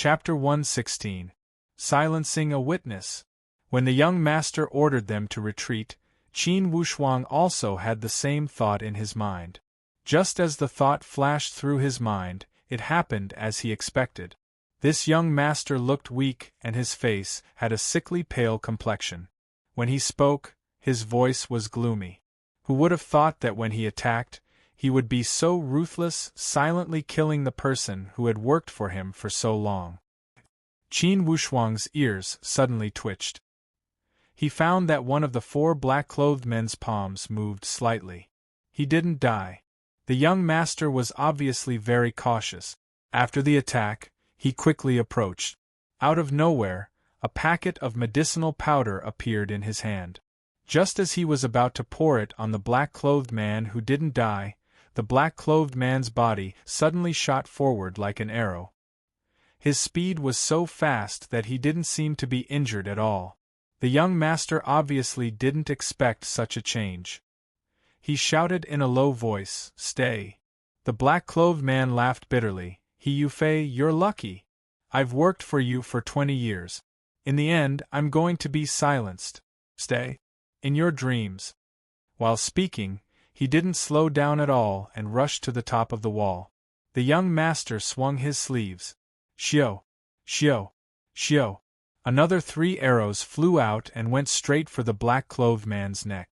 Chapter 116. Silencing a Witness. When the young master ordered them to retreat, Qin Wushuang also had the same thought in his mind. Just as the thought flashed through his mind, it happened as he expected. This young master looked weak and his face had a sickly pale complexion. When he spoke, his voice was gloomy. Who would have thought that when he attacked, he would be so ruthless, silently killing the person who had worked for him for so long? Qin Wushuang's ears suddenly twitched. He found that one of the 4 black-clothed men's palms moved slightly. He didn't die. The young master was obviously very cautious. After the attack, he quickly approached. Out of nowhere, a packet of medicinal powder appeared in his hand. Just as he was about to pour it on the black-clothed man who didn't die, the black-clothed man's body suddenly shot forward like an arrow. His speed was so fast that he didn't seem to be injured at all. The young master obviously didn't expect such a change. He shouted in a low voice, "Stay." The black-clothed man laughed bitterly. "He Yufei, you're lucky. I've worked for you for 20 years. In the end, I'm going to be silenced. Stay. In your dreams." While speaking, he didn't slow down at all and rushed to the top of the wall. The young master swung his sleeves. Xiao! Xiao! Xiao! Another 3 arrows flew out and went straight for the black-clothed man's neck.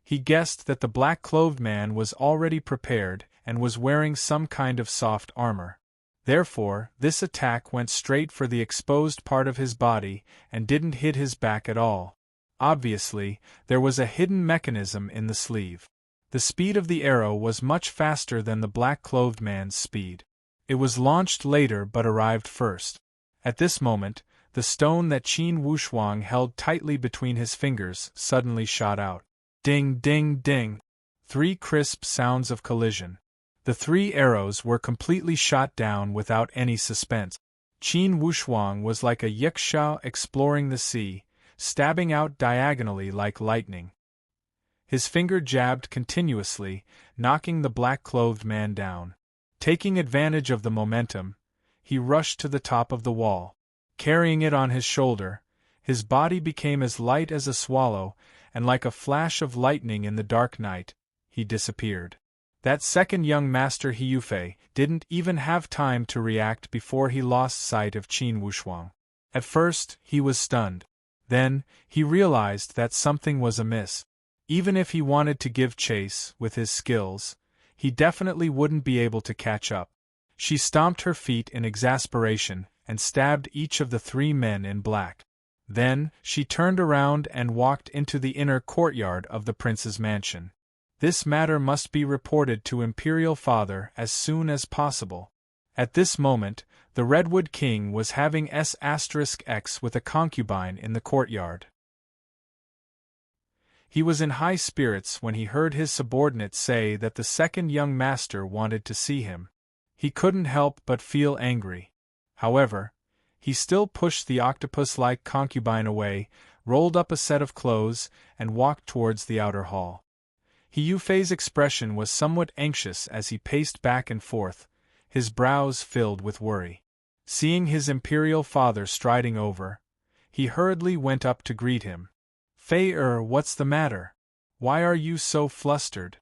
He guessed that the black-clothed man was already prepared and was wearing some kind of soft armor. Therefore, this attack went straight for the exposed part of his body and didn't hit his back at all. Obviously, there was a hidden mechanism in the sleeve. The speed of the arrow was much faster than the black-clothed man's speed. It was launched later but arrived first. At this moment, the stone that Qin Wushuang held tightly between his fingers suddenly shot out. Ding, ding, ding! 3 crisp sounds of collision. The 3 arrows were completely shot down without any suspense. Qin Wushuang was like a yiksha exploring the sea, stabbing out diagonally like lightning. His finger jabbed continuously, knocking the black-clothed man down. Taking advantage of the momentum, he rushed to the top of the wall. Carrying it on his shoulder, his body became as light as a swallow, and like a flash of lightning in the dark night, he disappeared. That second young master Hiyufei didn't even have time to react before he lost sight of Qin Wushuang. At first, he was stunned. Then, he realized that something was amiss. Even if he wanted to give chase with his skills, he definitely wouldn't be able to catch up. She stomped her feet in exasperation and stabbed each of the 3 men in black. Then, she turned around and walked into the inner courtyard of the prince's mansion. This matter must be reported to Imperial Father as soon as possible. At this moment, the Redwood King was having S*X with a concubine in the courtyard. He was in high spirits when he heard his subordinate say that the second young master wanted to see him. He couldn't help but feel angry. However, he still pushed the octopus-like concubine away, rolled up a set of clothes, and walked towards the outer hall. Hiyufei's expression was somewhat anxious as he paced back and forth, his brows filled with worry. Seeing his imperial father striding over, he hurriedly went up to greet him. "Fei-er, what's the matter? Why are you so flustered?"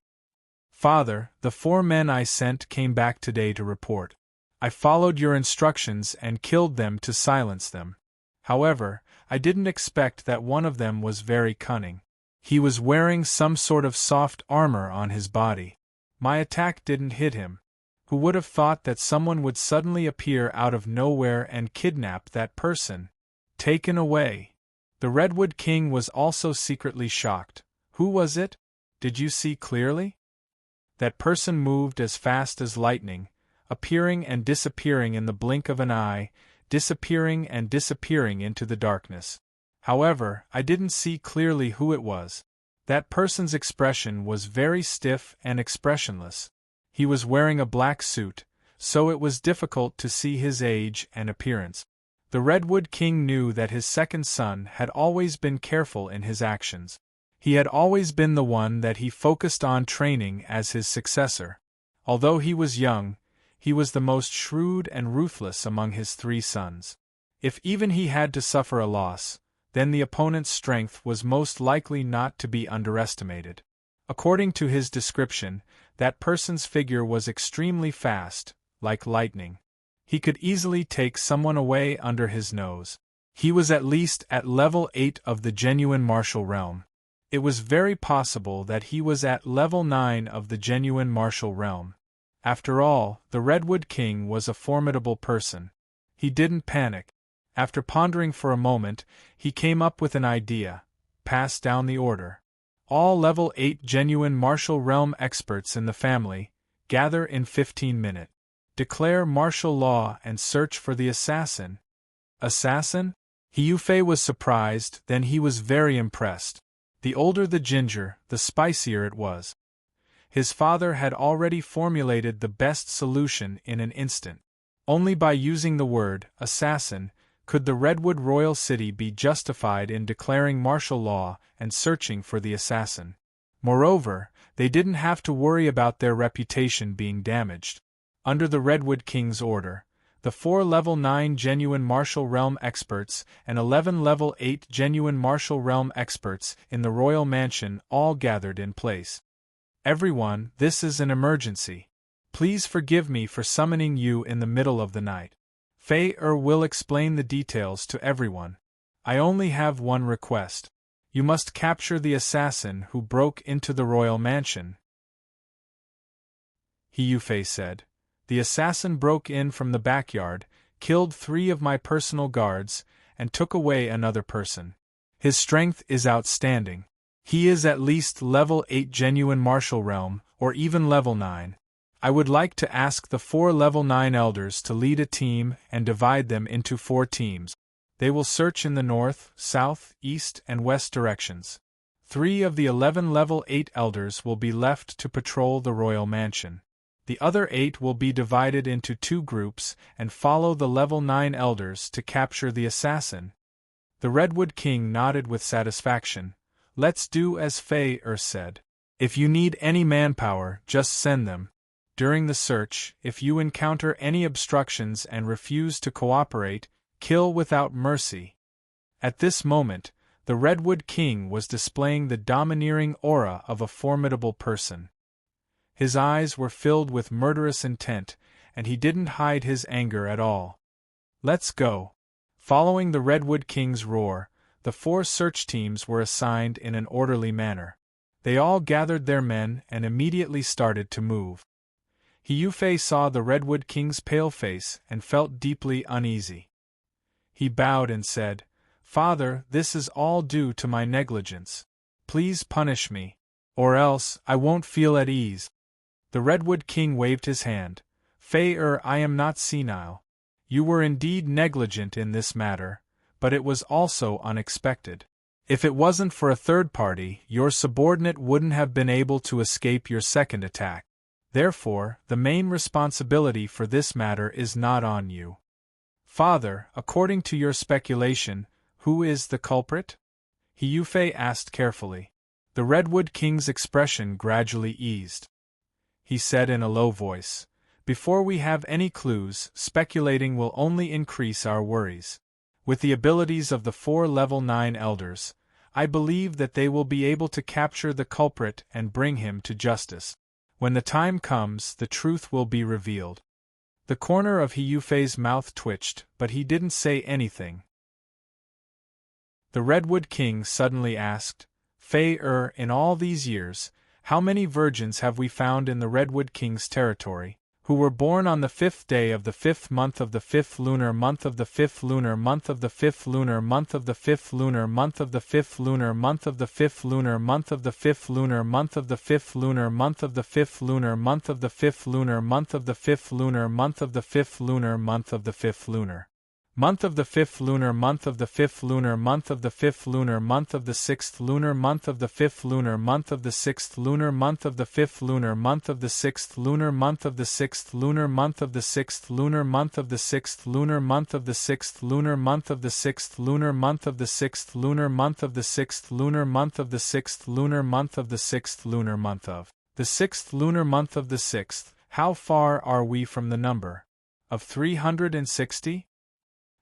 "Father, the 4 men I sent came back today to report. I followed your instructions and killed them to silence them. However, I didn't expect that one of them was very cunning. He was wearing some sort of soft armor on his body. My attack didn't hit him. Who would have thought that someone would suddenly appear out of nowhere and kidnap that person? Taken away." The Redwood King was also secretly shocked. "Who was it? Did you see clearly?" "That person moved as fast as lightning, appearing and disappearing in the blink of an eye, disappearing and disappearing into the darkness. However, I didn't see clearly who it was. That person's expression was very stiff and expressionless. He was wearing a black suit, so it was difficult to see his age and appearance." The Redwood King knew that his second son had always been careful in his actions. He had always been the one that he focused on training as his successor. Although he was young, he was the most shrewd and ruthless among his 3 sons. If even he had to suffer a loss, then the opponent's strength was most likely not to be underestimated. According to his description, that person's figure was extremely fast, like lightning. He could easily take someone away under his nose. He was at least at level 8 of the genuine martial realm. It was very possible that he was at level 9 of the genuine martial realm. After all, the Redwood King was a formidable person. He didn't panic. After pondering for a moment, he came up with an idea. Pass down the order. All level 8 genuine martial realm experts in the family, gather in 15 minutes. Declare martial law and search for the assassin. Assassin? Hiyufei was surprised, then he was very impressed. The older the ginger, the spicier it was. His father had already formulated the best solution in an instant. Only by using the word assassin could the Redwood Royal City be justified in declaring martial law and searching for the assassin. Moreover, they didn't have to worry about their reputation being damaged. Under the Redwood King's order, the 4 level 9 genuine martial realm experts and 11 level 8 genuine martial realm experts in the royal mansion all gathered in place. Everyone, this is an emergency. Please forgive me for summoning you in the middle of the night. Fei will explain the details to everyone. I only have one request. You must capture the assassin who broke into the royal mansion. Hiyufei said. The assassin broke in from the backyard, killed 3 of my personal guards, and took away another person. His strength is outstanding. He is at least level 8 genuine martial realm, or even level 9. I would like to ask the 4 level 9 elders to lead a team and divide them into 4 teams. They will search in the north, south, east, and west directions. 3 of the 11 level 8 elders will be left to patrol the royal mansion. The other 8 will be divided into 2 groups and follow the level 9 elders to capture the assassin. The Redwood King nodded with satisfaction. Let's do as Fei said. If you need any manpower, just send them. During the search, if you encounter any obstructions and refuse to cooperate, kill without mercy. At this moment, the Redwood King was displaying the domineering aura of a formidable person. His eyes were filled with murderous intent, and he didn't hide his anger at all. Let's go. Following the Redwood King's roar, the 4 search teams were assigned in an orderly manner. They all gathered their men and immediately started to move. Hiyufei saw the Redwood King's pale face and felt deeply uneasy. He bowed and said, "Father, this is all due to my negligence. Please punish me, or else I won't feel at ease." The Redwood King waved his hand. "Fei I am not senile. You were indeed negligent in this matter, but it was also unexpected. If it wasn't for a third party, your subordinate wouldn't have been able to escape your second attack. Therefore, the main responsibility for this matter is not on you. Father, according to your speculation, who is the culprit?" Hiyufei asked carefully. The Redwood King's expression gradually eased. He said in a low voice, "Before we have any clues, speculating will only increase our worries. With the abilities of the 4 level 9 elders, I believe that they will be able to capture the culprit and bring him to justice. When the time comes, the truth will be revealed." The corner of Hiyufei's mouth twitched, but he didn't say anything. The Redwood King suddenly asked, "Fei in all these years, how many virgins have we found in the Redwood King's territory, who were born on the 5th day of the 5th month of the 5th lunar month of the 5th lunar month of the 5th lunar month of the 5th lunar month of the 5th lunar month of the 5th lunar month of the 5th lunar month of the 5th lunar month of the 5th lunar month of the 5th lunar month of the 5th lunar month of the 5th lunar month of the 5th lunar month of the 5th lunar month of the 5th lunar month of the 5th lunar month of the 6th lunar month of the 5th lunar month of the 6th lunar month of the 5th lunar month of the 6th lunar month of the 6th lunar month of the 6th lunar month of the 6th lunar month of the 6th lunar month of the 6th lunar month of the 6th lunar month of the 6th lunar month of the 6th lunar month of the 6th lunar month of the 6th lunar month of the 6th How far are we from the number of 360?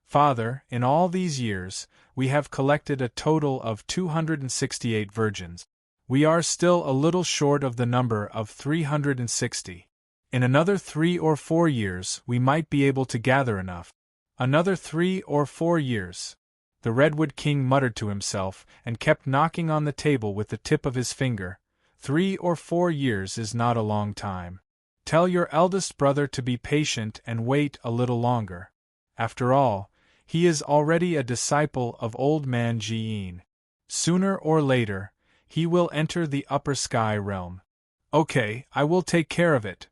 Father, in all these years, we have collected a total of 268 virgins. We are still a little short of the number of 360. In another 3 or 4 years we might be able to gather enough. Another 3 or 4 years. The Redwood King muttered to himself and kept knocking on the table with the tip of his finger. 3 or 4 years is not a long time. Tell your eldest brother to be patient and wait a little longer. After all, he is already a disciple of old man Jiyin. Sooner or later, he will enter the upper sky realm. Okay, I will take care of it.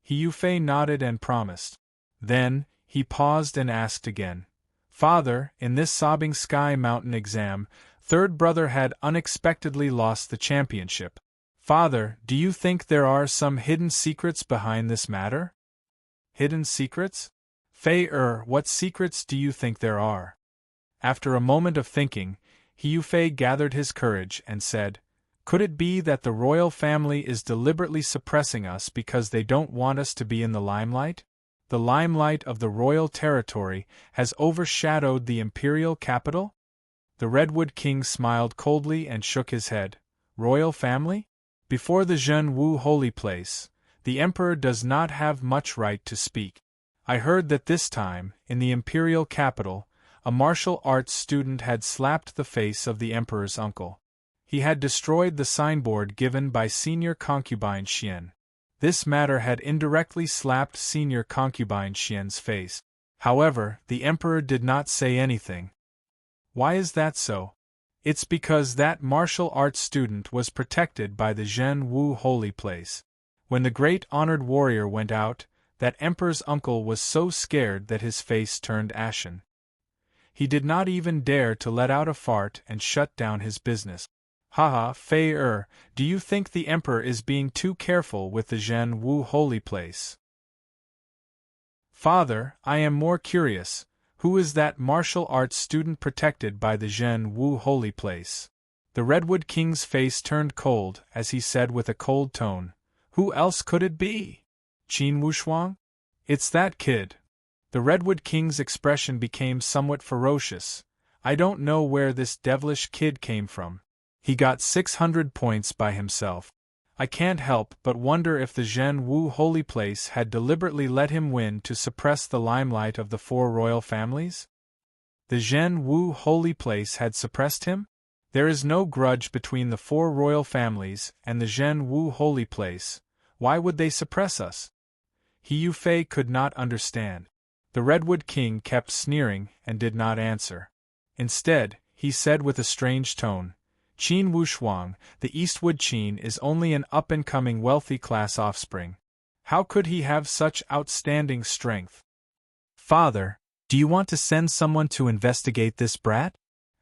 Yufei nodded and promised. Then, he paused and asked again. Father, in this sobbing sky mountain exam, third brother had unexpectedly lost the championship. Father, do you think there are some hidden secrets behind this matter? Hidden secrets? Fei-er, what secrets do you think there are? After a moment of thinking, Yufei gathered his courage and said, Could it be that the royal family is deliberately suppressing us because they don't want us to be in the limelight? The limelight of the royal territory has overshadowed the imperial capital? The Redwood King smiled coldly and shook his head. Royal family? Before the Zhenwu holy place, the emperor does not have much right to speak. I heard that this time, in the imperial capital, a martial arts student had slapped the face of the emperor's uncle. He had destroyed the signboard given by senior concubine Xian. This matter had indirectly slapped senior concubine Xian's face. However, the emperor did not say anything. Why is that so? It's because that martial arts student was protected by the Zhenwu holy place. When the great honored warrior went out, that emperor's uncle was so scared that his face turned ashen. He did not even dare to let out a fart and shut down his business. Haha, Fei-er, do you think the emperor is being too careful with the Zhenwu holy place? Father, I am more curious. Who is that martial arts student protected by the Zhenwu holy place? The Redwood King's face turned cold as he said with a cold tone, Who else could it be? Qin Wushuang? It's that kid. The Redwood King's expression became somewhat ferocious. I don't know where this devilish kid came from. He got 600 points by himself. I can't help but wonder if the Zhenwu holy place had deliberately let him win to suppress the limelight of the 4 royal families? The Zhenwu holy place had suppressed him? There is no grudge between the 4 royal families and the Zhenwu holy place. Why would they suppress us? Yufei could not understand. The Redwood King kept sneering and did not answer. Instead, he said with a strange tone, Qin Wushuang, the Eastwood Qin is only an up-and-coming wealthy class offspring. How could he have such outstanding strength? Father, do you want to send someone to investigate this brat?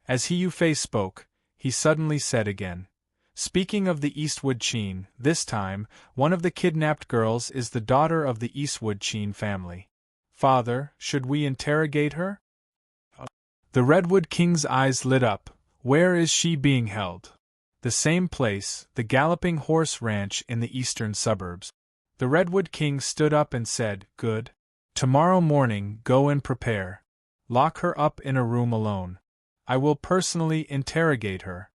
As Yufei spoke, he suddenly said again, Speaking of the Eastwood Qin, this time, one of the kidnapped girls is the daughter of the Eastwood Qin family. Father, should we interrogate her? The Redwood King's eyes lit up. Where is she being held? The same place, the Galloping Horse Ranch in the eastern suburbs. The Redwood King stood up and said, Good. Tomorrow morning go and prepare. Lock her up in a room alone. I will personally interrogate her.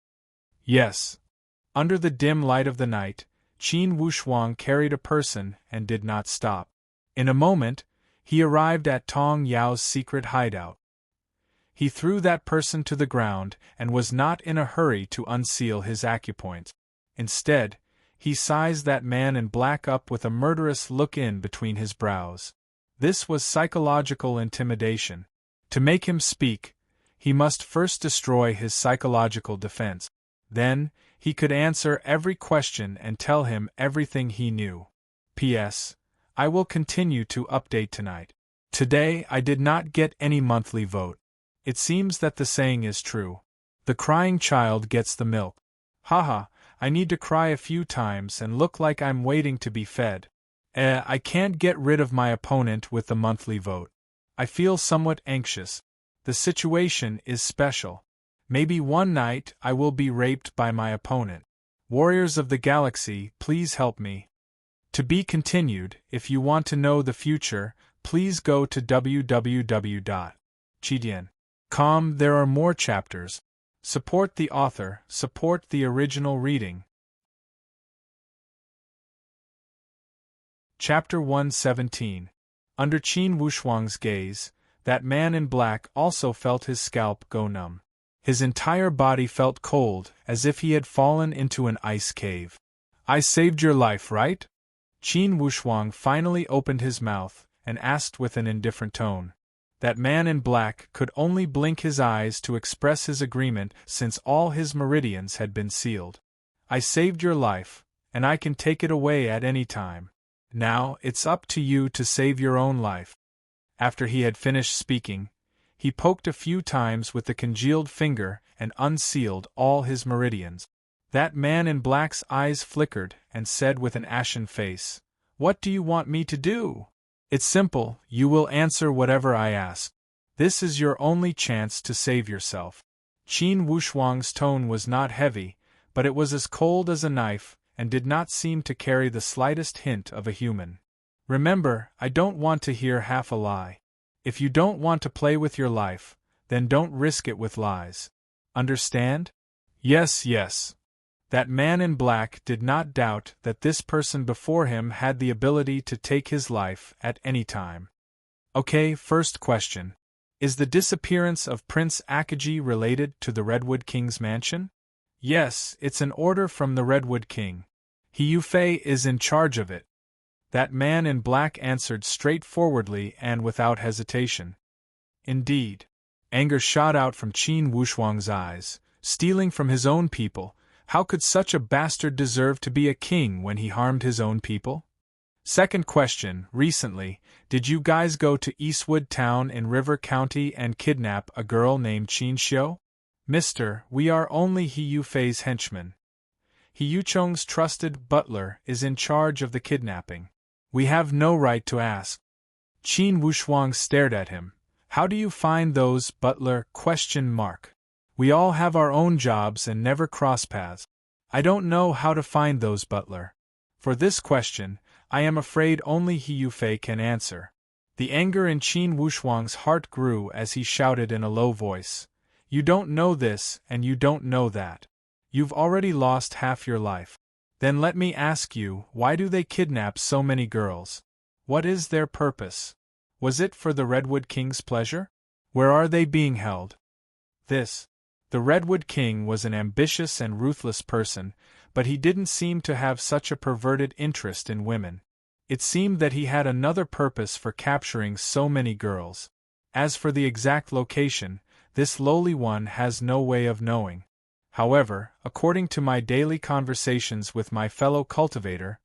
Yes. Under the dim light of the night, Qin Wushuang carried a person and did not stop. In a moment, he arrived at Tong Yao's secret hideout. He threw that person to the ground and was not in a hurry to unseal his acupoint. Instead, he sized that man in black up with a murderous look in between his brows. This was psychological intimidation. To make him speak, he must first destroy his psychological defense. Then, he could answer every question and tell him everything he knew. P.S. I will continue to update tonight. Today I did not get any monthly vote. It seems that the saying is true. The crying child gets the milk. Haha, I need to cry a few times and look like I'm waiting to be fed. I can't get rid of my opponent with the monthly vote. I feel somewhat anxious. The situation is special. Maybe one night I will be raped by my opponent. Warriors of the Galaxy, please help me. To be continued. If you want to know the future, please go to www.chidian.com. There are more chapters. Support the author, support the original reading. Chapter 117. Under Qin Wushuang's gaze, that man in black also felt his scalp go numb. His entire body felt cold, as if he had fallen into an ice cave. I saved your life, right? Qin Wushuang finally opened his mouth and asked with an indifferent tone. That man in black could only blink his eyes to express his agreement, since all his meridians had been sealed. I saved your life, and I can take it away at any time. Now, it's up to you to save your own life. After he had finished speaking, he poked a few times with the congealed finger and unsealed all his meridians. That man in black's eyes flickered and said with an ashen face, "What do you want me to do?" "It's simple, you will answer whatever I ask. This is your only chance to save yourself." Qin Wushuang's tone was not heavy, but it was as cold as a knife, and did not seem to carry the slightest hint of a human. "Remember, I don't want to hear half a lie. If you don't want to play with your life, then don't risk it with lies. Understand?" "Yes, yes." That man in black did not doubt that this person before him had the ability to take his life at any time. Okay, first question. Is the disappearance of Prince Akagi related to the Redwood King's mansion? Yes, it's an order from the Redwood King. He Yufei is in charge of it. That man in black answered straightforwardly and without hesitation. Indeed. Anger shot out from Qin Wushuang's eyes. Stealing from his own people, how could such a bastard deserve to be a king when he harmed his own people? Second question, recently, did you guys go to Eastwood Town in River County and kidnap a girl named Qin Xiu? Mister, we are only He Yufei's henchmen. He Yuchong's trusted butler is in charge of the kidnapping. We have no right to ask. Qin Wushuang stared at him. How do you find those, butler? We all have our own jobs and never cross paths. I don't know how to find those, butler. For this question, I am afraid only He Yufei can answer. The anger in Qin Wushuang's heart grew as he shouted in a low voice. You don't know this, and you don't know that. You've already lost half your life. Then let me ask you, why do they kidnap so many girls? What is their purpose? Was it for the Redwood King's pleasure? Where are they being held? The Redwood King was an ambitious and ruthless person, but he didn't seem to have such a perverted interest in women. It seemed that he had another purpose for capturing so many girls. As for the exact location, this lowly one has no way of knowing. However, according to my daily conversations with my fellow cultivator,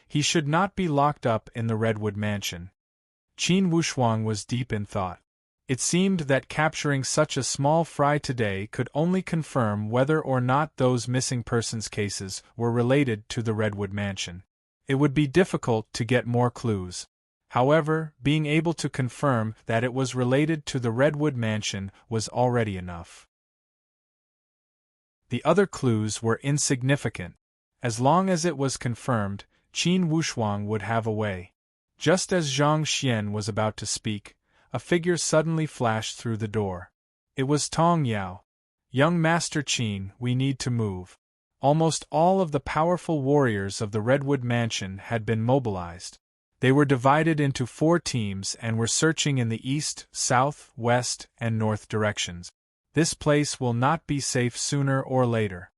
he should not be locked up in the Redwood Mansion. Qin Wushuang was deep in thought. It seemed that capturing such a small fry today could only confirm whether or not those missing persons cases were related to the Redwood Mansion. It would be difficult to get more clues. However, being able to confirm that it was related to the Redwood Mansion was already enough. The other clues were insignificant. As long as it was confirmed, Qin Wushuang would have a way. Just as Zhang Xian was about to speak, a figure suddenly flashed through the door. It was Tong Yao. Young Master Qin, we need to move. Almost all of the powerful warriors of the Redwood Mansion had been mobilized. They were divided into 4 teams and were searching in the east, south, west, and north directions. This place will not be safe sooner or later.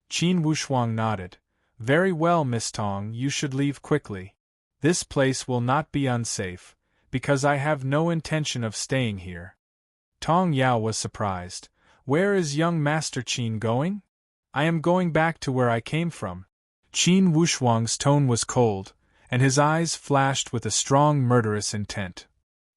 Qin Wushuang nodded. Very well, Miss Tong, you should leave quickly. This place will not be unsafe, because I have no intention of staying here. Tong Yao was surprised. Where is young Master Qin going? I am going back to where I came from. Qin Wushuang's tone was cold, and his eyes flashed with a strong murderous intent.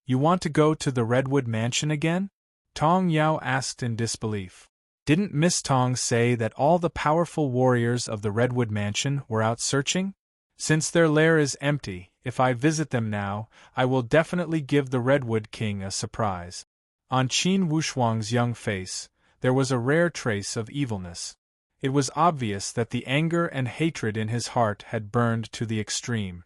You want to go to the Redwood Mansion again? Tong Yao asked in disbelief. Didn't Miss Tong say that all the powerful warriors of the Redwood Mansion were out searching? Since their lair is empty, if I visit them now, I will definitely give the Redwood King a surprise. On Qin Wushuang's young face, there was a rare trace of evilness. It was obvious that the anger and hatred in his heart had burned to the extreme.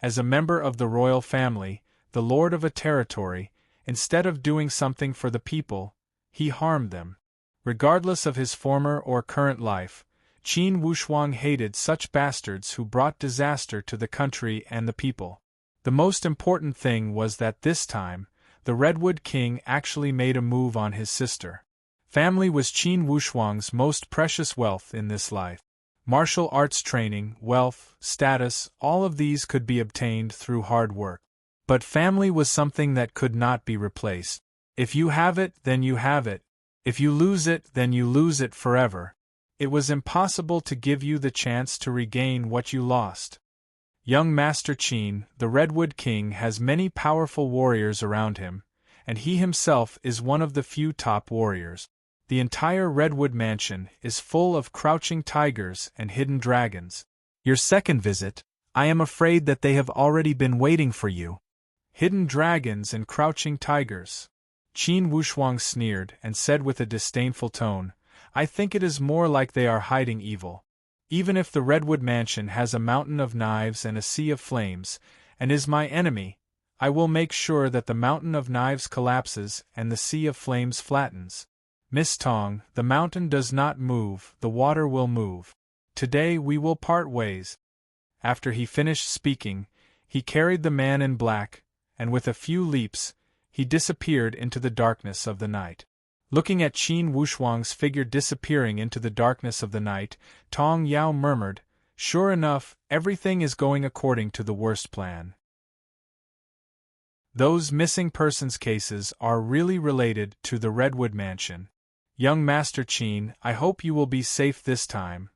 as a member of the royal family, the lord of a territory, instead of doing something for the people, he harmed them. Regardless of his former or current life, Qin Wushuang hated such bastards who brought disaster to the country and the people. The most important thing was that this time, the Redwood King actually made a move on his sister. Family was Qin Wushuang's most precious wealth in this life. Martial arts training, wealth, status, all of these could be obtained through hard work. But family was something that could not be replaced. If you have it, then you have it. If you lose it, then you lose it forever. It was impossible to give you the chance to regain what you lost. Young Master Qin, the Redwood King, has many powerful warriors around him, and he himself is one of the few top warriors. The entire Redwood Mansion is full of crouching tigers and hidden dragons. Your second visit, I am afraid that they have already been waiting for you. Hidden dragons and crouching tigers. Qin Wushuang sneered and said with a disdainful tone, I think it is more like they are hiding evil. Even if the Redwood Mansion has a mountain of knives and a sea of flames, and is my enemy, I will make sure that the mountain of knives collapses and the sea of flames flattens. Miss Tong, the mountain does not move, the water will move. Today we will part ways. After he finished speaking, he carried the man in black, and with a few leaps, he disappeared into the darkness of the night. Looking at Qin Wushuang's figure disappearing into the darkness of the night, Tong Yao murmured, Sure enough, everything is going according to the worst plan. Those missing persons cases are really related to the Redwood Mansion. Young Master Qin, I hope you will be safe this time.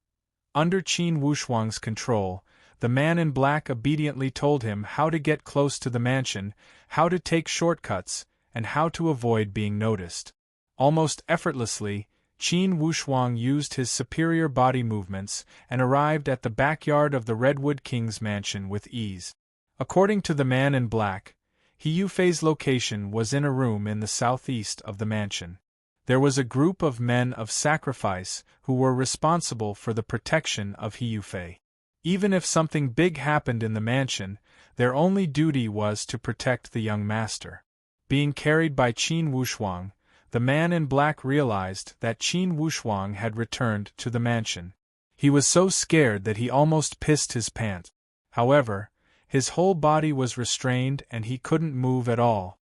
Under Qin Wushuang's control, the man in black obediently told him how to get close to the mansion, how to take shortcuts, and how to avoid being noticed. Almost effortlessly, Qin Wushuang used his superior body movements and arrived at the backyard of the Redwood King's mansion with ease. According to the man in black, He Yufei's location was in a room in the southeast of the mansion. There was a group of men of sacrifice who were responsible for the protection of He Yufei. Even if something big happened in the mansion, their only duty was to protect the young master. Being carried by Qin Wushuang, the man in black realized that Qin Wushuang had returned to the mansion. He was so scared that he almost pissed his pants. However, his whole body was restrained and he couldn't move at all.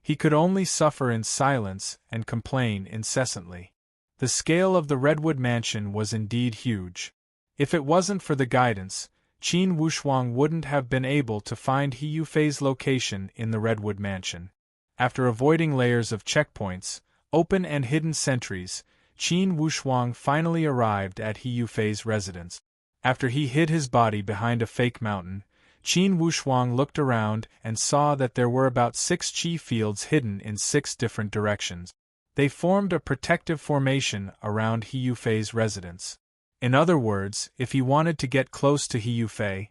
He could only suffer in silence and complain incessantly. The scale of the Redwood Mansion was indeed huge. If it wasn't for the guidance, Qin Wushuang wouldn't have been able to find He Yufei's location in the Redwood Mansion. After avoiding layers of checkpoints, open and hidden sentries, Qin Wushuang finally arrived at He Yufei's residence. After he hid his body behind a fake mountain, Qin Wushuang looked around and saw that there were about 6 qi fields hidden in 6 different directions. They formed a protective formation around He Yufei's residence. In other words, if he wanted to get close to He Yufei,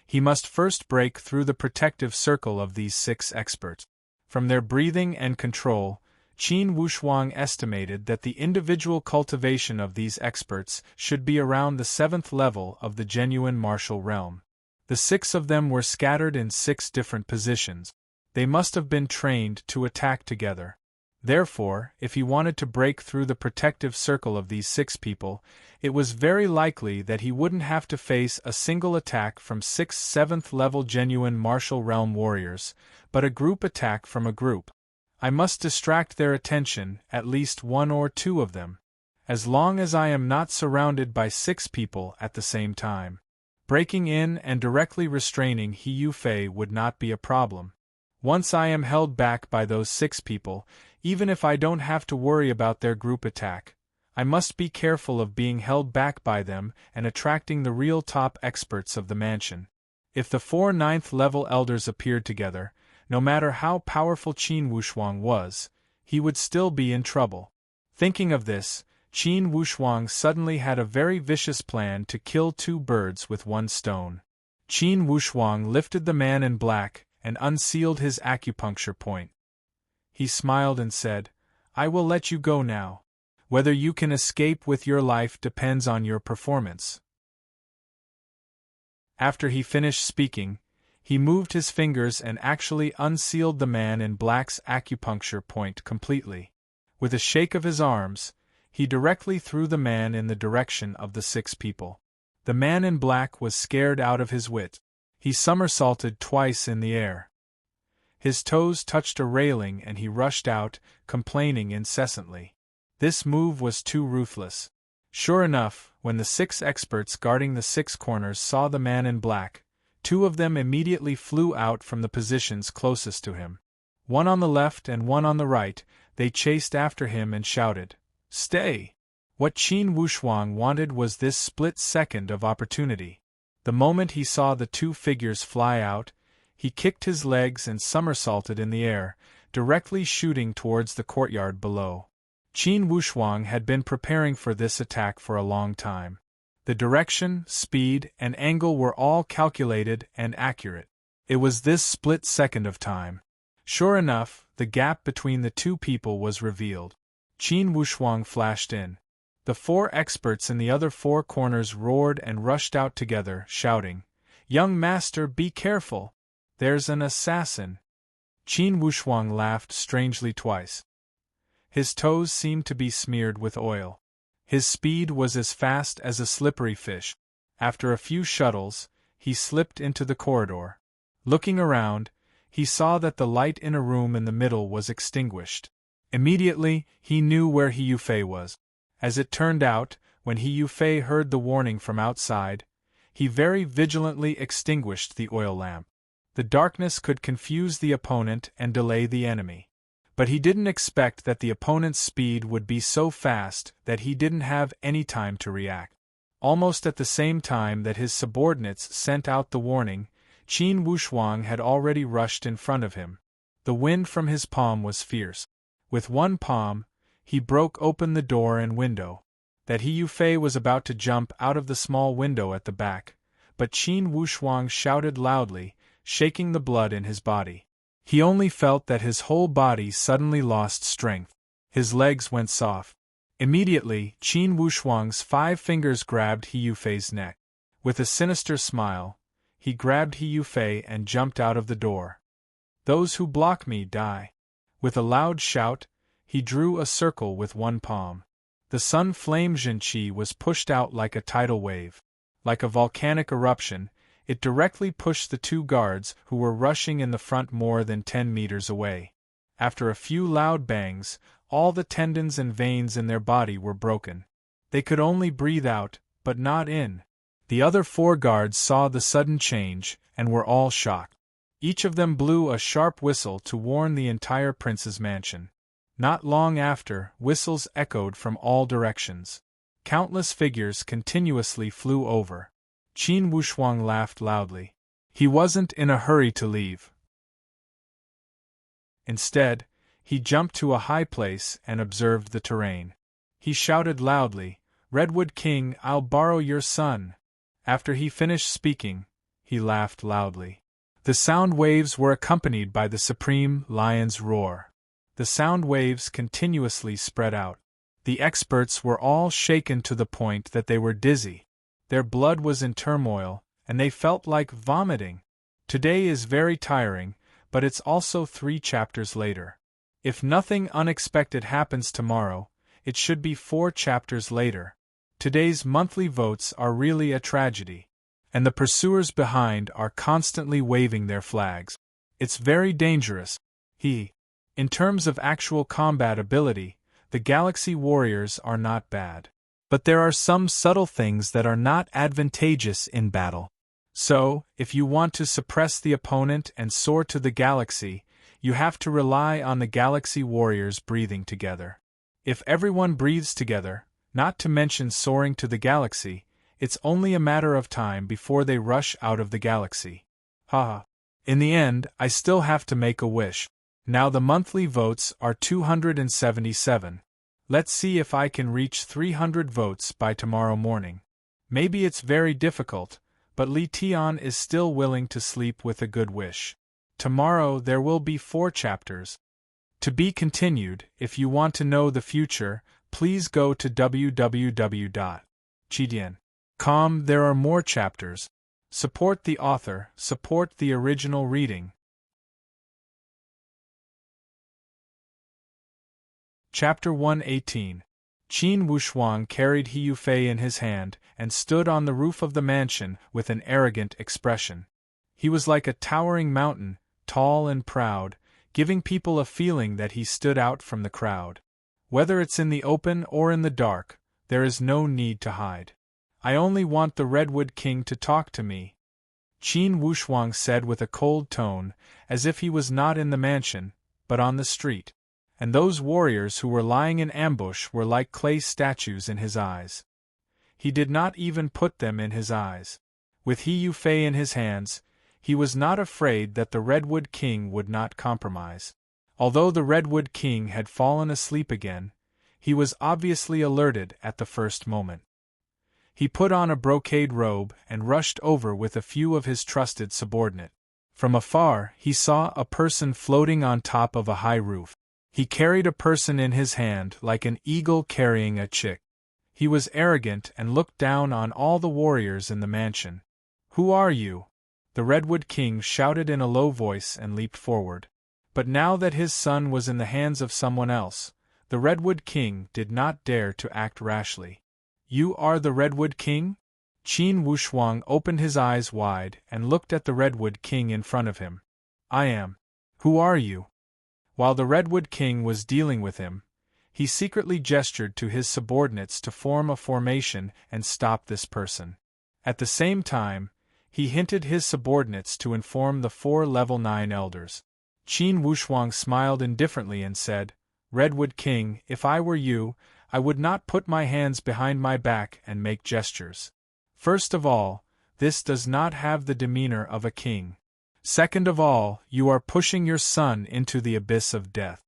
he must first break through the protective circle of these 6 experts. From their breathing and control, Qin Wushuang estimated that the individual cultivation of these experts should be around the 7th level of the genuine martial realm. The 6 of them were scattered in 6 different positions. They must have been trained to attack together. Therefore, if he wanted to break through the protective circle of these 6 people, it was very likely that he wouldn't have to face a single attack from 6 7th-level genuine martial realm warriors, but a group attack from a group. I must distract their attention, at least 1 or 2 of them. As long as I am not surrounded by 6 people at the same time. Breaking in and directly restraining He Yufei would not be a problem. Once I am held back by those 6 people, even if I don't have to worry about their group attack, I must be careful of being held back by them and attracting the real top experts of the mansion. If the 4 9th-level elders appeared together, no matter how powerful Qin Wushuang was, he would still be in trouble. Thinking of this, Qin Wushuang suddenly had a very vicious plan to kill 2 birds with 1 stone. Qin Wushuang lifted the man in black and unsealed his acupuncture point. He smiled and said, I will let you go now. Whether you can escape with your life depends on your performance. After he finished speaking, He moved his fingers and actually unsealed the man in black's acupuncture point completely. With a shake of his arms, he directly threw the man in the direction of the 6 people. The man in black was scared out of his wit. He somersaulted twice in the air. His toes touched a railing and he rushed out, complaining incessantly. This move was too ruthless. Sure enough, when the 6 experts guarding the 6 corners saw the man in black, 2 of them immediately flew out from the positions closest to him. One on the left and one on the right, they chased after him and shouted, "Stay!" What Qin Wushuang wanted was this split second of opportunity. The moment he saw the 2 figures fly out, he kicked his legs and somersaulted in the air, directly shooting towards the courtyard below. Qin Wushuang had been preparing for this attack for a long time. The direction, speed, and angle were all calculated and accurate. It was this split second of time. Sure enough, the gap between the 2 people was revealed. Qin Wushuang flashed in. The 4 experts in the other 4 corners roared and rushed out together, shouting, "Young master, be careful! There's an assassin!" Qin Wushuang laughed strangely twice. His toes seemed to be smeared with oil. His speed was as fast as a slippery fish. After a few shuttles, he slipped into the corridor. Looking around, he saw that the light in a room in the middle was extinguished. Immediately, he knew where He Yufei was. As it turned out, when He Yufei heard the warning from outside, he very vigilantly extinguished the oil lamp. The darkness could confuse the opponent and delay the enemy. But he didn't expect that the opponent's speed would be so fast that he didn't have any time to react. Almost at the same time that his subordinates sent out the warning, Qin Wushuang had already rushed in front of him. The wind from his palm was fierce. With one palm, he broke open the door and window. That He Yufei was about to jump out of the small window at the back, but Qin Wushuang shouted loudly, shaking the blood in his body. He only felt that his whole body suddenly lost strength. His legs went soft. Immediately, Qin Wushuang's 5 fingers grabbed He Yufei's neck. With a sinister smile, he grabbed He Yufei and jumped out of the door. "Those who block me die." With a loud shout, he drew a circle with one palm. The sun flame Zhenqi was pushed out like a tidal wave. Like a volcanic eruption, it directly pushed the 2 guards who were rushing in the front more than 10 meters away. After a few loud bangs, all the tendons and veins in their body were broken. They could only breathe out, but not in. The other 4 guards saw the sudden change, and were all shocked. Each of them blew a sharp whistle to warn the entire prince's mansion. Not long after, whistles echoed from all directions. Countless figures continuously flew over. Qin Wushuang laughed loudly. He wasn't in a hurry to leave. Instead, he jumped to a high place and observed the terrain. He shouted loudly, "Redwood King, I'll borrow your son." After he finished speaking, he laughed loudly. The sound waves were accompanied by the supreme lion's roar. The sound waves continuously spread out. The experts were all shaken to the point that they were dizzy. Their blood was in turmoil, and they felt like vomiting. Today is very tiring, but it's also 3 chapters later. If nothing unexpected happens tomorrow, it should be 4 chapters later. Today's monthly votes are really a tragedy. And the pursuers behind are constantly waving their flags. It's very dangerous. In terms of actual combat ability, the Galaxy warriors are not bad. But there are some subtle things that are not advantageous in battle. So, if you want to suppress the opponent and soar to the Galaxy, you have to rely on the Galaxy warriors breathing together. If everyone breathes together, not to mention soaring to the Galaxy, it's only a matter of time before they rush out of the Galaxy. In the end, I still have to make a wish. Now the monthly votes are 277. Let's see if I can reach 300 votes by tomorrow morning. Maybe it's very difficult, but Li Tian is still willing to sleep with a good wish. Tomorrow there will be 4 chapters. To be continued. If you want to know the future, please go to www.chidian.com. There are more chapters. Support the author, support the original reading. Chapter 118. Qin Wushuang carried He Yufei in his hand, and stood on the roof of the mansion with an arrogant expression. He was like a towering mountain, tall and proud, giving people a feeling that he stood out from the crowd. Whether it's in the open or in the dark, there is no need to hide. I only want the Redwood King to talk to me, Qin Wushuang said with a cold tone, as if he was not in the mansion, but on the street. And those warriors who were lying in ambush were like clay statues in his eyes. He did not even put them in his eyes. With He Yufei in his hands, he was not afraid that the Redwood King would not compromise. Although the Redwood King had fallen asleep again, he was obviously alerted at the first moment. He put on a brocade robe and rushed over with a few of his trusted subordinates. From afar, he saw a person floating on top of a high roof. He carried a person in his hand like an eagle carrying a chick. He was arrogant and looked down on all the warriors in the mansion. "Who are you?" the Redwood King shouted in a low voice and leaped forward. But now that his son was in the hands of someone else, the Redwood King did not dare to act rashly. "You are the Redwood King?" Qin Wushuang opened his eyes wide and looked at the Redwood King in front of him. "I am. Who are you?" While the Redwood King was dealing with him, he secretly gestured to his subordinates to form a formation and stop this person. At the same time, he hinted his subordinates to inform the 4 level 9 elders. Qin Wushuang smiled indifferently and said, "Redwood King, if I were you, I would not put my hands behind my back and make gestures. First of all, this does not have the demeanor of a king. Second of all, you are pushing your son into the abyss of death."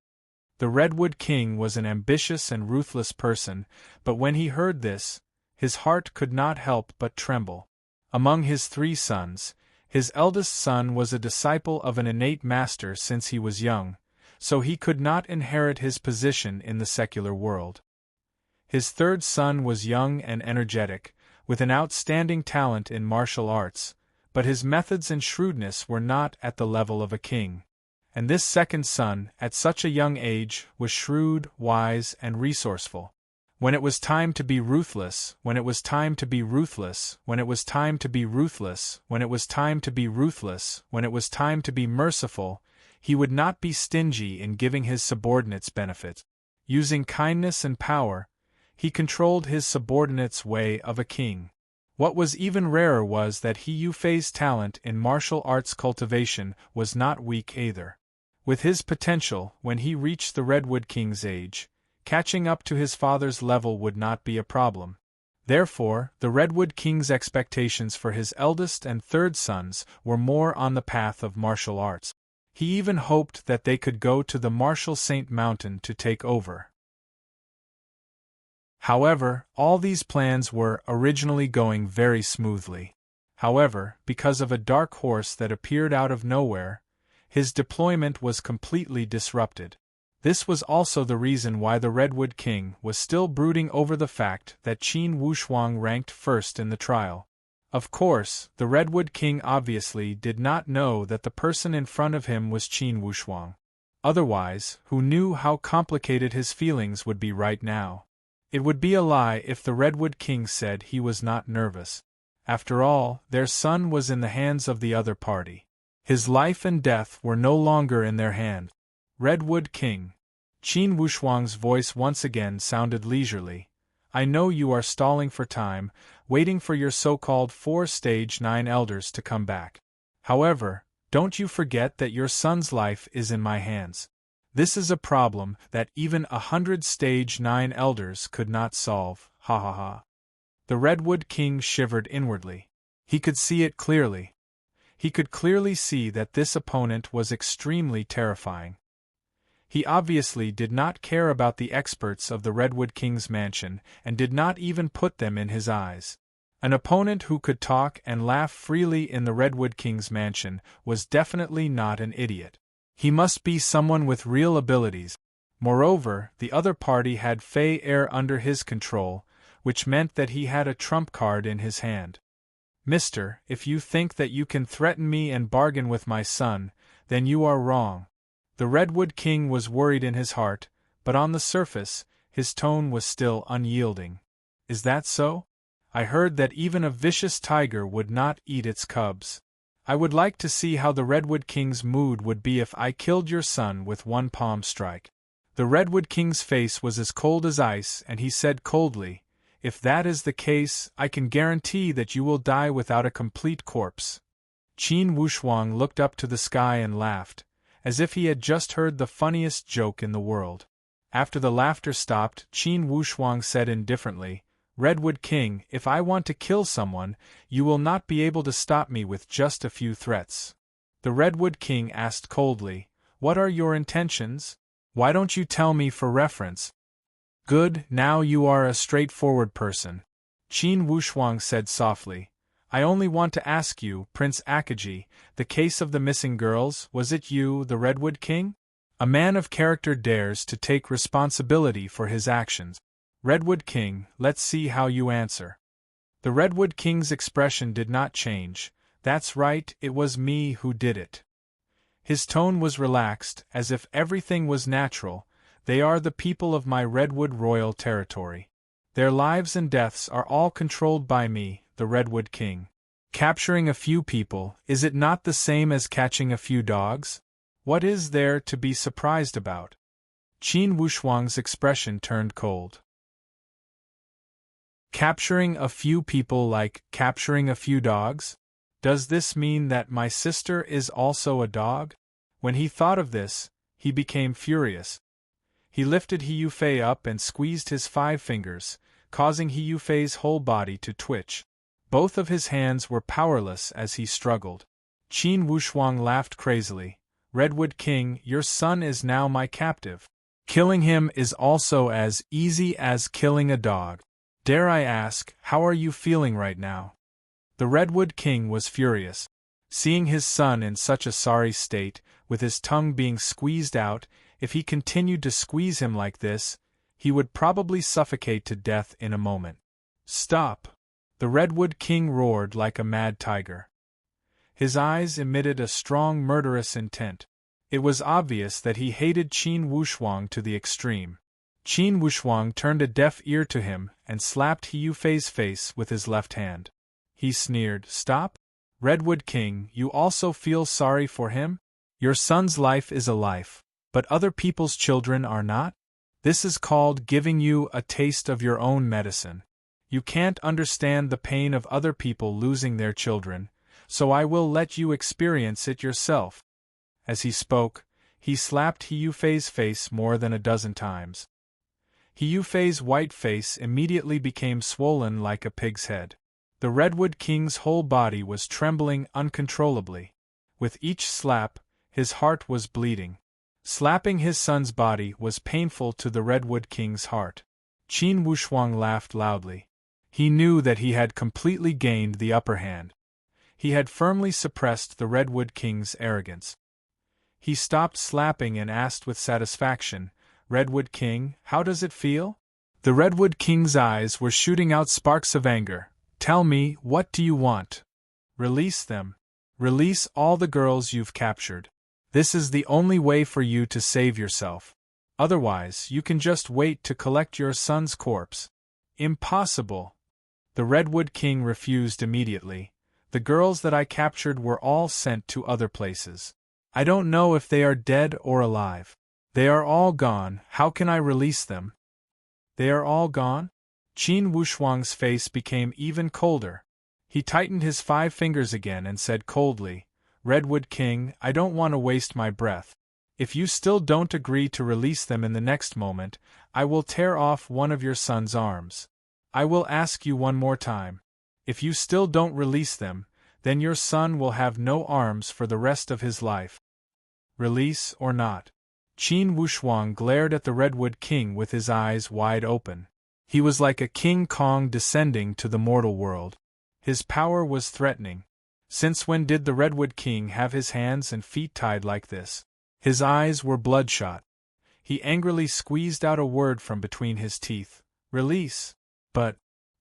The Redwood King was an ambitious and ruthless person, but when he heard this, his heart could not help but tremble. Among his 3 sons, his eldest son was a disciple of an innate master since he was young, so he could not inherit his position in the secular world. His 3rd son was young and energetic, with an outstanding talent in martial arts, but his methods and shrewdness were not at the level of a king. And this 2nd son, at such a young age, was shrewd, wise, and resourceful. When it was time to be ruthless, when it was time to be ruthless, when it was time to be ruthless, when it was time to be ruthless, when it was time to be merciful, he would not be stingy in giving his subordinates benefits. Using kindness and power, he controlled his subordinates' way of a king. What was even rarer was that He Yufei's talent in martial arts cultivation was not weak either. With his potential, when he reached the Redwood King's age, catching up to his father's level would not be a problem. Therefore, the Redwood King's expectations for his eldest and 3rd sons were more on the path of martial arts. He even hoped that they could go to the Martial Saint Mountain to take over. However, all these plans were originally going very smoothly. However, because of a dark horse that appeared out of nowhere, his deployment was completely disrupted. This was also the reason why the Redwood King was still brooding over the fact that Qin Wushuang ranked first in the trial. Of course, the Redwood King obviously did not know that the person in front of him was Qin Wushuang. Otherwise, who knew how complicated his feelings would be right now? It would be a lie if the Redwood King said he was not nervous. After all, their son was in the hands of the other party. His life and death were no longer in their hands. "Redwood King." Qin Wushuang's voice once again sounded leisurely. "I know you are stalling for time, waiting for your so-called 4 stage 9 elders to come back. However, don't you forget that your son's life is in my hands. This is a problem that even 100 stage 9 elders could not solve, ha ha ha." The Redwood King shivered inwardly. He could see it clearly. He could clearly see that this opponent was extremely terrifying. He obviously did not care about the experts of the Redwood King's mansion and did not even put them in his eyes. An opponent who could talk and laugh freely in the Redwood King's mansion was definitely not an idiot. He must be someone with real abilities. Moreover, the other party had Fei Air under his control, which meant that he had a trump card in his hand. Mister, if you think that you can threaten me and bargain with my son, then you are wrong. The Redwood King was worried in his heart, but on the surface, his tone was still unyielding. Is that so? I heard that even a vicious tiger would not eat its cubs. I would like to see how the Redwood King's mood would be if I killed your son with one palm strike. The Redwood King's face was as cold as ice, and he said coldly, If that is the case, I can guarantee that you will die without a complete corpse. Qin Wushuang looked up to the sky and laughed, as if he had just heard the funniest joke in the world. After the laughter stopped, Qin Wushuang said indifferently, Redwood King, if I want to kill someone, you will not be able to stop me with just a few threats. The Redwood King asked coldly, What are your intentions? Why don't you tell me for reference? Good, now you are a straightforward person. Qin Wushuang said softly, I only want to ask you, Prince Akaji, the case of the missing girls, was it you, the Redwood King? A man of character dares to take responsibility for his actions. Redwood King, let's see how you answer. The Redwood King's expression did not change. That's right, it was me who did it. His tone was relaxed, as if everything was natural. They are the people of my Redwood royal territory. Their lives and deaths are all controlled by me, the Redwood King. Capturing a few people, is it not the same as catching a few dogs? What is there to be surprised about? Qin Wushuang's expression turned cold. Capturing a few people like capturing a few dogs? Does this mean that my sister is also a dog? When he thought of this, he became furious. He lifted He Yufei up and squeezed his 5 fingers, causing He Yufei's whole body to twitch. Both of his hands were powerless as he struggled. Qin Wushuang laughed crazily. Redwood King, your son is now my captive. Killing him is also as easy as killing a dog. Dare I ask, how are you feeling right now? The Redwood King was furious. Seeing his son in such a sorry state, with his tongue being squeezed out, if he continued to squeeze him like this, he would probably suffocate to death in a moment. Stop! The Redwood King roared like a mad tiger. His eyes emitted a strong murderous intent. It was obvious that he hated Qin Wushuang to the extreme. Qin Wushuang turned a deaf ear to him and slapped He Yufei's face with his left hand. He sneered, Stop? Redwood King, you also feel sorry for him? Your son's life is a life, but other people's children are not? This is called giving you a taste of your own medicine. You can't understand the pain of other people losing their children, so I will let you experience it yourself. As he spoke, he slapped He Yufei's face more than a dozen times. He Yufei's white face immediately became swollen like a pig's head. The Redwood King's whole body was trembling uncontrollably. With each slap, his heart was bleeding. Slapping his son's body was painful to the Redwood King's heart. Qin Wushuang laughed loudly. He knew that he had completely gained the upper hand. He had firmly suppressed the Redwood King's arrogance. He stopped slapping and asked with satisfaction, Redwood King, how does it feel? The Redwood King's eyes were shooting out sparks of anger. Tell me, what do you want? Release them. Release all the girls you've captured. This is the only way for you to save yourself. Otherwise, you can just wait to collect your son's corpse. Impossible. The Redwood King refused immediately. The girls that I captured were all sent to other places. I don't know if they are dead or alive. They are all gone, how can I release them? They are all gone? Qin Wushuang's face became even colder. He tightened his 5 fingers again and said coldly, Redwood King, I don't want to waste my breath. If you still don't agree to release them in the next moment, I will tear off one of your son's arms. I will ask you one more time. If you still don't release them, then your son will have no arms for the rest of his life. Release or not? Qin Wushuang glared at the Redwood King with his eyes wide open. He was like a King Kong descending to the mortal world. His power was threatening. Since when did the Redwood King have his hands and feet tied like this? His eyes were bloodshot. He angrily squeezed out a word from between his teeth. Release. But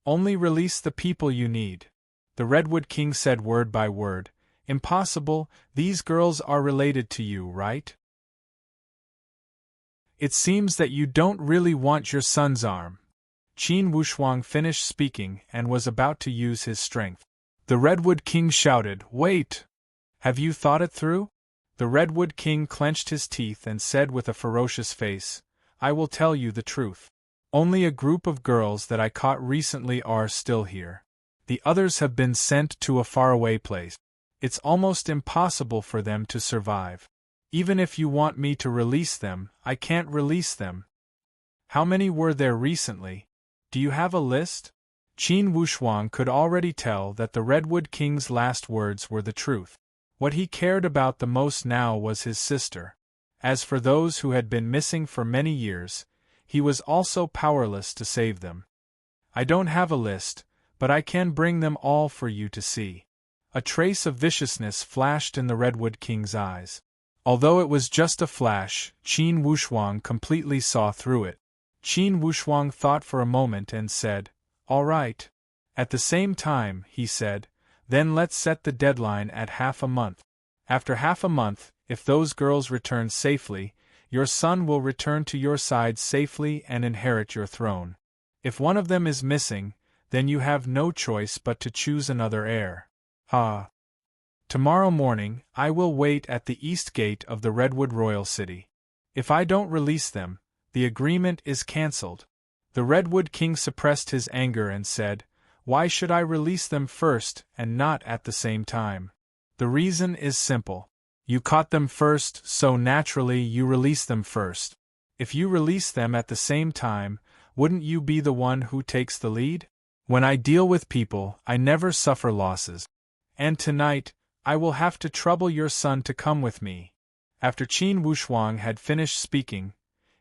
only release the people you need. The Redwood King said word by word. Impossible, these girls are related to you, right? It seems that you don't really want your son's arm. Qin Wushuang finished speaking and was about to use his strength. The Redwood King shouted, "Wait! Have you thought it through?" The Redwood King clenched his teeth and said with a ferocious face, "I will tell you the truth. Only a group of girls that I caught recently are still here. The others have been sent to a faraway place. It's almost impossible for them to survive. Even if you want me to release them, I can't release them." "How many were there recently? Do you have a list?" Qin Wushuang could already tell that the Redwood King's last words were the truth. What he cared about the most now was his sister. As for those who had been missing for many years, he was also powerless to save them. "I don't have a list, but I can bring them all for you to see." A trace of viciousness flashed in the Redwood King's eyes. Although it was just a flash, Qin Wushuang completely saw through it. Qin Wushuang thought for a moment and said, "All right." At the same time, he said, "Then let's set the deadline at half a month. After half a month, if those girls return safely, your son will return to your side safely and inherit your throne. If one of them is missing, then you have no choice but to choose another heir." Tomorrow morning, I will wait at the east gate of the Redwood Royal City. If I don't release them, the agreement is cancelled. The Redwood King suppressed his anger and said, "Why should I release them first and not at the same time? The reason is simple. You caught them first, so naturally you release them first. If you release them at the same time, wouldn't you be the one who takes the lead? When I deal with people, I never suffer losses. And tonight, I will have to trouble your son to come with me." After Qin Wushuang had finished speaking,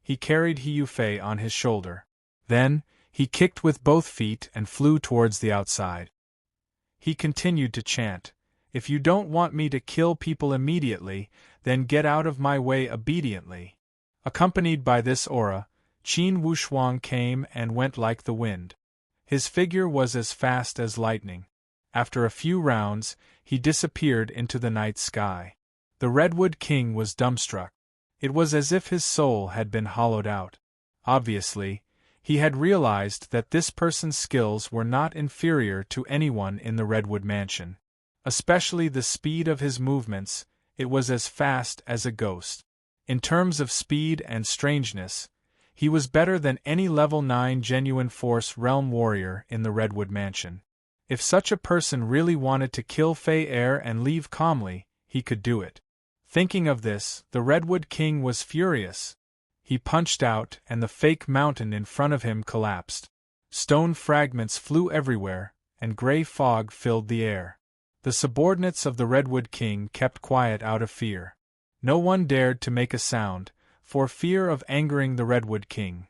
he carried He Yufei on his shoulder. Then, he kicked with both feet and flew towards the outside. He continued to chant, "If you don't want me to kill people immediately, then get out of my way obediently." Accompanied by this aura, Qin Wushuang came and went like the wind. His figure was as fast as lightning. After a few rounds, he disappeared into the night sky. The Redwood King was dumbstruck. It was as if his soul had been hollowed out. Obviously, he had realized that this person's skills were not inferior to anyone in the Redwood Mansion. Especially the speed of his movements, it was as fast as a ghost. In terms of speed and strangeness, he was better than any level 9 genuine force realm warrior in the Redwood Mansion. If such a person really wanted to kill Fei Er and leave calmly, he could do it. Thinking of this, the Redwood King was furious. He punched out and the fake mountain in front of him collapsed. Stone fragments flew everywhere, and gray fog filled the air. The subordinates of the Redwood King kept quiet out of fear. No one dared to make a sound, for fear of angering the Redwood King.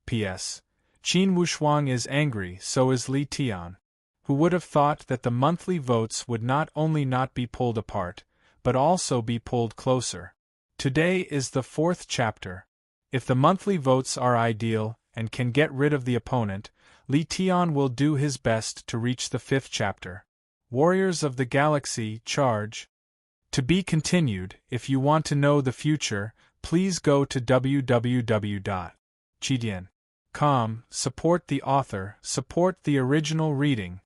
P.S. Qin Wushuang is angry, so is Li Tian. Who would have thought that the monthly votes would not only not be pulled apart, but also be pulled closer? Today is the 4th chapter. If the monthly votes are ideal, and can get rid of the opponent, Li Tian will do his best to reach the 5th chapter. Warriors of the Galaxy, charge! To be continued. If you want to know the future, please go to www.chidian.com. Support the author, support the original reading.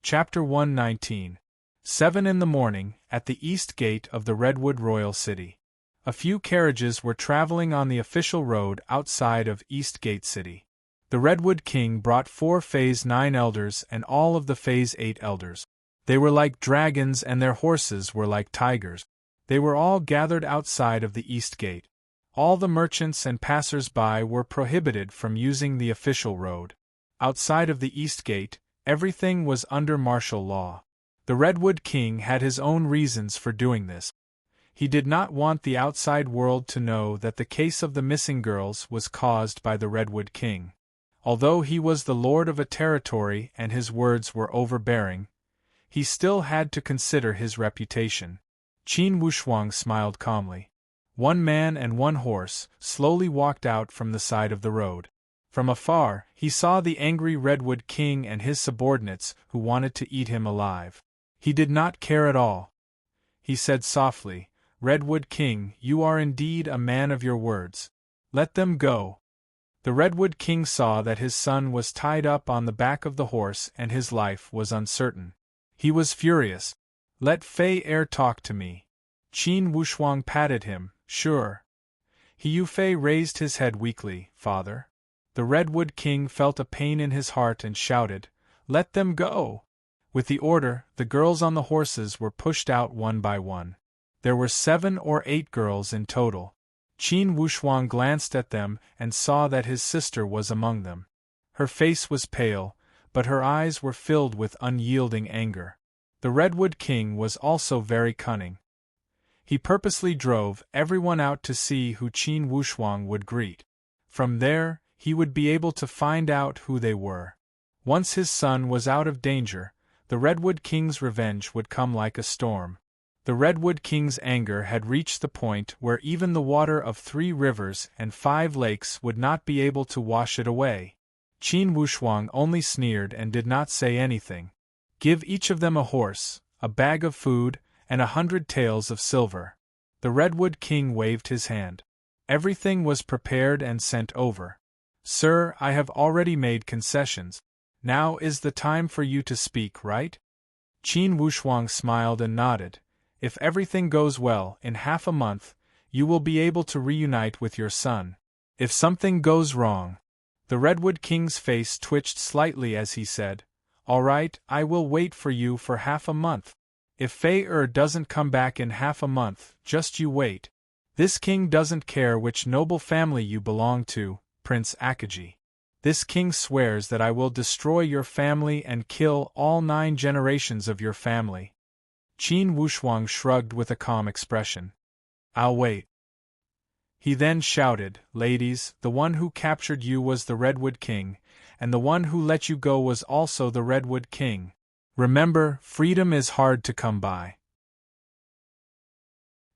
Chapter 119. 7 in the morning, at the east gate of the Redwood Royal City. A few carriages were traveling on the official road outside of East Gate City. The Redwood King brought 4 Phase 9 elders and all of the Phase 8 elders. They were like dragons and their horses were like tigers. They were all gathered outside of the East Gate. All the merchants and passers-by were prohibited from using the official road. Outside of the East Gate, everything was under martial law. The Redwood King had his own reasons for doing this. He did not want the outside world to know that the case of the missing girls was caused by the Redwood King. Although he was the lord of a territory and his words were overbearing, he still had to consider his reputation. Qin Wushuang smiled calmly. One man and one horse slowly walked out from the side of the road. From afar, he saw the angry Redwood King and his subordinates who wanted to eat him alive. He did not care at all. He said softly, "Redwood King, you are indeed a man of your words. Let them go." The Redwood King saw that his son was tied up on the back of the horse and his life was uncertain. He was furious. "Let Fei Er talk to me." Qin Wushuang patted him. "Sure." He Fei raised his head weakly. "Father." The Redwood King felt a pain in his heart and shouted, "Let them go!" With the order, the girls on the horses were pushed out one by one. There were 7 or 8 girls in total. Qin Wushuang glanced at them and saw that his sister was among them. Her face was pale, but her eyes were filled with unyielding anger. The Redwood King was also very cunning. He purposely drove everyone out to see who Qin Wushuang would greet. From there, he would be able to find out who they were. Once his son was out of danger, the Redwood King's revenge would come like a storm. The Redwood King's anger had reached the point where even the water of 3 rivers and 5 lakes would not be able to wash it away. Qin Wushuang only sneered and did not say anything. "Give each of them a horse, a bag of food, and 100 taels of silver." The Redwood King waved his hand. Everything was prepared and sent over. "Sir, I have already made concessions. Now is the time for you to speak, right?" Qin Wushuang smiled and nodded. "If everything goes well, in half a month, you will be able to reunite with your son. If something goes wrong..." The Redwood King's face twitched slightly as he said, "All right, I will wait for you for half a month. If Fei Er doesn't come back in half a month, just you wait. This king doesn't care which noble family you belong to, Prince Akaji. This king swears that I will destroy your family and kill all 9 generations of your family." Qin Wushuang shrugged with a calm expression. "I'll wait." He then shouted, "Ladies, the one who captured you was the Redwood King, and the one who let you go was also the Redwood King. Remember, freedom is hard to come by.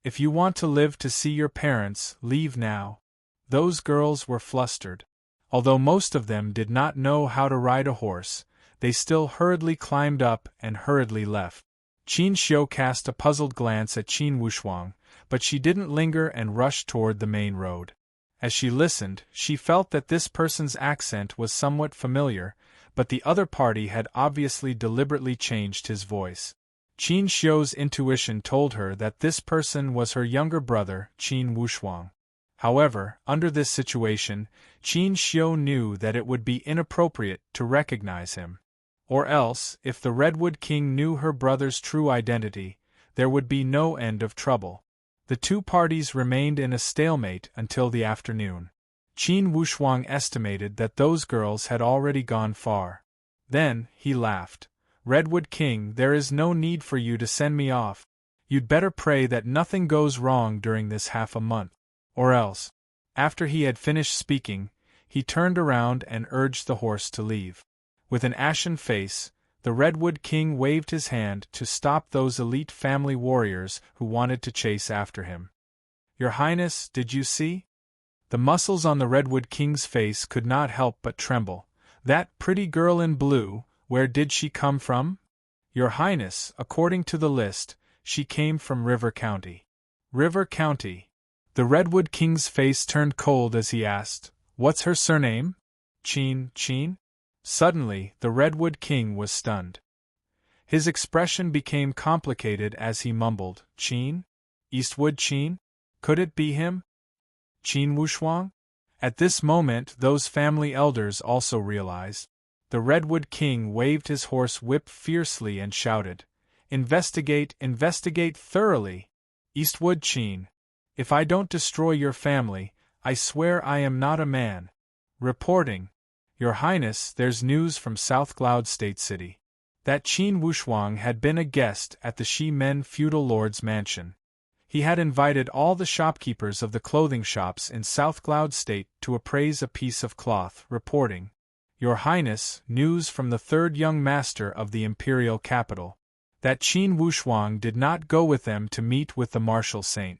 If you want to live to see your parents, leave now." Those girls were flustered. Although most of them did not know how to ride a horse, they still hurriedly climbed up and hurriedly left. Qin Xiu cast a puzzled glance at Qin Wushuang, but she didn't linger and rushed toward the main road. As she listened, she felt that this person's accent was somewhat familiar, but the other party had obviously deliberately changed his voice. Qin Xiu's intuition told her that this person was her younger brother, Qin Wushuang. However, under this situation, Qin Xiu knew that it would be inappropriate to recognize him. Or else, if the Redwood King knew her brother's true identity, there would be no end of trouble. The 2 parties remained in a stalemate until the afternoon. Qin Wushuang estimated that those girls had already gone far. Then, he laughed. "Redwood King, there is no need for you to send me off. You'd better pray that nothing goes wrong during this half a month. Or else." After he had finished speaking, he turned around and urged the horse to leave. With an ashen face, the Redwood King waved his hand to stop those elite family warriors who wanted to chase after him. "Your Highness, did you see?" The muscles on the Redwood King's face could not help but tremble. "That pretty girl in blue, where did she come from?" "Your Highness, according to the list, she came from River County." "River County?" The Redwood King's face turned cold as he asked, "What's her surname?" Qin." Suddenly, the Redwood King was stunned. His expression became complicated as he mumbled, "Qin? Eastwood Qin? Could it be him? Qin Wushuang?" At this moment those family elders also realized. The Redwood King waved his horse whip fiercely and shouted, "Investigate, investigate thoroughly! Eastwood Qin! If I don't destroy your family, I swear I am not a man. Reporting. Your Highness, there's news from South Cloud State City. That Qin Wushuang had been a guest at the Shi-Men feudal lord's mansion. He had invited all the shopkeepers of the clothing shops in South Cloud State to appraise a piece of cloth. Reporting. Your Highness, news from the 3rd young master of the imperial capital. That Qin Wushuang did not go with them to meet with the martial saint.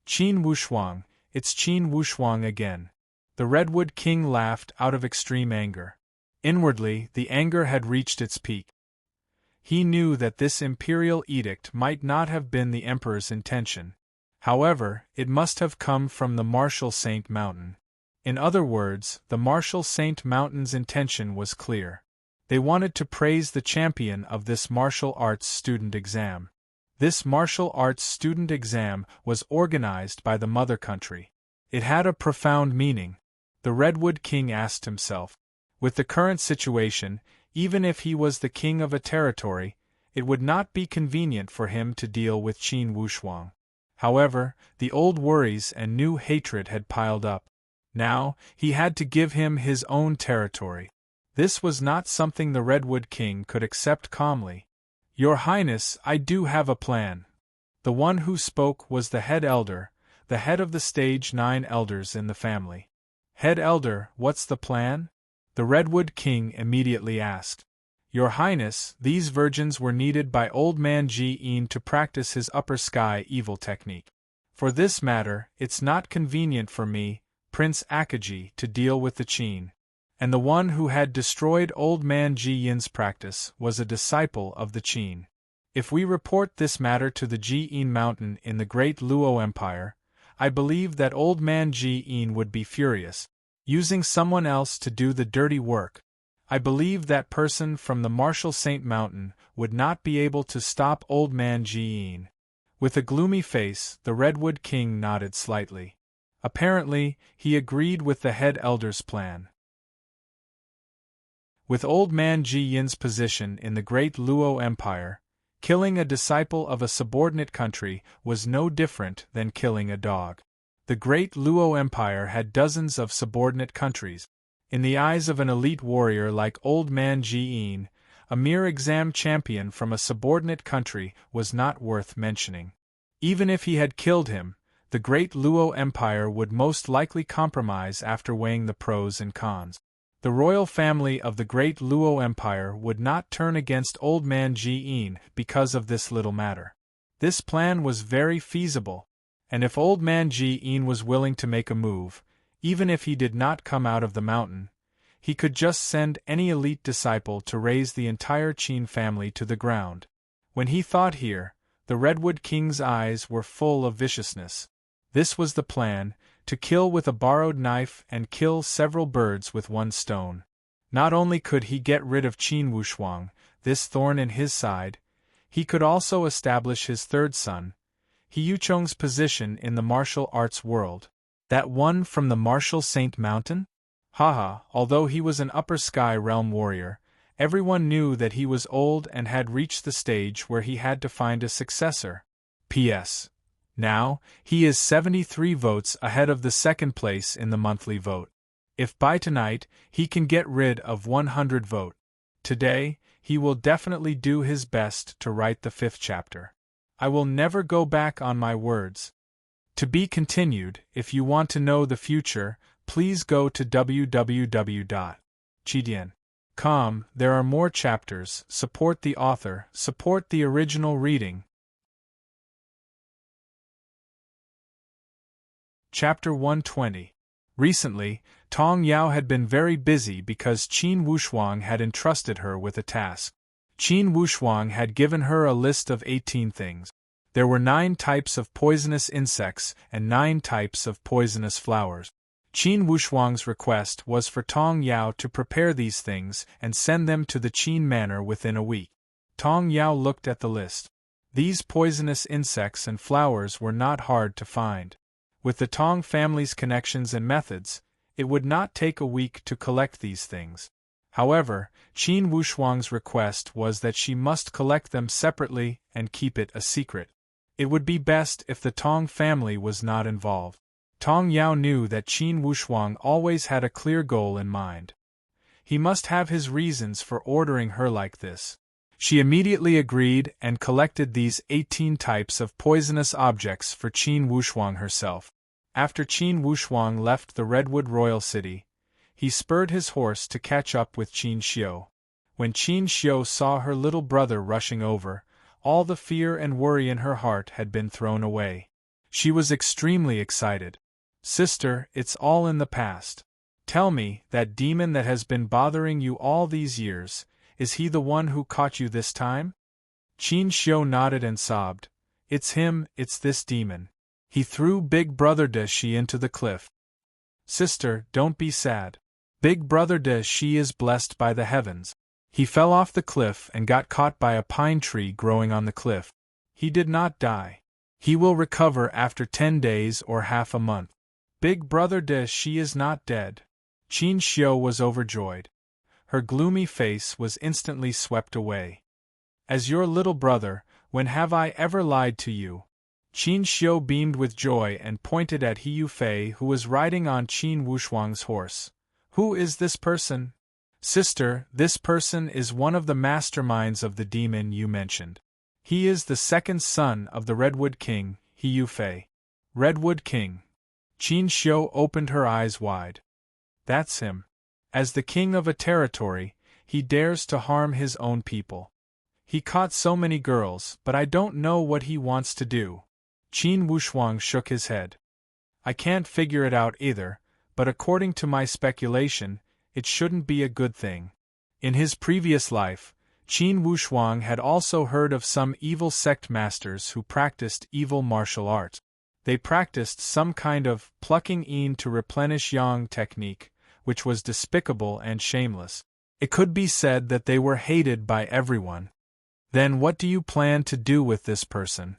Qin Wushuang, it's Qin Wushuang again. The Redwood King laughed out of extreme anger. Inwardly, the anger had reached its peak. He knew that this imperial edict might not have been the emperor's intention. However, it must have come from the Martial Saint Mountain. In other words, the Martial Saint Mountain's intention was clear. They wanted to praise the champion of this martial arts student exam. This martial arts student exam was organized by the mother country. It had a profound meaning. The Redwood King asked himself. With the current situation, even if he was the king of a territory, it would not be convenient for him to deal with Qin Wushuang. However, the old worries and new hatred had piled up. Now, he had to give him his own territory. This was not something the Redwood King could accept calmly. Your Highness, I do have a plan. The one who spoke was the head elder, the head of the stage 9 elders in the family. Head elder, what's the plan? The Redwood King immediately asked. Your Highness, these virgins were needed by Old Man Ji-in to practice his upper sky evil technique. For this matter, it's not convenient for me, Prince Akaji, to deal with the Qin. And the one who had destroyed Old Man Ji-in's practice was a disciple of the Qin. If we report this matter to the Ji-in Mountain in the Great Luo Empire, I believe that Old Man Ji-in would be furious, using someone else to do the dirty work. I believe that person from the Martial Saint Mountain would not be able to stop Old Man Ji-in. With a gloomy face, the Redwood King nodded slightly. Apparently, he agreed with the head elder's plan. With Old Man Ji-in's position in the Great Luo Empire, killing a disciple of a subordinate country was no different than killing a dog. The Great Luo Empire had dozens of subordinate countries. In the eyes of an elite warrior like Old Man Ji-in, a mere exam champion from a subordinate country was not worth mentioning. Even if he had killed him, the Great Luo Empire would most likely compromise after weighing the pros and cons. The royal family of the Great Luo Empire would not turn against Old Man Ji-in because of this little matter. This plan was very feasible, and if Old Man Ji-in was willing to make a move, even if he did not come out of the mountain, he could just send any elite disciple to raise the entire Qin family to the ground. When he thought here, the Redwood King's eyes were full of viciousness. This was the plan, to kill with a borrowed knife and kill several birds with one stone. Not only could he get rid of Qin Wushuang, this thorn in his side, he could also establish his third son, He Yuchong's position in the martial arts world. That one from the Martial Saint Mountain? Haha, although he was an upper sky realm warrior, everyone knew that he was old and had reached the stage where he had to find a successor. P.S. Now, he is 73 votes ahead of the second place in the monthly vote. If by tonight, he can get rid of 100 vote. Today, he will definitely do his best to write the 5th chapter. I will never go back on my words. To be continued. If you want to know the future, please go to www.chidian.com. There are more chapters. Support the author, support the original reading. Chapter 120. Recently, Tong Yao had been very busy because Qin Wushuang had entrusted her with a task. Qin Wushuang had given her a list of 18 things. There were 9 types of poisonous insects and 9 types of poisonous flowers. Qin Wushuang's request was for Tong Yao to prepare these things and send them to the Qin manor within a week. Tong Yao looked at the list. These poisonous insects and flowers were not hard to find. With the Tong family's connections and methods, it would not take a week to collect these things. However, Qin Wushuang's request was that she must collect them separately and keep it a secret. It would be best if the Tong family was not involved. Tong Yao knew that Qin Wushuang always had a clear goal in mind. He must have his reasons for ordering her like this. She immediately agreed and collected these 18 types of poisonous objects for Qin Wushuang herself. After Qin Wushuang left the Redwood Royal City, he spurred his horse to catch up with Qin Xiu. When Qin Xiu saw her little brother rushing over, all the fear and worry in her heart had been thrown away. She was extremely excited. Sister, it's all in the past. Tell me, that demon that has been bothering you all these years, is he the one who caught you this time? Qin Xiu nodded and sobbed. It's him, it's this demon. He threw Big Brother De Shi into the cliff. Sister, don't be sad. Big Brother De Shi is blessed by the heavens. He fell off the cliff and got caught by a pine tree growing on the cliff. He did not die. He will recover after 10 days or half a month. Big Brother De Shi is not dead. Qin Xiu was overjoyed. Her gloomy face was instantly swept away. As your little brother, when have I ever lied to you? Qin Xiu beamed with joy and pointed at He Yufei, who was riding on Qin Wushuang's horse. Who is this person? Sister, this person is one of the masterminds of the demon you mentioned. He is the second son of the Redwood King, He Yufei. Redwood King. Qin Xiu opened her eyes wide. That's him. As the king of a territory, he dares to harm his own people. He caught so many girls, but I don't know what he wants to do. Qin Wushuang shook his head. I can't figure it out either, but according to my speculation, it shouldn't be a good thing. In his previous life, Qin Wushuang had also heard of some evil sect masters who practiced evil martial arts. They practiced some kind of plucking yin to replenish yang technique, which was despicable and shameless. It could be said that they were hated by everyone. Then what do you plan to do with this person?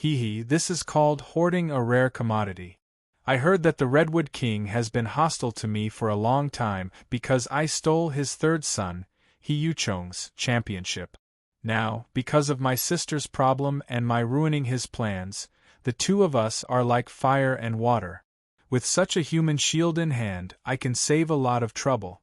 This is called hoarding a rare commodity. I heard that the Redwood King has been hostile to me for a long time because I stole his third son, He Yuchong's championship. Now, because of my sister's problem and my ruining his plans, the two of us are like fire and water. With such a human shield in hand, I can save a lot of trouble.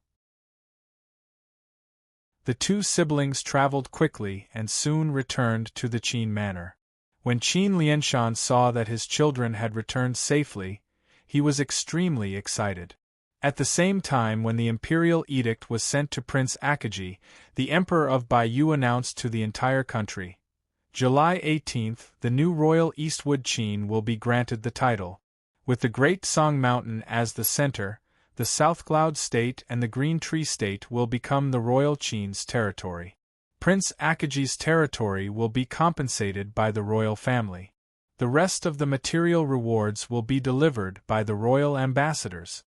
The two siblings traveled quickly and soon returned to the Qin manor. When Qin Lianshan saw that his children had returned safely, he was extremely excited. At the same time, when the imperial edict was sent to Prince Akaji, the Emperor of Baiyu announced to the entire country, July 18th, the new royal Eastwood Qin will be granted the title. With the Great Song Mountain as the center, the South Cloud State and the Green Tree State will become the royal Qin's territory. Prince Akaji's territory will be compensated by the royal family. The rest of the material rewards will be delivered by the royal ambassadors.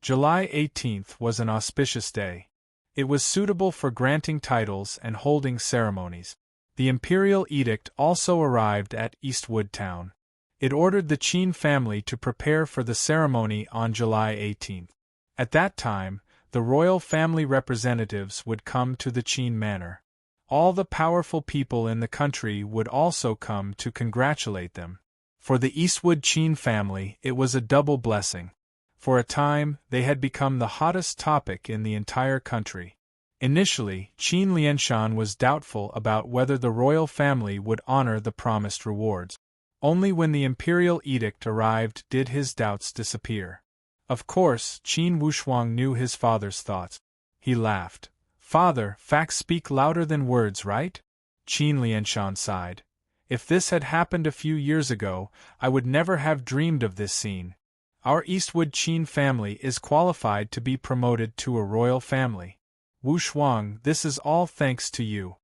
July 18th was an auspicious day. It was suitable for granting titles and holding ceremonies. The imperial edict also arrived at Eastwood Town. It ordered the Qin family to prepare for the ceremony on July 18th. At that time, the royal family representatives would come to the Qin manor. All the powerful people in the country would also come to congratulate them. For the Eastwood Qin family, it was a double blessing. For a time, they had become the hottest topic in the entire country. Initially, Qin Lianshan was doubtful about whether the royal family would honor the promised rewards. Only when the imperial edict arrived did his doubts disappear. Of course, Qin Wushuang knew his father's thoughts. He laughed. Father, facts speak louder than words, right? Qin Lianshan sighed. If this had happened a few years ago, I would never have dreamed of this scene. Our Eastwood Qin family is qualified to be promoted to a royal family. Wushuang, this is all thanks to you.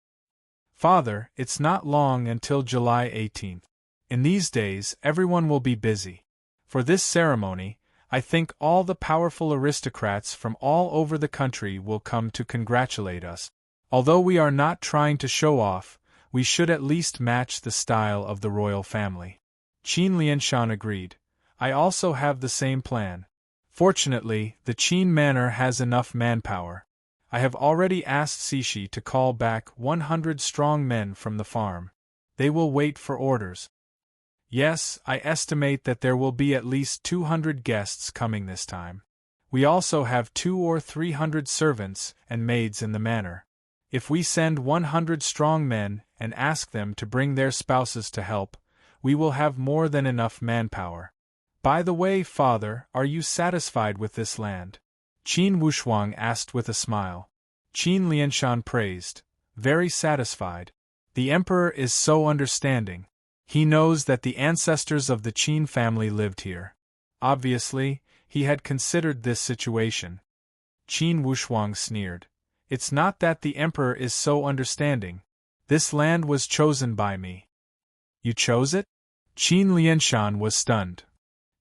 Father, it's not long until July 18th. In these days, everyone will be busy. For this ceremony, I think all the powerful aristocrats from all over the country will come to congratulate us. Although we are not trying to show off, we should at least match the style of the royal family. Qin Lianshan agreed. I also have the same plan. Fortunately, the Qin manor has enough manpower. I have already asked Cixi to call back 100 strong men from the farm. They will wait for orders. Yes, I estimate that there will be at least 200 guests coming this time. We also have 200 or 300 servants and maids in the manor. If we send 100 strong men and ask them to bring their spouses to help, we will have more than enough manpower. By the way, Father, are you satisfied with this land? Qin Wushuang asked with a smile. Qin Lianshan praised. Very satisfied. The emperor is so understanding. He knows that the ancestors of the Qin family lived here. Obviously, he had considered this situation. Qin Wushuang sneered. It's not that the emperor is so understanding. This land was chosen by me. You chose it? Qin Lianshan was stunned.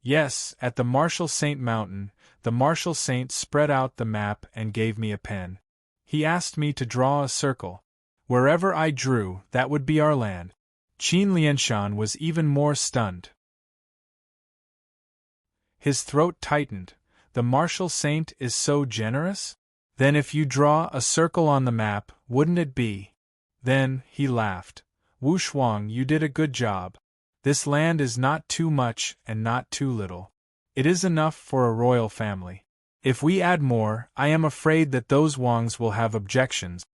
Yes, at the Martial Saint Mountain, the Martial Saint spread out the map and gave me a pen. He asked me to draw a circle. Wherever I drew, that would be our land. Qin Lianshan was even more stunned. His throat tightened. The Martial Saint is so generous? Then if you draw a circle on the map, wouldn't it be? Then, he laughed. Wushuang, you did a good job. This land is not too much and not too little. It is enough for a royal family. If we add more, I am afraid that those Wangs will have objections.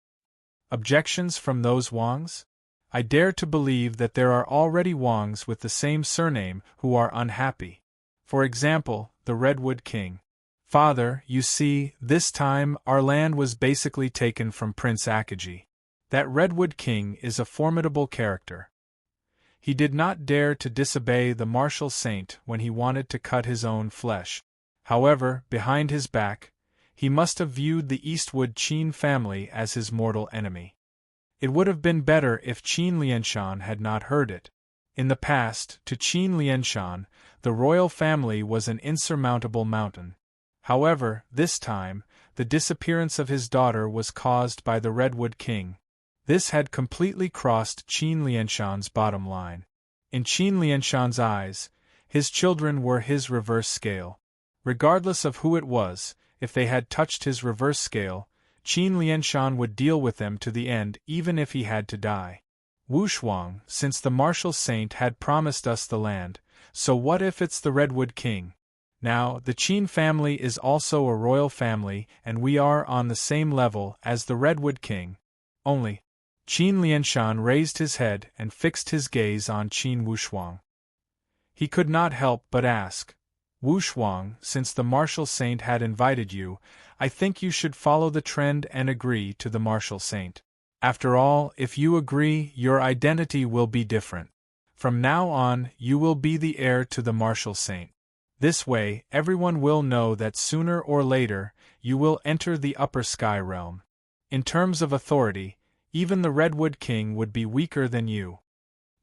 Objections from those Wangs? I dare to believe that there are already Wangs with the same surname who are unhappy. For example, the Redwood King. Father, you see, this time our land was basically taken from Prince Akaji. That Redwood King is a formidable character. He did not dare to disobey the Martial Saint when he wanted to cut his own flesh. However, behind his back, he must have viewed the Eastwood Qin family as his mortal enemy. It would have been better if Qin Lianshan had not heard it. In the past, to Qin Lianshan, the royal family was an insurmountable mountain. However, this time, the disappearance of his daughter was caused by the Redwood King. This had completely crossed Qin Lianshan's bottom line. In Qin Lianshan's eyes, his children were his reverse scale. Regardless of who it was, if they had touched his reverse scale, Qin Lianshan would deal with them to the end even if he had to die. Wushuang, since the Martial Saint had promised us the land, so what if it's the Redwood King? Now, the Qin family is also a royal family and we are on the same level as the Redwood King. Only, Qin Lianshan raised his head and fixed his gaze on Qin Wushuang. He could not help but ask, Wushuang, since the Martial Saint had invited you, I think you should follow the trend and agree to the Martial Saint. After all, if you agree, your identity will be different. From now on, you will be the heir to the Martial Saint. This way, everyone will know that sooner or later, you will enter the upper sky realm. In terms of authority, even the Redwood King would be weaker than you.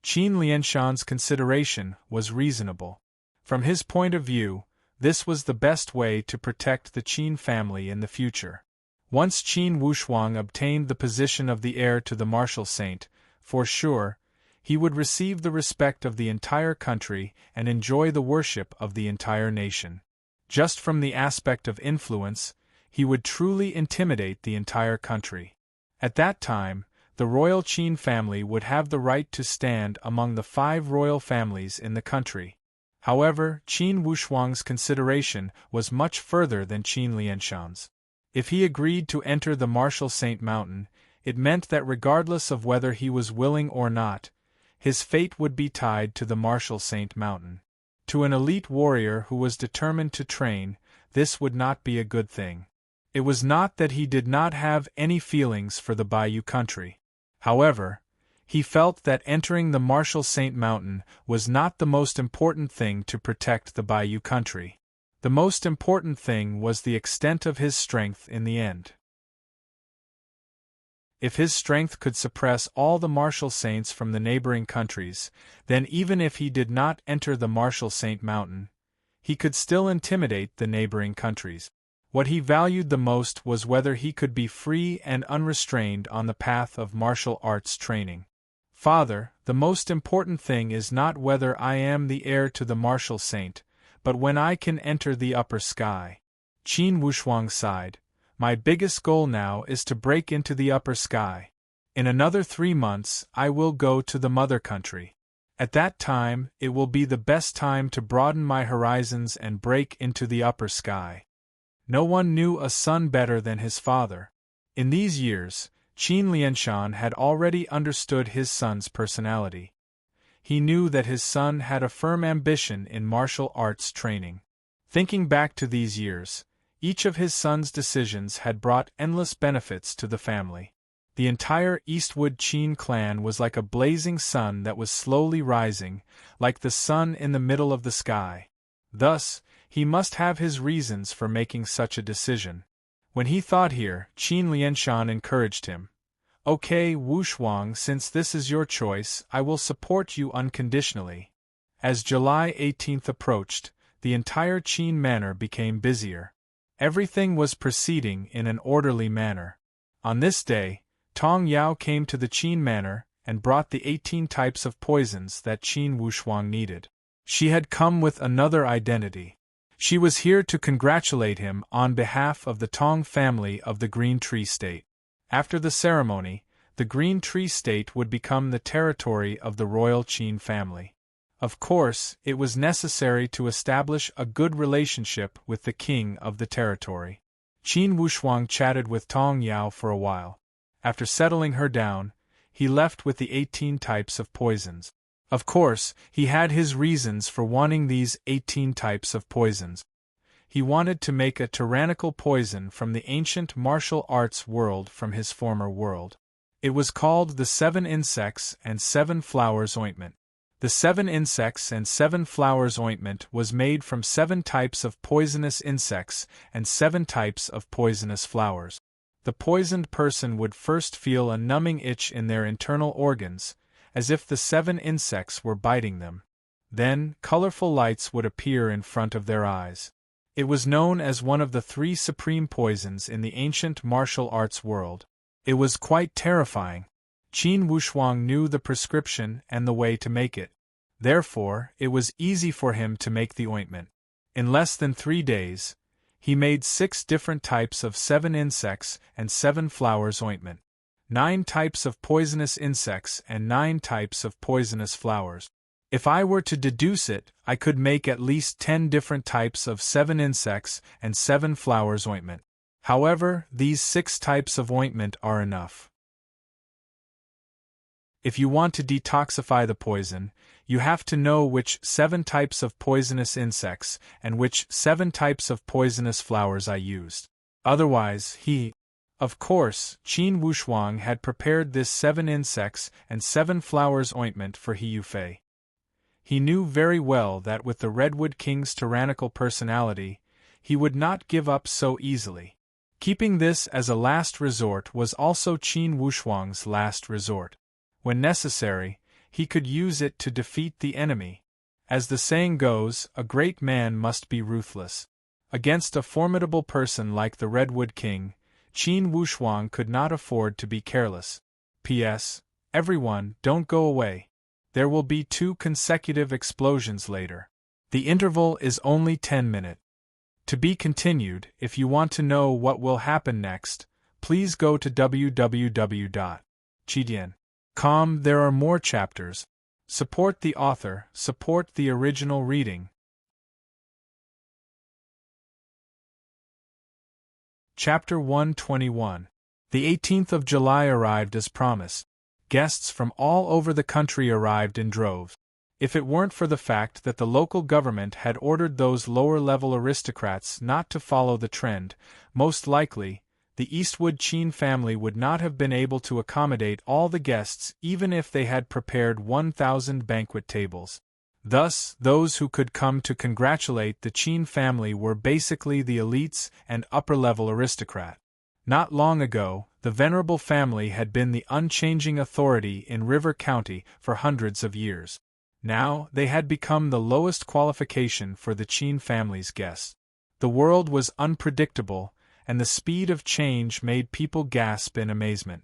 Qin Lianshan's consideration was reasonable. From his point of view, this was the best way to protect the Qin family in the future. Once Qin Wushuang obtained the position of the heir to the Martial Saint, for sure, he would receive the respect of the entire country and enjoy the worship of the entire nation. Just from the aspect of influence, he would truly intimidate the entire country. At that time, the royal Qin family would have the right to stand among the 5 royal families in the country. However, Qin Wushuang's consideration was much further than Qin Lianshan's. If he agreed to enter the Martial Saint Mountain, it meant that regardless of whether he was willing or not, his fate would be tied to the Martial Saint Mountain. To an elite warrior who was determined to train, this would not be a good thing. It was not that he did not have any feelings for the Bayou country. However, he felt that entering the Martial Saint Mountain was not the most important thing to protect the Bayou country. The most important thing was the extent of his strength in the end. If his strength could suppress all the Martial Saints from the neighboring countries, then even if he did not enter the Martial Saint Mountain, he could still intimidate the neighboring countries. What he valued the most was whether he could be free and unrestrained on the path of martial arts training. Father, the most important thing is not whether I am the heir to the Martial Saint, but when I can enter the upper sky. Qin Wushuang sighed. My biggest goal now is to break into the upper sky. In another 3 months, I will go to the mother country. At that time, it will be the best time to broaden my horizons and break into the upper sky. No one knew a son better than his father. In these years, Qin Lianshan had already understood his son's personality. He knew that his son had a firm ambition in martial arts training. Thinking back to these years, each of his son's decisions had brought endless benefits to the family. The entire Eastwood Qin clan was like a blazing sun that was slowly rising, like the sun in the middle of the sky. Thus, he must have his reasons for making such a decision. When he thought here, Qin Lianshan encouraged him. Okay, Wu Shuang, since this is your choice, I will support you unconditionally. As July 18th approached, the entire Qin manor became busier. Everything was proceeding in an orderly manner. On this day, Tong Yao came to the Qin manor and brought the 18 types of poisons that Qin Wushuang needed. She had come with another identity. She was here to congratulate him on behalf of the Tong family of the Green Tree State. After the ceremony, the Green Tree State would become the territory of the royal Qin family. Of course, it was necessary to establish a good relationship with the king of the territory. Qin Wushuang chatted with Tong Yao for a while. After settling her down, he left with the 18 types of poisons. Of course, he had his reasons for wanting these 18 types of poisons. He wanted to make a tyrannical poison from the ancient martial arts world from his former world. It was called the 7 Insects and 7 Flowers Ointment. The 7 Insects and 7 Flowers Ointment was made from 7 types of poisonous insects and 7 types of poisonous flowers. The poisoned person would first feel a numbing itch in their internal organs, as if the 7 insects were biting them. Then, colorful lights would appear in front of their eyes. It was known as one of the 3 supreme poisons in the ancient martial arts world. It was quite terrifying. Qin Wushuang knew the prescription and the way to make it. Therefore, it was easy for him to make the ointment. In less than 3 days, he made 6 different types of 7 insects and 7 flowers ointment, 9 types of poisonous insects and 9 types of poisonous flowers. If I were to deduce it, I could make at least 10 different types of 7 insects and 7 flowers ointment. However, these 6 types of ointment are enough. If you want to detoxify the poison, you have to know which 7 types of poisonous insects and which 7 types of poisonous flowers I used. Otherwise, Of course, Qin Wushuang had prepared this 7 insects and 7 flowers ointment for He Yufei. He knew very well that with the Redwood King's tyrannical personality, he would not give up so easily. Keeping this as a last resort was also Qin Wushuang's last resort. When necessary, he could use it to defeat the enemy. As the saying goes, a great man must be ruthless. Against a formidable person like the Redwood King, Qin Wushuang could not afford to be careless. P.S. Everyone, don't go away. There will be 2 consecutive explosions later. The interval is only 10 minutes. To be continued. If you want to know what will happen next, please go to www.chidian.com. There are more chapters. Support the author, support the original reading. Chapter 121. The 18th of July arrived as promised. Guests from all over the country arrived in droves. If it weren't for the fact that the local government had ordered those lower-level aristocrats not to follow the trend, most likely, the Eastwood Qin family would not have been able to accommodate all the guests even if they had prepared 1,000 banquet tables. Thus, those who could come to congratulate the Qin family were basically the elites and upper-level aristocrat. Not long ago, the venerable family had been the unchanging authority in River County for hundreds of years. Now, they had become the lowest qualification for the Qin family's guests. The world was unpredictable, and the speed of change made people gasp in amazement.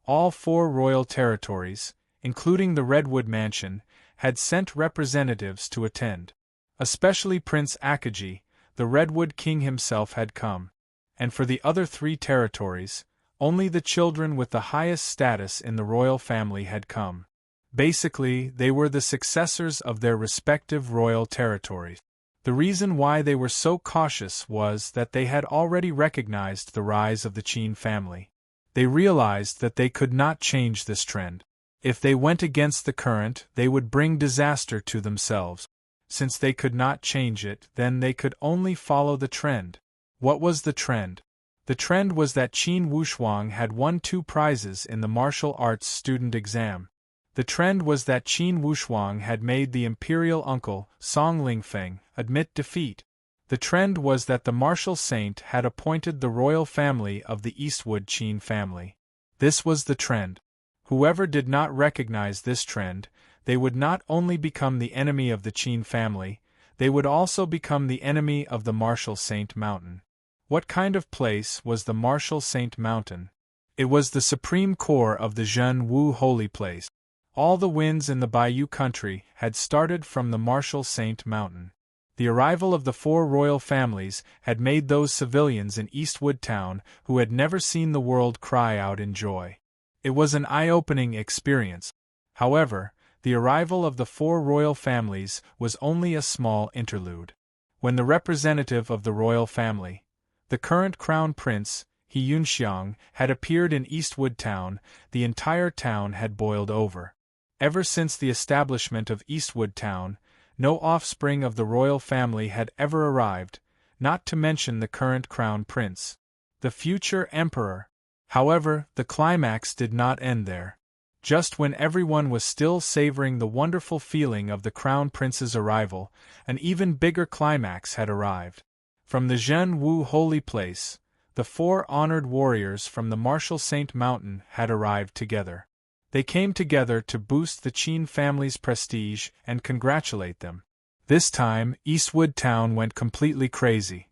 All 4 royal territories, including the Redwood Mansion, had sent representatives to attend. Especially Prince Akaji, the Redwood King himself had come. And for the other 3 territories, only the children with the highest status in the royal family had come. Basically, they were the successors of their respective royal territories. The reason why they were so cautious was that they had already recognized the rise of the Qin family. They realized that they could not change this trend. If they went against the current, they would bring disaster to themselves. Since they could not change it, then they could only follow the trend. What was the trend? The trend was that Qin Wushuang had won 2 prizes in the martial arts student exam. The trend was that Qin Wushuang had made the imperial uncle, Song Lingfeng, admit defeat. The trend was that the martial saint had appointed the royal family of the Eastwood Qin family. This was the trend. Whoever did not recognize this trend, they would not only become the enemy of the Qin family, they would also become the enemy of the Martial Saint Mountain. What kind of place was the Martial Saint Mountain? It was the supreme core of the Zhen Wu holy place. All the winds in the Bayou country had started from the Martial Saint Mountain. The arrival of the 4 royal families had made those civilians in Eastwood Town who had never seen the world cry out in joy. It was an eye-opening experience. However, the arrival of the 4 royal families was only a small interlude. When the representative of the royal family, the current crown prince, He Yunxiang, had appeared in Eastwood Town, the entire town had boiled over. Ever since the establishment of Eastwood Town, no offspring of the royal family had ever arrived, not to mention the current crown prince, the future emperor. However, the climax did not end there. Just when everyone was still savoring the wonderful feeling of the crown prince's arrival, an even bigger climax had arrived. From the Zhen Wu holy place, the 4 honored warriors from the Martial Saint Mountain had arrived together. They came together to boost the Qin family's prestige and congratulate them. This time, Eastwood Town went completely crazy.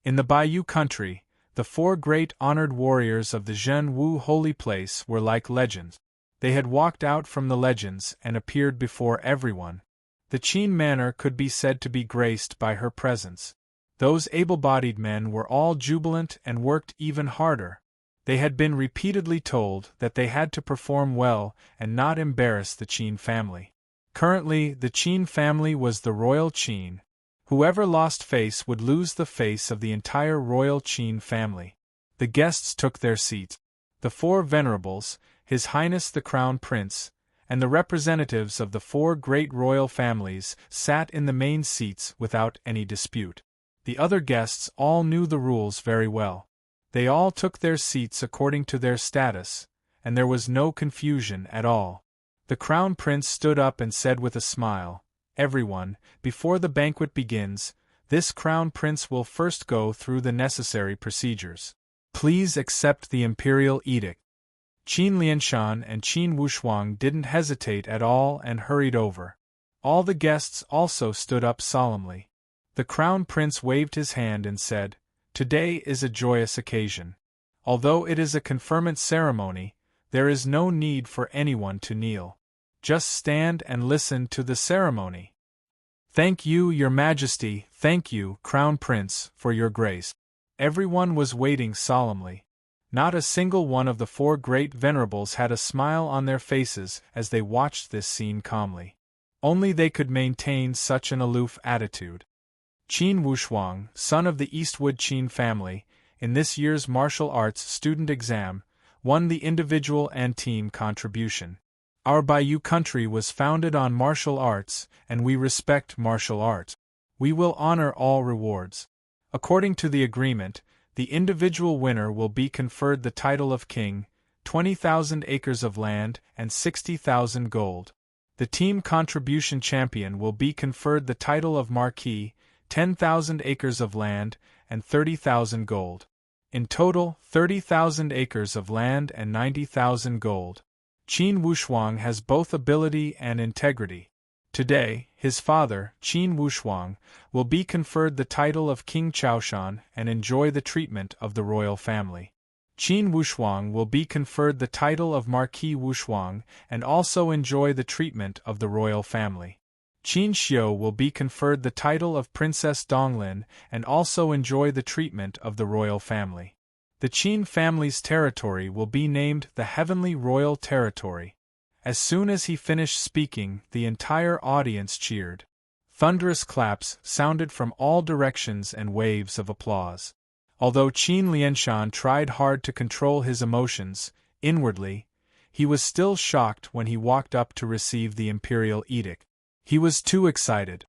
In the Bayou country, the 4 great honored warriors of the Zhen Wu holy place were like legends. They had walked out from the legends and appeared before everyone. The Qin manor could be said to be graced by her presence. Those able-bodied men were all jubilant and worked even harder. They had been repeatedly told that they had to perform well and not embarrass the Qin family. Currently, the Qin family was the royal Qin. Whoever lost face would lose the face of the entire royal Qin family. The guests took their seats. The 4 venerables, His Highness the Crown Prince, and the representatives of the 4 great royal families sat in the main seats without any dispute. The other guests all knew the rules very well. They all took their seats according to their status, and there was no confusion at all. The Crown Prince stood up and said with a smile, "Everyone, before the banquet begins, this Crown Prince will first go through the necessary procedures. Please accept the imperial edict." Qin Lianshan and Qin Wushuang didn't hesitate at all and hurried over. All the guests also stood up solemnly. The Crown Prince waved his hand and said, "Today is a joyous occasion. Although it is a conferment ceremony, there is no need for anyone to kneel. Just stand and listen to the ceremony." "Thank you, Your Majesty, thank you, Crown Prince, for your grace." Everyone was waiting solemnly. Not a single one of the 4 great venerables had a smile on their faces as they watched this scene calmly. Only they could maintain such an aloof attitude. Qin Wushuang, son of the Eastwood Qin family, in this year's martial arts student exam, won the individual and team contribution. Our Bayou country was founded on martial arts, and we respect martial arts. We will honor all rewards. According to the agreement, the individual winner will be conferred the title of king, 20,000 acres of land, and 60,000 gold. The team contribution champion will be conferred the title of marquis, 10,000 acres of land, and 30,000 gold. In total, 30,000 acres of land and 90,000 gold. Qin Wushuang has both ability and integrity. Today, his father, Qin Wushuang, will be conferred the title of King Chaoshan and enjoy the treatment of the royal family. Qin Wushuang will be conferred the title of Marquis Wushuang and also enjoy the treatment of the royal family. Qin Xiu will be conferred the title of Princess Donglin and also enjoy the treatment of the royal family. The Qin family's territory will be named the Heavenly Royal Territory. As soon as he finished speaking, the entire audience cheered. Thunderous claps sounded from all directions and waves of applause. Although Qin Lianshan tried hard to control his emotions, inwardly, he was still shocked when he walked up to receive the imperial edict. He was too excited.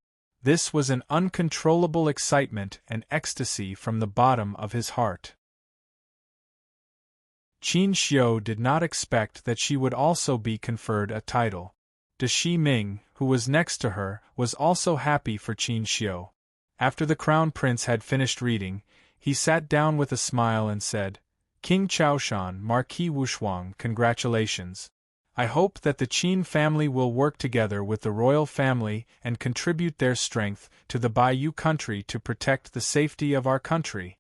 This was an uncontrollable excitement and ecstasy from the bottom of his heart. Qin Xiu did not expect that she would also be conferred a title. De Shi Ming, who was next to her, was also happy for Qin Xiu. After the Crown Prince had finished reading, he sat down with a smile and said, "King Chaoshan, Marquis Wushuang, congratulations. I hope that the Qin family will work together with the royal family and contribute their strength to the Baiyu country to protect the safety of our country.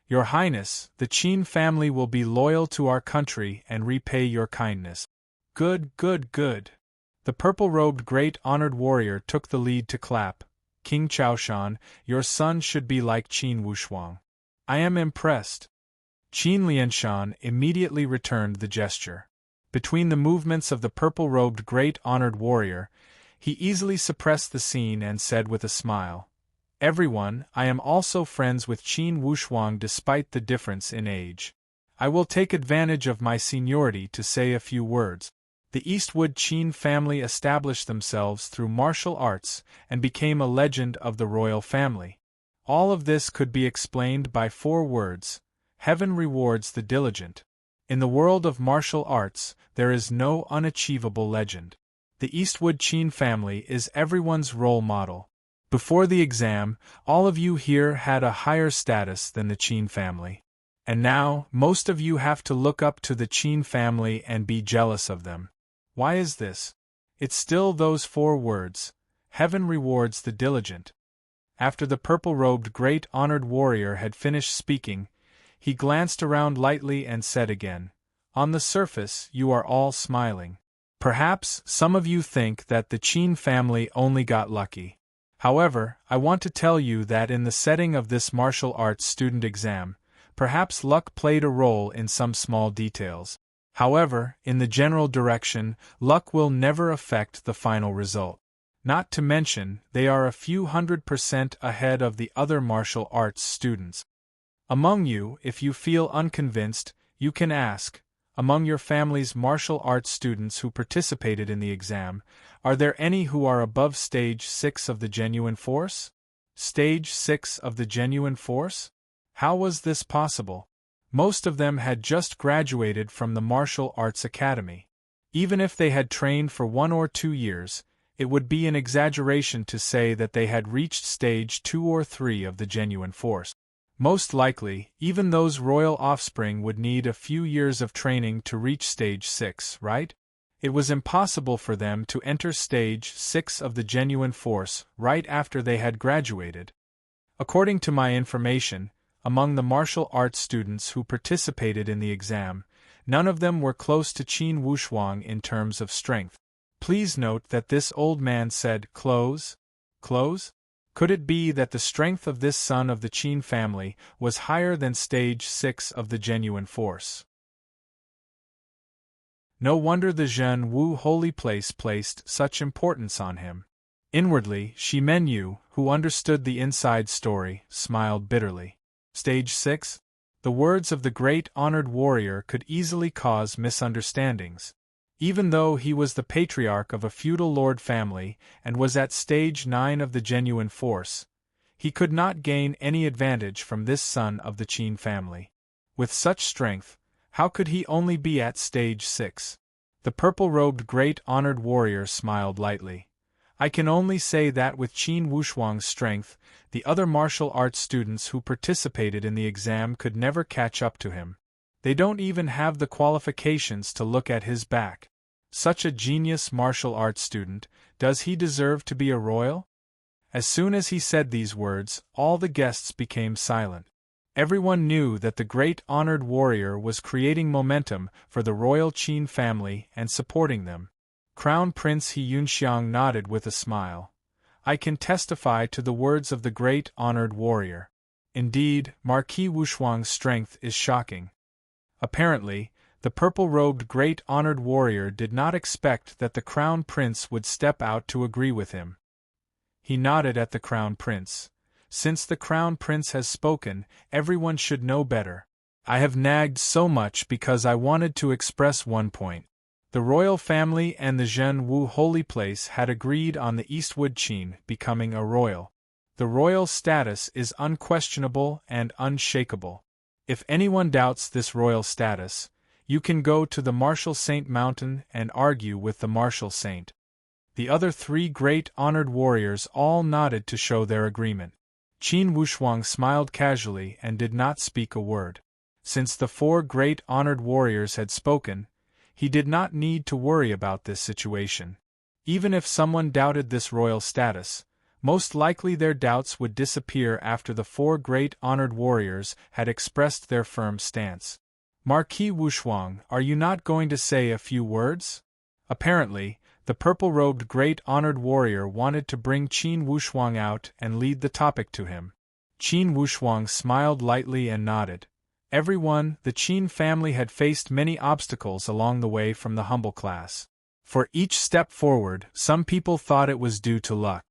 Your Highness, the Qin family will be loyal to our country and repay your kindness." "Good, good, good." The purple-robed great honored warrior took the lead to clap. "King Chaoshan, your son should be like Qin Wushuang. I am impressed." Qin Lianshan immediately returned the gesture. Between the movements of the purple-robed great honored warrior, he easily suppressed the scene and said with a smile, "Everyone, I am also friends with Qin Wushuang despite the difference in age. I will take advantage of my seniority to say a few words." The Eastwood Qin family established themselves through martial arts and became a legend of the royal family. All of this could be explained by 4 words: heaven rewards the diligent. In the world of martial arts, there is no unachievable legend. The Eastwood Qin family is everyone's role model. Before the exam, all of you here had a higher status than the Qin family. And now, most of you have to look up to the Qin family and be jealous of them. Why is this? It's still those 4 words: heaven rewards the diligent. After the purple-robed great honored warrior had finished speaking, he glanced around lightly and said again, "On the surface, you are all smiling. Perhaps some of you think that the Qin family only got lucky. However, I want to tell you that in the setting of this martial arts student exam, perhaps luck played a role in some small details. However, in the general direction, luck will never affect the final result. Not to mention, they are a few 100% ahead of the other martial arts students. Among you, if you feel unconvinced, you can ask, among your family's martial arts students who participated in the exam, are there any who are above Stage 6 of the genuine force? Stage 6 of the genuine force? How was this possible? Most of them had just graduated from the Martial Arts Academy. Even if they had trained for 1 or 2 years, it would be an exaggeration to say that they had reached Stage 2 or 3 of the genuine force. Most likely, even those royal offspring would need a few years of training to reach Stage 6, right? It was impossible for them to enter Stage 6 of the genuine force right after they had graduated. According to my information, among the martial arts students who participated in the exam, none of them were close to Qin Wushuang in terms of strength. Please note that this old man said, "Close? Close?" Could it be that the strength of this son of the Qin family was higher than Stage 6 of the genuine force? No wonder the Zhen Wu holy place placed such importance on him. Inwardly, Shi Menyu, who understood the inside story, smiled bitterly. Stage 6? The words of the great honored warrior could easily cause misunderstandings. Even though he was the patriarch of a feudal lord family and was at Stage 9 of the genuine force, he could not gain any advantage from this son of the Qin family. With such strength, how could he only be at Stage 6? The purple-robed great honored warrior smiled lightly. I can only say that with Qin Wushuang's strength, the other martial arts students who participated in the exam could never catch up to him. They don't even have the qualifications to look at his back. Such a genius martial arts student, does he deserve to be a royal? As soon as he said these words, all the guests became silent. Everyone knew that the great honored warrior was creating momentum for the royal Qin family and supporting them. Crown Prince He Yunxiang nodded with a smile. I can testify to the words of the great honored warrior. Indeed, Marquis Wushuang's strength is shocking. Apparently, the purple-robed great honored warrior did not expect that the Crown Prince would step out to agree with him. He nodded at the Crown Prince. Since the Crown Prince has spoken, everyone should know better. I have nagged so much because I wanted to express one point. The royal family and the Zhen Wu holy place had agreed on the Eastwood Qin becoming a royal. The royal status is unquestionable and unshakable. If anyone doubts this royal status, you can go to the Martial Saint Mountain and argue with the Martial Saint. The other three great honored warriors all nodded to show their agreement. Qin Wushuang smiled casually and did not speak a word. Since the four great honored warriors had spoken, he did not need to worry about this situation. Even if someone doubted this royal status, most likely their doubts would disappear after the four great honored warriors had expressed their firm stance. Marquis Wushuang, are you not going to say a few words? Apparently, the purple-robed great honored warrior wanted to bring Qin Wushuang out and lead the topic to him. Qin Wushuang smiled lightly and nodded. Everyone, the Qin family had faced many obstacles along the way from the humble class. For each step forward, some people thought it was due to luck.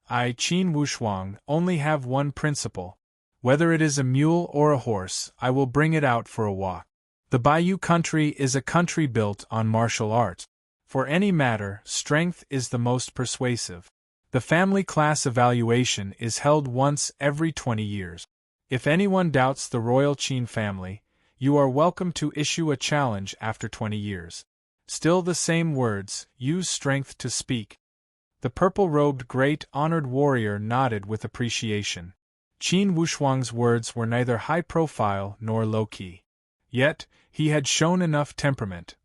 I, Qin Wushuang, only have one principle. Whether it is a mule or a horse, I will bring it out for a walk. The Bayou country is a country built on martial arts. For any matter, strength is the most persuasive. The family class evaluation is held once every 20 years. If anyone doubts the royal Qin family, you are welcome to issue a challenge after 20 years. Still the same words, use strength to speak. The purple-robed great honored warrior nodded with appreciation. Qin Wushuang's words were neither high-profile nor low-key. Yet, he had shown enough temperament.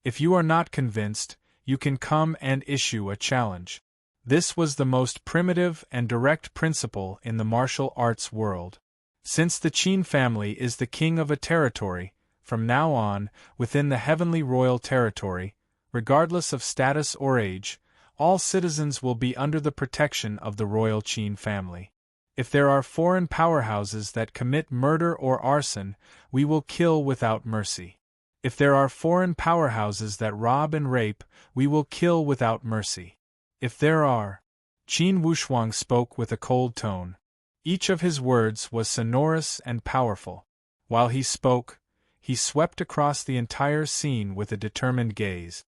If you are not convinced, you can come and issue a challenge. This was the most primitive and direct principle in the martial arts world. Since the Qin family is the king of a territory, from now on, within the heavenly royal territory, regardless of status or age, all citizens will be under the protection of the royal Qin family. If there are foreign powerhouses that commit murder or arson, we will kill without mercy. If there are foreign powerhouses that rob and rape, we will kill without mercy. If there are... Qin Wushuang spoke with a cold tone. Each of his words was sonorous and powerful. While he spoke, he swept across the entire scene with a determined gaze.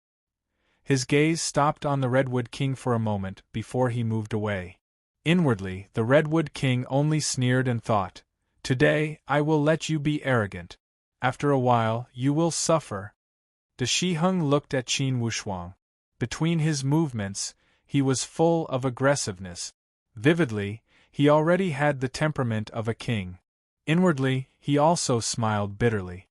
His gaze stopped on the Redwood King for a moment before he moved away. Inwardly, the Redwood King only sneered and thought, "Today, I will let you be arrogant. After a while, you will suffer." De Shiheng looked at Qin Wushuang. Between his movements, he was full of aggressiveness. Vividly, he already had the temperament of a king. Inwardly, he also smiled bitterly.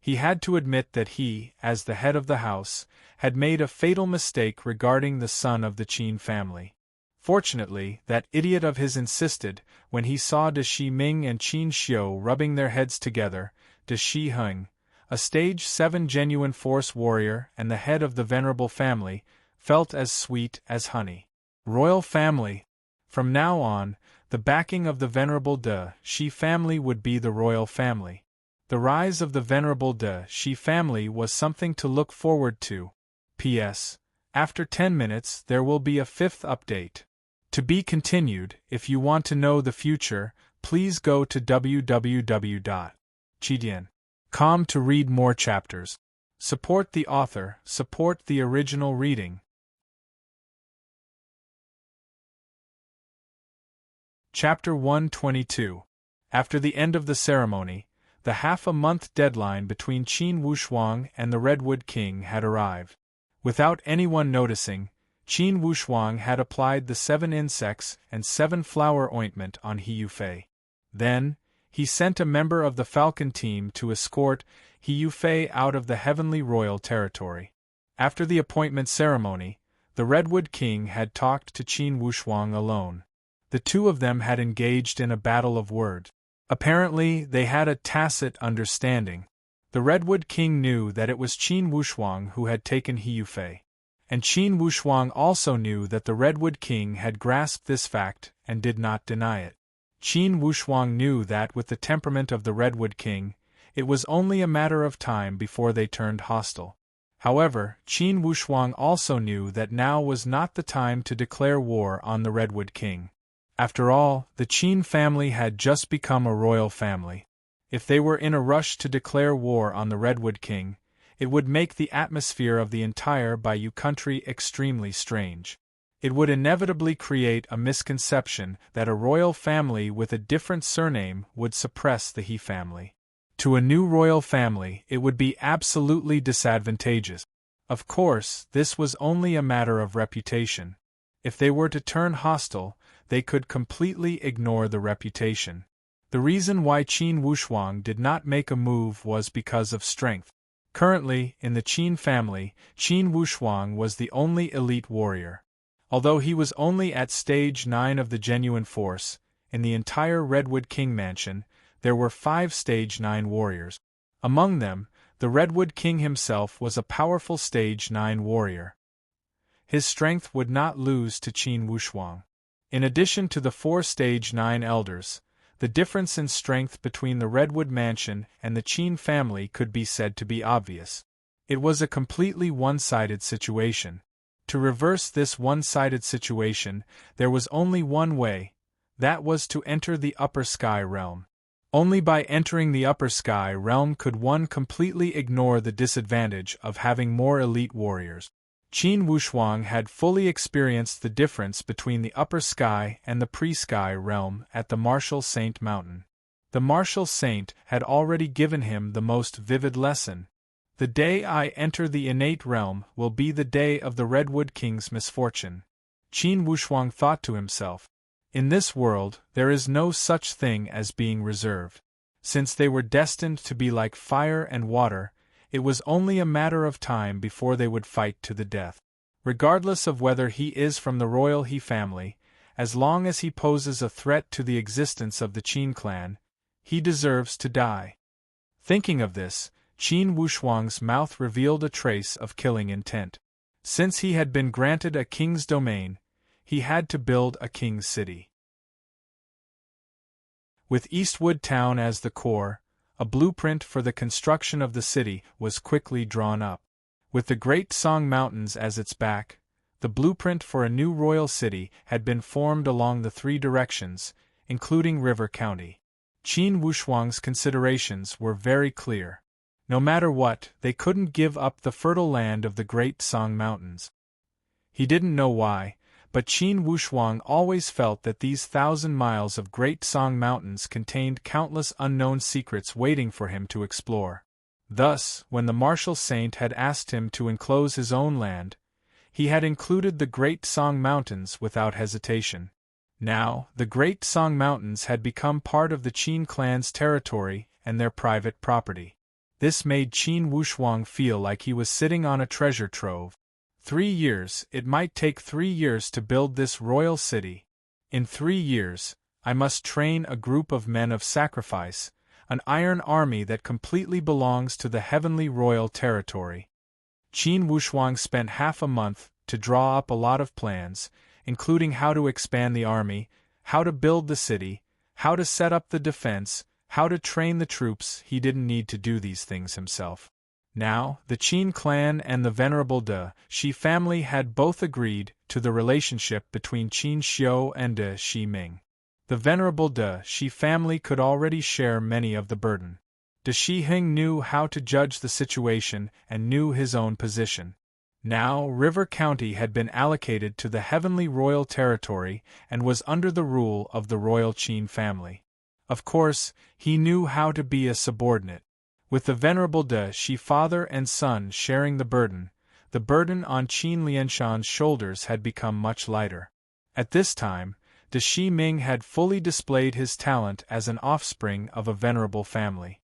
He had to admit that he, as the head of the house, had made a fatal mistake regarding the son of the Qin family. Fortunately, that idiot of his insisted, when he saw De Shiming and Qin Xiu rubbing their heads together, De Shiheng, a stage 7 genuine force warrior and the head of the venerable family, felt as sweet as honey. Royal family. From now on, the backing of the venerable De Shi family would be the royal family. The rise of the venerable De Shi family was something to look forward to. P.S. After 10 minutes there will be a 5th update. To be continued. If you want to know the future, please go to www.chidian.com to read more chapters. Support the author, support the original reading. Chapter 122. After the end of the ceremony, the half-a-month deadline between Qin Wushuang and the Redwood King had arrived. Without anyone noticing, Qin Wushuang had applied the 7 insects and 7 flower ointment on He Yufei. Then, he sent a member of the Falcon team to escort He Yufei out of the heavenly royal territory. After the appointment ceremony, the Redwood King had talked to Qin Wushuang alone. The two of them had engaged in a battle of words. Apparently, they had a tacit understanding. The Redwood King knew that it was Qin Wushuang who had taken He Yufei. And Qin Wushuang also knew that the Redwood King had grasped this fact and did not deny it. Qin Wushuang knew that with the temperament of the Redwood King, it was only a matter of time before they turned hostile. However, Qin Wushuang also knew that now was not the time to declare war on the Redwood King. After all, the Qin family had just become a royal family. If they were in a rush to declare war on the Redwood King, It would make the atmosphere of the entire Bayou country extremely strange. It would inevitably create a misconception that a royal family with a different surname would suppress the He family. To a new royal family, it would be absolutely disadvantageous. Of course, this was only a matter of reputation. If they were to turn hostile, they could completely ignore the reputation. The reason why Qin Wushuang did not make a move was because of strength. Currently, in the Qin family, Qin Wushuang was the only elite warrior. Although he was only at stage 9 of the genuine force, in the entire Redwood King mansion, there were 5 stage 9 warriors. Among them, the Redwood King himself was a powerful stage 9 warrior. His strength would not lose to Qin Wushuang. In addition to the 4 stage 9 elders, the difference in strength between the Redwood Mansion and the Qin family could be said to be obvious. It was a completely one-sided situation. To reverse this one-sided situation, there was only one way, that was to enter the Upper Sky Realm. Only by entering the Upper Sky Realm could one completely ignore the disadvantage of having more elite warriors. Qin Wushuang had fully experienced the difference between the Upper Sky and the Pre-Sky Realm at the Martial Saint Mountain. The Martial Saint had already given him the most vivid lesson. The day I enter the innate realm will be the day of the Redwood King's misfortune. Qin Wushuang thought to himself. In this world, there is no such thing as being reserved. Since they were destined to be like fire and water, it was only a matter of time before they would fight to the death. Regardless of whether he is from the royal He family, as long as he poses a threat to the existence of the Qin clan, he deserves to die. Thinking of this, Qin Wushuang's mouth revealed a trace of killing intent. Since he had been granted a king's domain, he had to build a king's city. With Eastwood Town as the core, a blueprint for the construction of the city was quickly drawn up. With the Great Song Mountains as its back, the blueprint for a new royal city had been formed along the 3 directions, including River County. Qin Wushuang's considerations were very clear. No matter what, they couldn't give up the fertile land of the Great Song Mountains. He didn't know why, but Qin Wushuang always felt that these 1,000 miles of Great Song Mountains contained countless unknown secrets waiting for him to explore. Thus, when the Martial Saint had asked him to enclose his own land, he had included the Great Song Mountains without hesitation. Now, the Great Song Mountains had become part of the Qin clan's territory and their private property. This made Qin Wushuang feel like he was sitting on a treasure trove. 3 years, it might take 3 years to build this royal city. In 3 years, I must train a group of men of sacrifice, an iron army that completely belongs to the heavenly royal territory. Qin Wushuang spent half a month to draw up a lot of plans, including how to expand the army, how to build the city, how to set up the defense, how to train the troops. He didn't need to do these things himself. Now, the Qin clan and the Venerable De Shi family had both agreed to the relationship between Qin Xiu and De Shi Ming. The Venerable De Shi family could already share many of the burden. De Shi Hing knew how to judge the situation and knew his own position. Now, River County had been allocated to the heavenly royal territory and was under the rule of the royal Qin family. Of course, he knew how to be a subordinate. With the Venerable De Shi father and son sharing the burden on Qin Lianshan's shoulders had become much lighter. At this time, De Shi Ming had fully displayed his talent as an offspring of a venerable family.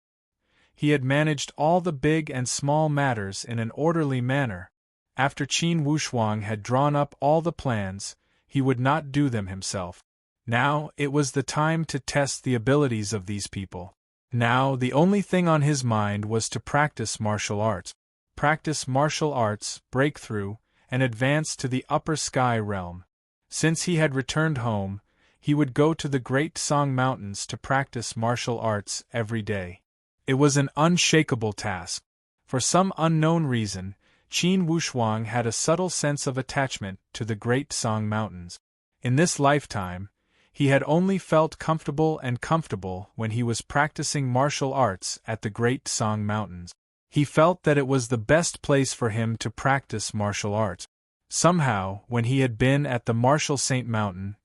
He had managed all the big and small matters in an orderly manner. After Qin Wushuang had drawn up all the plans, he would not do them himself. Now, it was the time to test the abilities of these people. Now, the only thing on his mind was to practice martial arts. Practice martial arts, break through, and advance to the Upper Sky Realm. Since he had returned home, he would go to the Great Song Mountains to practice martial arts every day. It was an unshakable task. For some unknown reason, Qin Wushuang had a subtle sense of attachment to the Great Song Mountains. In this lifetime, he had only felt comfortable when he was practicing martial arts at the Great Song Mountains. He felt that it was the best place for him to practice martial arts. Somehow, when he had been at the Martial Saint Mountain,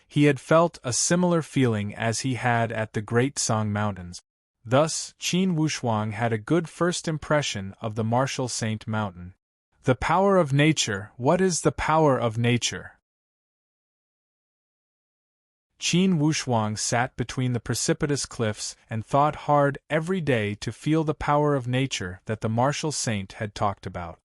he had felt a similar feeling as he had at the Great Song Mountains. Thus, Qin Wushuang had a good first impression of the Martial Saint Mountain. The power of nature. What is the power of nature? Qin Wushuang sat between the precipitous cliffs and thought hard every day to feel the power of nature that the martial saint had talked about.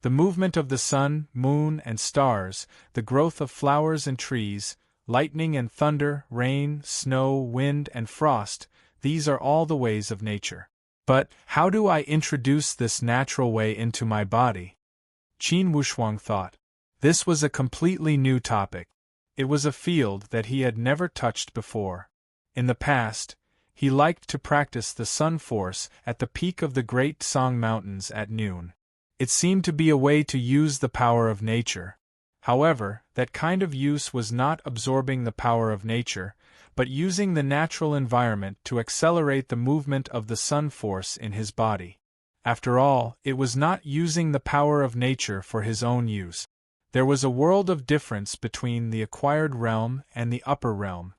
The movement of the sun, moon, and stars, the growth of flowers and trees, lightning and thunder, rain, snow, wind, and frost, these are all the ways of nature. But, how do I introduce this natural way into my body? Qin Wushuang thought. This was a completely new topic. It was a field that he had never touched before. In the past, he liked to practice the sun force at the peak of the Great Song Mountains at noon. It seemed to be a way to use the power of nature. However, that kind of use was not absorbing the power of nature, but using the natural environment to accelerate the movement of the sun force in his body. After all, it was not using the power of nature for his own use. There was a world of difference between the acquired realm and the upper realm.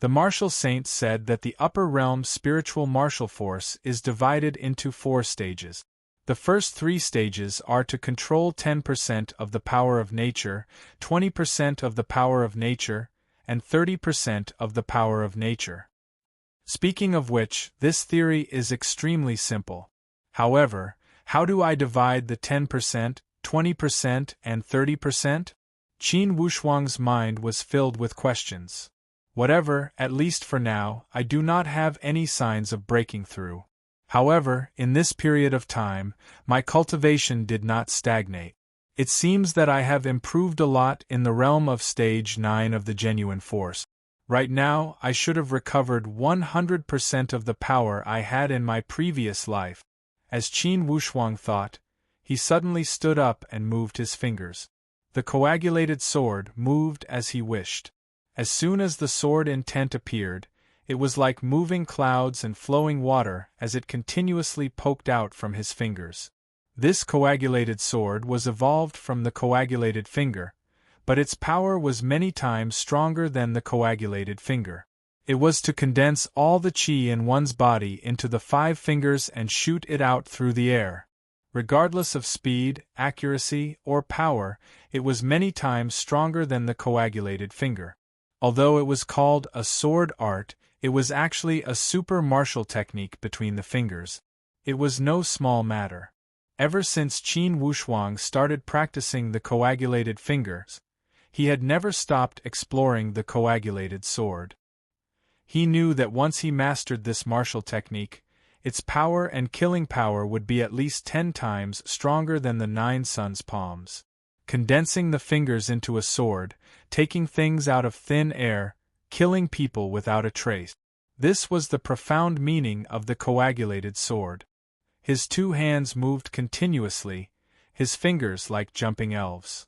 The martial saint said that the upper realm's spiritual martial force is divided into 4 stages. The first 3 stages are to control 10% of the power of nature, 20% of the power of nature, and 30% of the power of nature. Speaking of which, this theory is extremely simple. However, how do I divide the 10%, 20%, and 30%? Qin Wushuang's mind was filled with questions. Whatever, at least for now, I do not have any signs of breaking through. However, in this period of time, my cultivation did not stagnate. It seems that I have improved a lot in the realm of stage 9 of the genuine force. Right now, I should have recovered 100% of the power I had in my previous life. As Qin Wushuang thought, he suddenly stood up and moved his fingers. The coagulated sword moved as he wished. As soon as the sword intent appeared, it was like moving clouds and flowing water as it continuously poked out from his fingers. This coagulated sword was evolved from the coagulated finger, but its power was many times stronger than the coagulated finger. It was to condense all the qi in one's body into the 5 fingers and shoot it out through the air. Regardless of speed, accuracy, or power, it was many times stronger than the coagulated finger. Although it was called a sword art, it was actually a super martial technique between the fingers. It was no small matter. Ever since Qin Wushuang started practicing the coagulated fingers, he had never stopped exploring the coagulated sword. He knew that once he mastered this martial technique, its power and killing power would be at least 10 times stronger than the 9 suns' palms. Condensing the fingers into a sword, taking things out of thin air, killing people without a trace. This was the profound meaning of the coagulated sword. His 2 hands moved continuously, his fingers like jumping elves.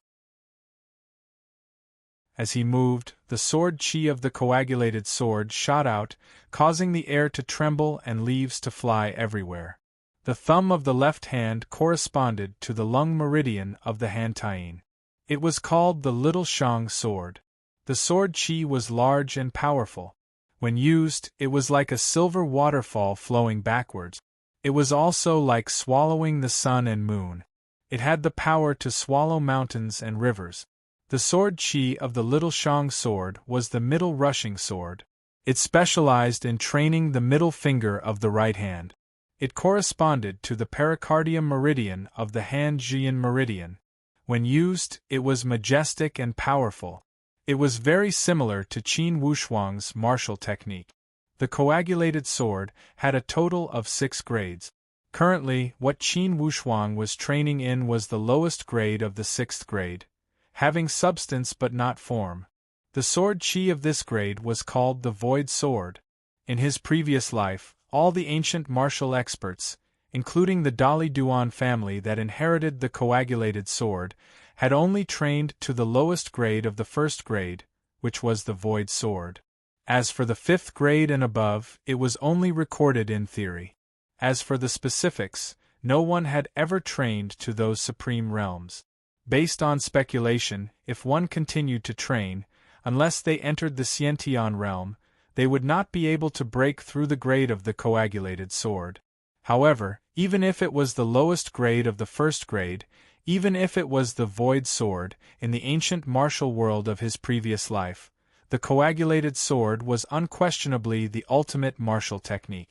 As he moved, the sword qi of the coagulated sword shot out, causing the air to tremble and leaves to fly everywhere. The thumb of the left hand corresponded to the lung meridian of the hand Tayin. It was called the Little Shang sword. The sword qi was large and powerful. When used, it was like a silver waterfall flowing backwards. It was also like swallowing the sun and moon. It had the power to swallow mountains and rivers. The sword qi of the Little Shang sword was the middle rushing sword. It specialized in training the middle finger of the right hand. It corresponded to the pericardium meridian of the hand Jian meridian. When used, it was majestic and powerful. It was very similar to Qin Wushuang's martial technique. The coagulated sword had a total of 6 grades. Currently, what Qin Wushuang was training in was the lowest grade of the 6th grade, having substance but not form. The sword qi of this grade was called the Void Sword. In his previous life, all the ancient martial experts, including the Dali Duan family that inherited the coagulated sword, had only trained to the lowest grade of the 1st grade, which was the Void Sword. As for the 5th grade and above, it was only recorded in theory. As for the specifics, No one had ever trained to those supreme realms. Based on speculation, if one continued to train, unless they entered the Xiantian realm, they would not be able to break through the grade of the coagulated sword. However, even if it was the lowest grade of the first grade, even if it was the void sword, in the ancient martial world of his previous life, the coagulated sword was unquestionably the ultimate martial technique.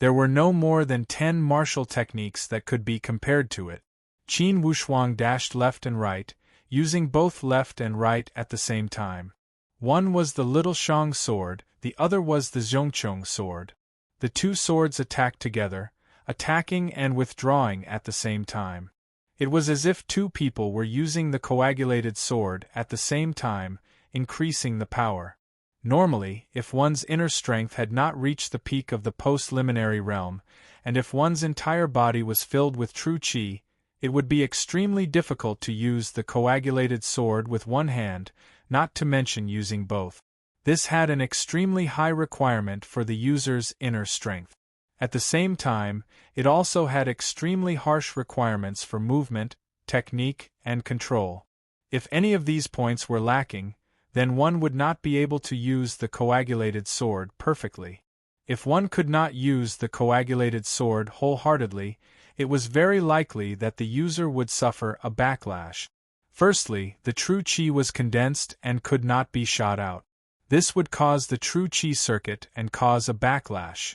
There were no more than 10 martial techniques that could be compared to it. Qin Wushuang dashed left and right, using both left and right at the same time. One was the Little Shang sword, the other was the Zhongchong sword. The two swords attacked together, attacking and withdrawing at the same time. It was as if two people were using the coagulated sword at the same time, increasing the power. Normally, if one's inner strength had not reached the peak of the post-liminary realm, and if one's entire body was filled with true qi, it would be extremely difficult to use the coagulated sword with one hand, not to mention using both. This had an extremely high requirement for the user's inner strength. At the same time, it also had extremely harsh requirements for movement, technique, and control. If any of these points were lacking, then one would not be able to use the coagulated sword perfectly. If one could not use the coagulated sword wholeheartedly, it was very likely that the user would suffer a backlash. Firstly, the true qi was condensed and could not be shot out. This would cause the true qi circuit and cause a backlash.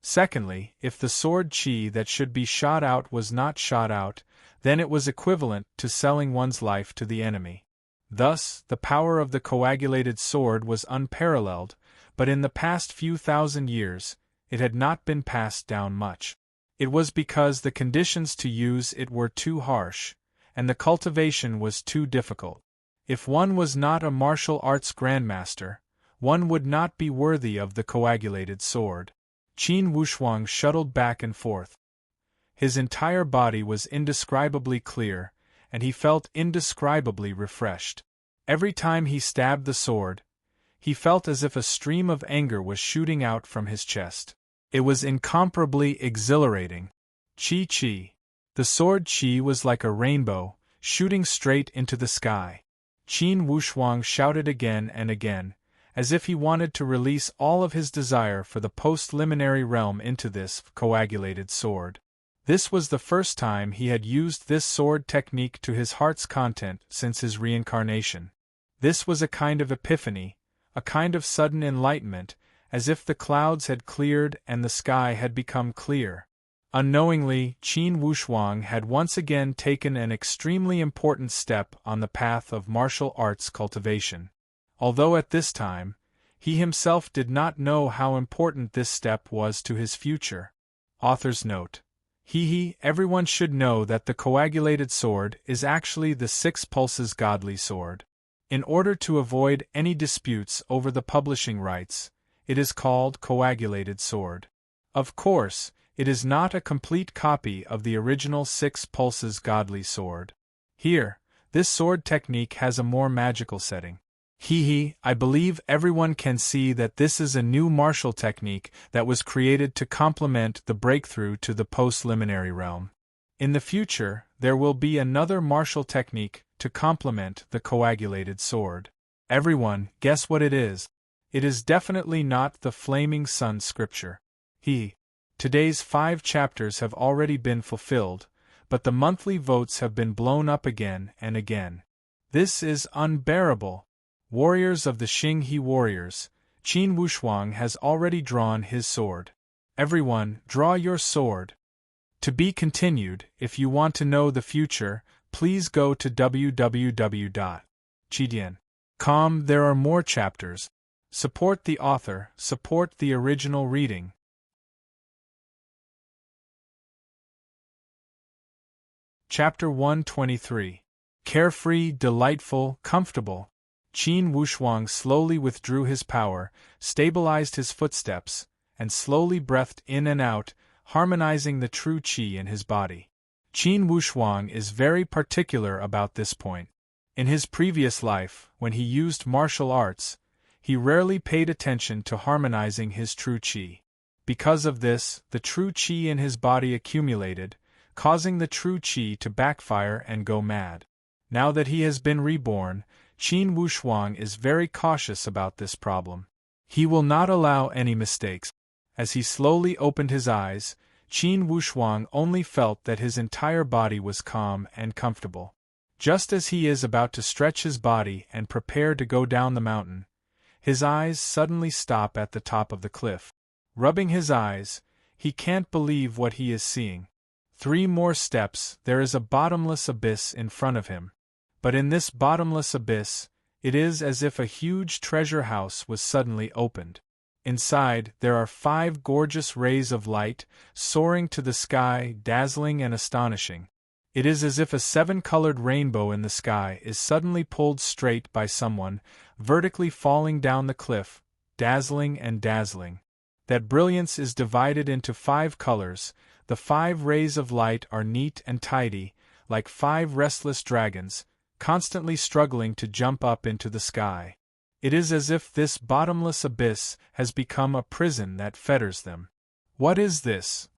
Secondly, if the sword qi that should be shot out was not shot out, then it was equivalent to selling one's life to the enemy. Thus, the power of the coagulated sword was unparalleled, but in the past few thousand years, it had not been passed down much. It was because the conditions to use it were too harsh, and the cultivation was too difficult. If one was not a martial arts grandmaster, one would not be worthy of the coagulated sword. Qin Wushuang shuttled back and forth. His entire body was indescribably clear, and he felt indescribably refreshed. Every time he stabbed the sword, he felt as if a stream of anger was shooting out from his chest. It was incomparably exhilarating. Qi Qi. The sword Qi was like a rainbow, shooting straight into the sky. Qin Wushuang shouted again and again, as if he wanted to release all of his desire for the post-liminary realm into this coagulated sword. This was the first time he had used this sword technique to his heart's content since his reincarnation. This was a kind of epiphany, a kind of sudden enlightenment, as if the clouds had cleared and the sky had become clear. Unknowingly, Qin Wushuang had once again taken an extremely important step on the path of martial arts cultivation. Although at this time, he himself did not know how important this step was to his future. Author's note. Everyone should know that the coagulated sword is actually the 6 pulses godly sword. In order to avoid any disputes over the publishing rights, it is called coagulated sword. Of course, it is not a complete copy of the original 6 pulses godly sword. Here, this sword technique has a more magical setting. I believe everyone can see that this is a new martial technique that was created to complement the breakthrough to the post-liminary realm. In the future, there will be another martial technique to complement the coagulated sword. Everyone, guess what it is? It is definitely not the Flaming Sun scripture. Today's 5 chapters have already been fulfilled, but the monthly votes have been blown up again and again. This is unbearable. Warriors of the Xinghe warriors, Qin Wushuang has already drawn his sword. Everyone, draw your sword. To be continued. If you want to know the future, please go to www.chidian.com. There are more chapters. Support the author, support the original reading. Chapter 123. Carefree, delightful, comfortable. Qin Wushuang slowly withdrew his power, stabilized his footsteps, and slowly breathed in and out, harmonizing the true qi in his body. Qin Wushuang is very particular about this point. In his previous life, when he used martial arts, he rarely paid attention to harmonizing his true qi. Because of this, the true qi in his body accumulated, causing the true qi to backfire and go mad. Now that he has been reborn, Qin Wushuang is very cautious about this problem. He will not allow any mistakes. As he slowly opened his eyes, Qin Wushuang only felt that his entire body was calm and comfortable. Just as he is about to stretch his body and prepare to go down the mountain, his eyes suddenly stop at the top of the cliff. Rubbing his eyes, he can't believe what he is seeing. 3 more steps, there is a bottomless abyss in front of him. But in this bottomless abyss, it is as if a huge treasure house was suddenly opened. Inside, there are 5 gorgeous rays of light, soaring to the sky, dazzling and astonishing. It is as if a 7-colored rainbow in the sky is suddenly pulled straight by someone, vertically falling down the cliff, dazzling and dazzling. That brilliance is divided into 5 colors. The 5 rays of light are neat and tidy, like 5 restless dragons, constantly struggling to jump up into the sky. It is as if this bottomless abyss has become a prison that fetters them. What is this?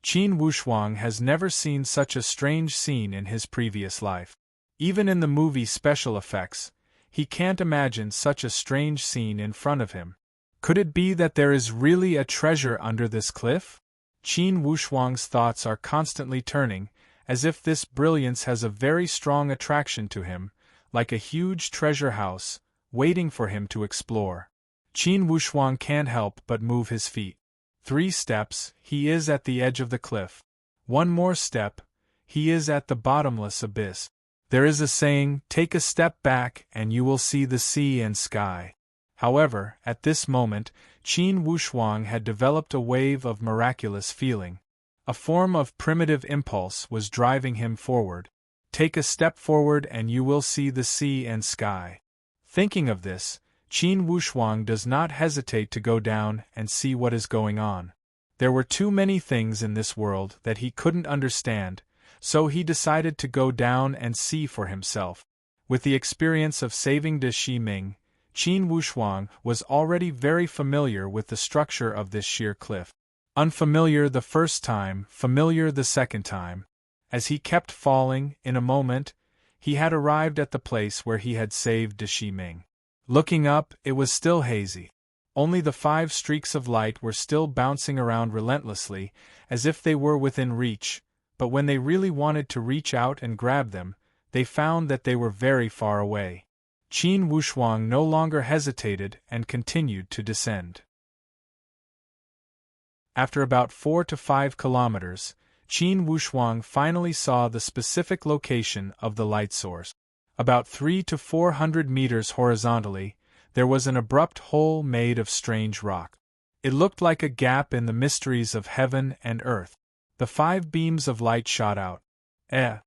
Qin Wushuang has never seen such a strange scene in his previous life. Even in the movie special effects, he can't imagine such a strange scene in front of him. Could it be that there is really a treasure under this cliff? Qin Wushuang's thoughts are constantly turning, as if this brilliance has a very strong attraction to him, like a huge treasure house, waiting for him to explore. Qin Wushuang can't help but move his feet. 3 steps, he is at the edge of the cliff. 1 more step, he is at the bottomless abyss. There is a saying, take a step back and you will see the sea and sky. However, at this moment, Qin Wushuang had developed a wave of miraculous feeling. A form of primitive impulse was driving him forward. Take a step forward and you will see the sea and sky. Thinking of this, Qin Wushuang does not hesitate to go down and see what is going on. There were too many things in this world that he couldn't understand, so he decided to go down and see for himself. With the experience of saving De Shiming, Qin Wushuang was already very familiar with the structure of this sheer cliff. Unfamiliar the first time, familiar the second time. As he kept falling, in a moment, he had arrived at the place where he had saved De Shiming. Looking up, it was still hazy. Only the 5 streaks of light were still bouncing around relentlessly, as if they were within reach, but when they really wanted to reach out and grab them, they found that they were very far away. Qin Wushuang no longer hesitated and continued to descend. After about 4 to 5 kilometers, Qin Wushuang finally saw the specific location of the light source. About 300 to 400 meters horizontally, there was an abrupt hole made of strange rock. It looked like a gap in the mysteries of heaven and earth. The 5 beams of light shot out. Qin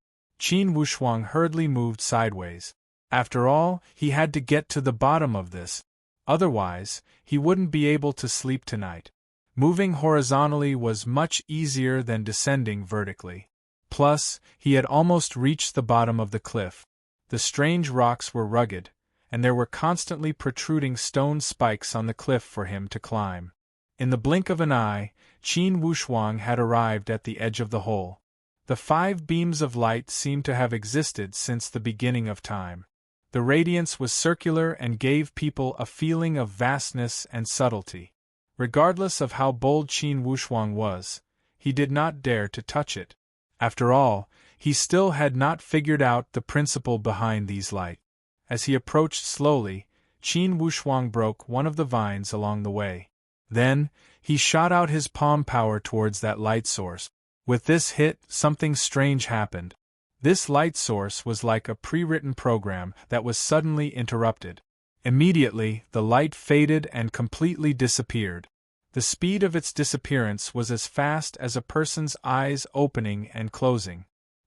Wushuang hurriedly moved sideways. After all, he had to get to the bottom of this. Otherwise, he wouldn't be able to sleep tonight. Moving horizontally was much easier than descending vertically. Plus, he had almost reached the bottom of the cliff. The strange rocks were rugged, and there were constantly protruding stone spikes on the cliff for him to climb. In the blink of an eye, Qin Wushuang had arrived at the edge of the hole. The 5 beams of light seemed to have existed since the beginning of time. The radiance was circular and gave people a feeling of vastness and subtlety. Regardless of how bold Qin Wushuang was, he did not dare to touch it. After all, he still had not figured out the principle behind these light. As he approached slowly, Qin Wushuang broke one of the vines along the way. Then, he shot out his palm power towards that light source. With this hit, something strange happened. This light source was like a pre-written program that was suddenly interrupted. Immediately, the light faded and completely disappeared. The speed of its disappearance was as fast as a person's eyes opening and closing.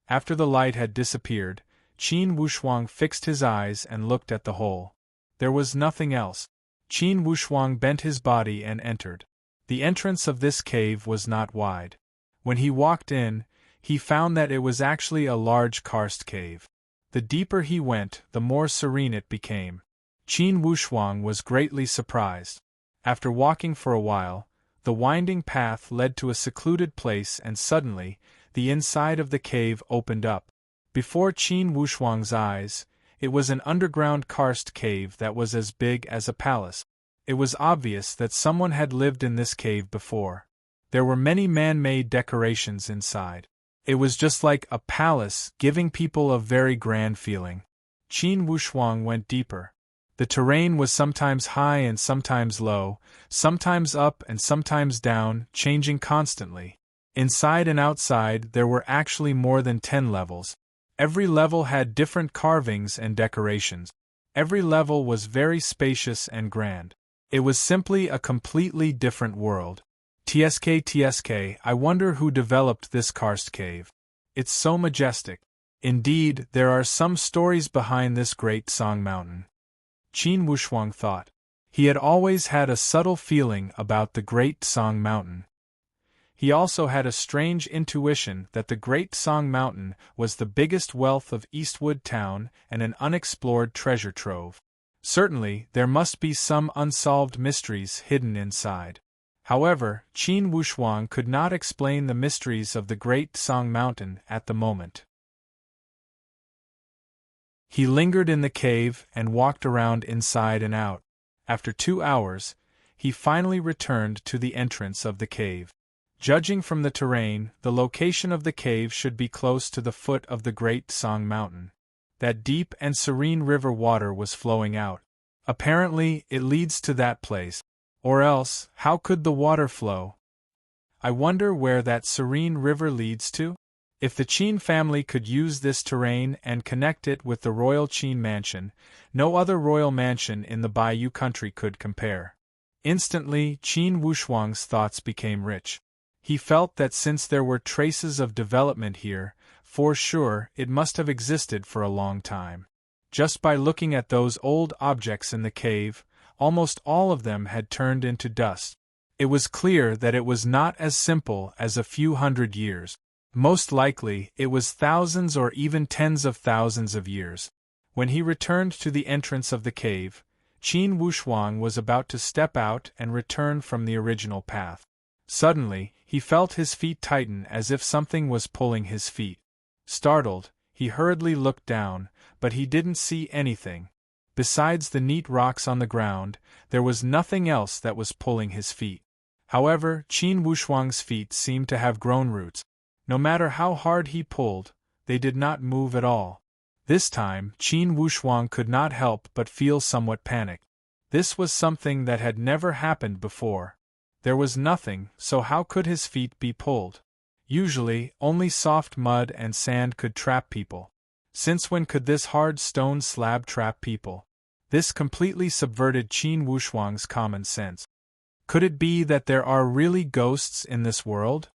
After the light had disappeared, Qin Wushuang fixed his eyes and looked at the hole. There was nothing else. Qin Wushuang bent his body and entered. The entrance of this cave was not wide. When he walked in, he found that it was actually a large karst cave. The deeper he went, the more serene it became. Qin Wushuang was greatly surprised. After walking for a while, the winding path led to a secluded place and suddenly, the inside of the cave opened up. Before Qin Wushuang's eyes, it was an underground karst cave that was as big as a palace. It was obvious that someone had lived in this cave before. There were many man-made decorations inside. It was just like a palace, giving people a very grand feeling. Qin Wushuang went deeper. The terrain was sometimes high and sometimes low, sometimes up and sometimes down, changing constantly. Inside and outside there were actually more than 10 levels. Every level had different carvings and decorations. Every level was very spacious and grand. It was simply a completely different world. TSK, I wonder who developed this karst cave. It's so majestic. Indeed, there are some stories behind this great Song Mountain. Qin Wushuang thought. He had always had a subtle feeling about the Great Song Mountain. He also had a strange intuition that the Great Song Mountain was the biggest wealth of Eastwood Town and an unexplored treasure trove. Certainly, there must be some unsolved mysteries hidden inside. However, Qin Wushuang could not explain the mysteries of the Great Song Mountain at the moment. He lingered in the cave and walked around inside and out. After 2 hours, he finally returned to the entrance of the cave. Judging from the terrain, the location of the cave should be close to the foot of the Great Song Mountain. That deep and serene river water was flowing out. Apparently, it leads to that place. Or else, how could the water flow? I wonder where that serene river leads to? If the Qin family could use this terrain and connect it with the royal Qin mansion, no other royal mansion in the Bayou country could compare. Instantly, Qin Wushuang's thoughts became rich. He felt that since there were traces of development here, for sure it must have existed for a long time. Just by looking at those old objects in the cave, almost all of them had turned into dust. It was clear that it was not as simple as a few hundred years. Most likely, it was thousands or even tens of thousands of years. When he returned to the entrance of the cave, Qin Wushuang was about to step out and return from the original path. Suddenly, he felt his feet tighten as if something was pulling his feet. Startled, he hurriedly looked down, but he didn't see anything. Besides the neat rocks on the ground, there was nothing else that was pulling his feet. However, Qin Wushuang's feet seemed to have grown roots. No matter how hard he pulled, they did not move at all. This time, Qin Wushuang could not help but feel somewhat panicked. This was something that had never happened before. There was nothing, so how could his feet be pulled? Usually, only soft mud and sand could trap people. Since when could this hard stone slab trap people? This completely subverted Qin Wushuang's common sense. Could it be that there are really ghosts in this world?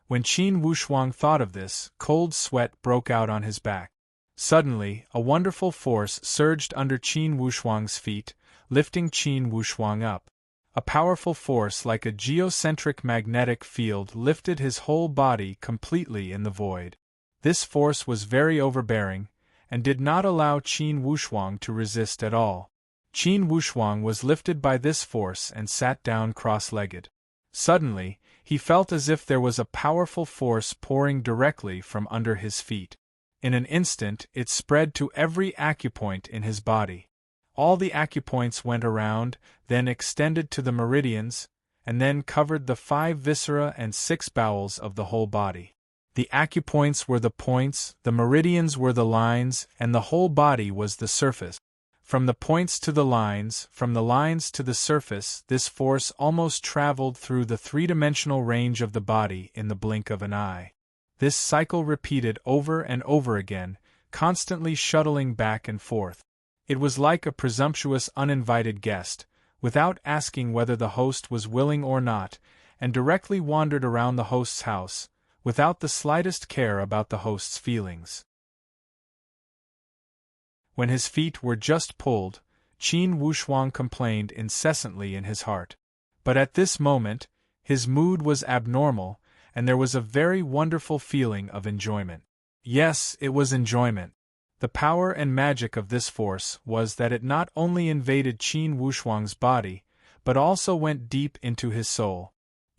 When Qin Wushuang thought of this, cold sweat broke out on his back. Suddenly, a wonderful force surged under Qin Wushuang's feet, lifting Qin Wushuang up. A powerful force like a geocentric magnetic field lifted his whole body completely in the void. This force was very overbearing, and did not allow Qin Wushuang to resist at all. Qin Wushuang was lifted by this force and sat down cross-legged. Suddenly, he felt as if there was a powerful force pouring directly from under his feet. In an instant, it spread to every acupoint in his body. All the acupoints went around, then extended to the meridians, and then covered the 5 viscera and 6 bowels of the whole body. The acupoints were the points, the meridians were the lines, and the whole body was the surface. From the points to the lines, from the lines to the surface, this force almost traveled through the 3-dimensional range of the body in the blink of an eye. This cycle repeated over and over again, constantly shuttling back and forth. It was like a presumptuous uninvited guest, without asking whether the host was willing or not, and directly wandered around the host's house, without the slightest care about the host's feelings. When his feet were just pulled, Qin Wushuang complained incessantly in his heart. But at this moment, his mood was abnormal, and there was a very wonderful feeling of enjoyment. Yes, it was enjoyment. The power and magic of this force was that it not only invaded Qin Wushuang's body, but also went deep into his soul.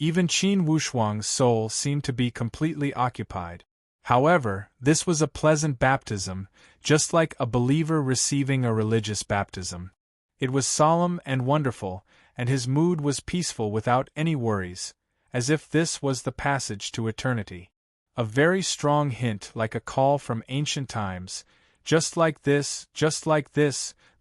Even Qin Wushuang's soul seemed to be completely occupied. However, this was a pleasant baptism, just like a believer receiving a religious baptism. It was solemn and wonderful, and his mood was peaceful without any worries, as if this was the passage to eternity. A very strong hint, like a call from ancient times. Just like this,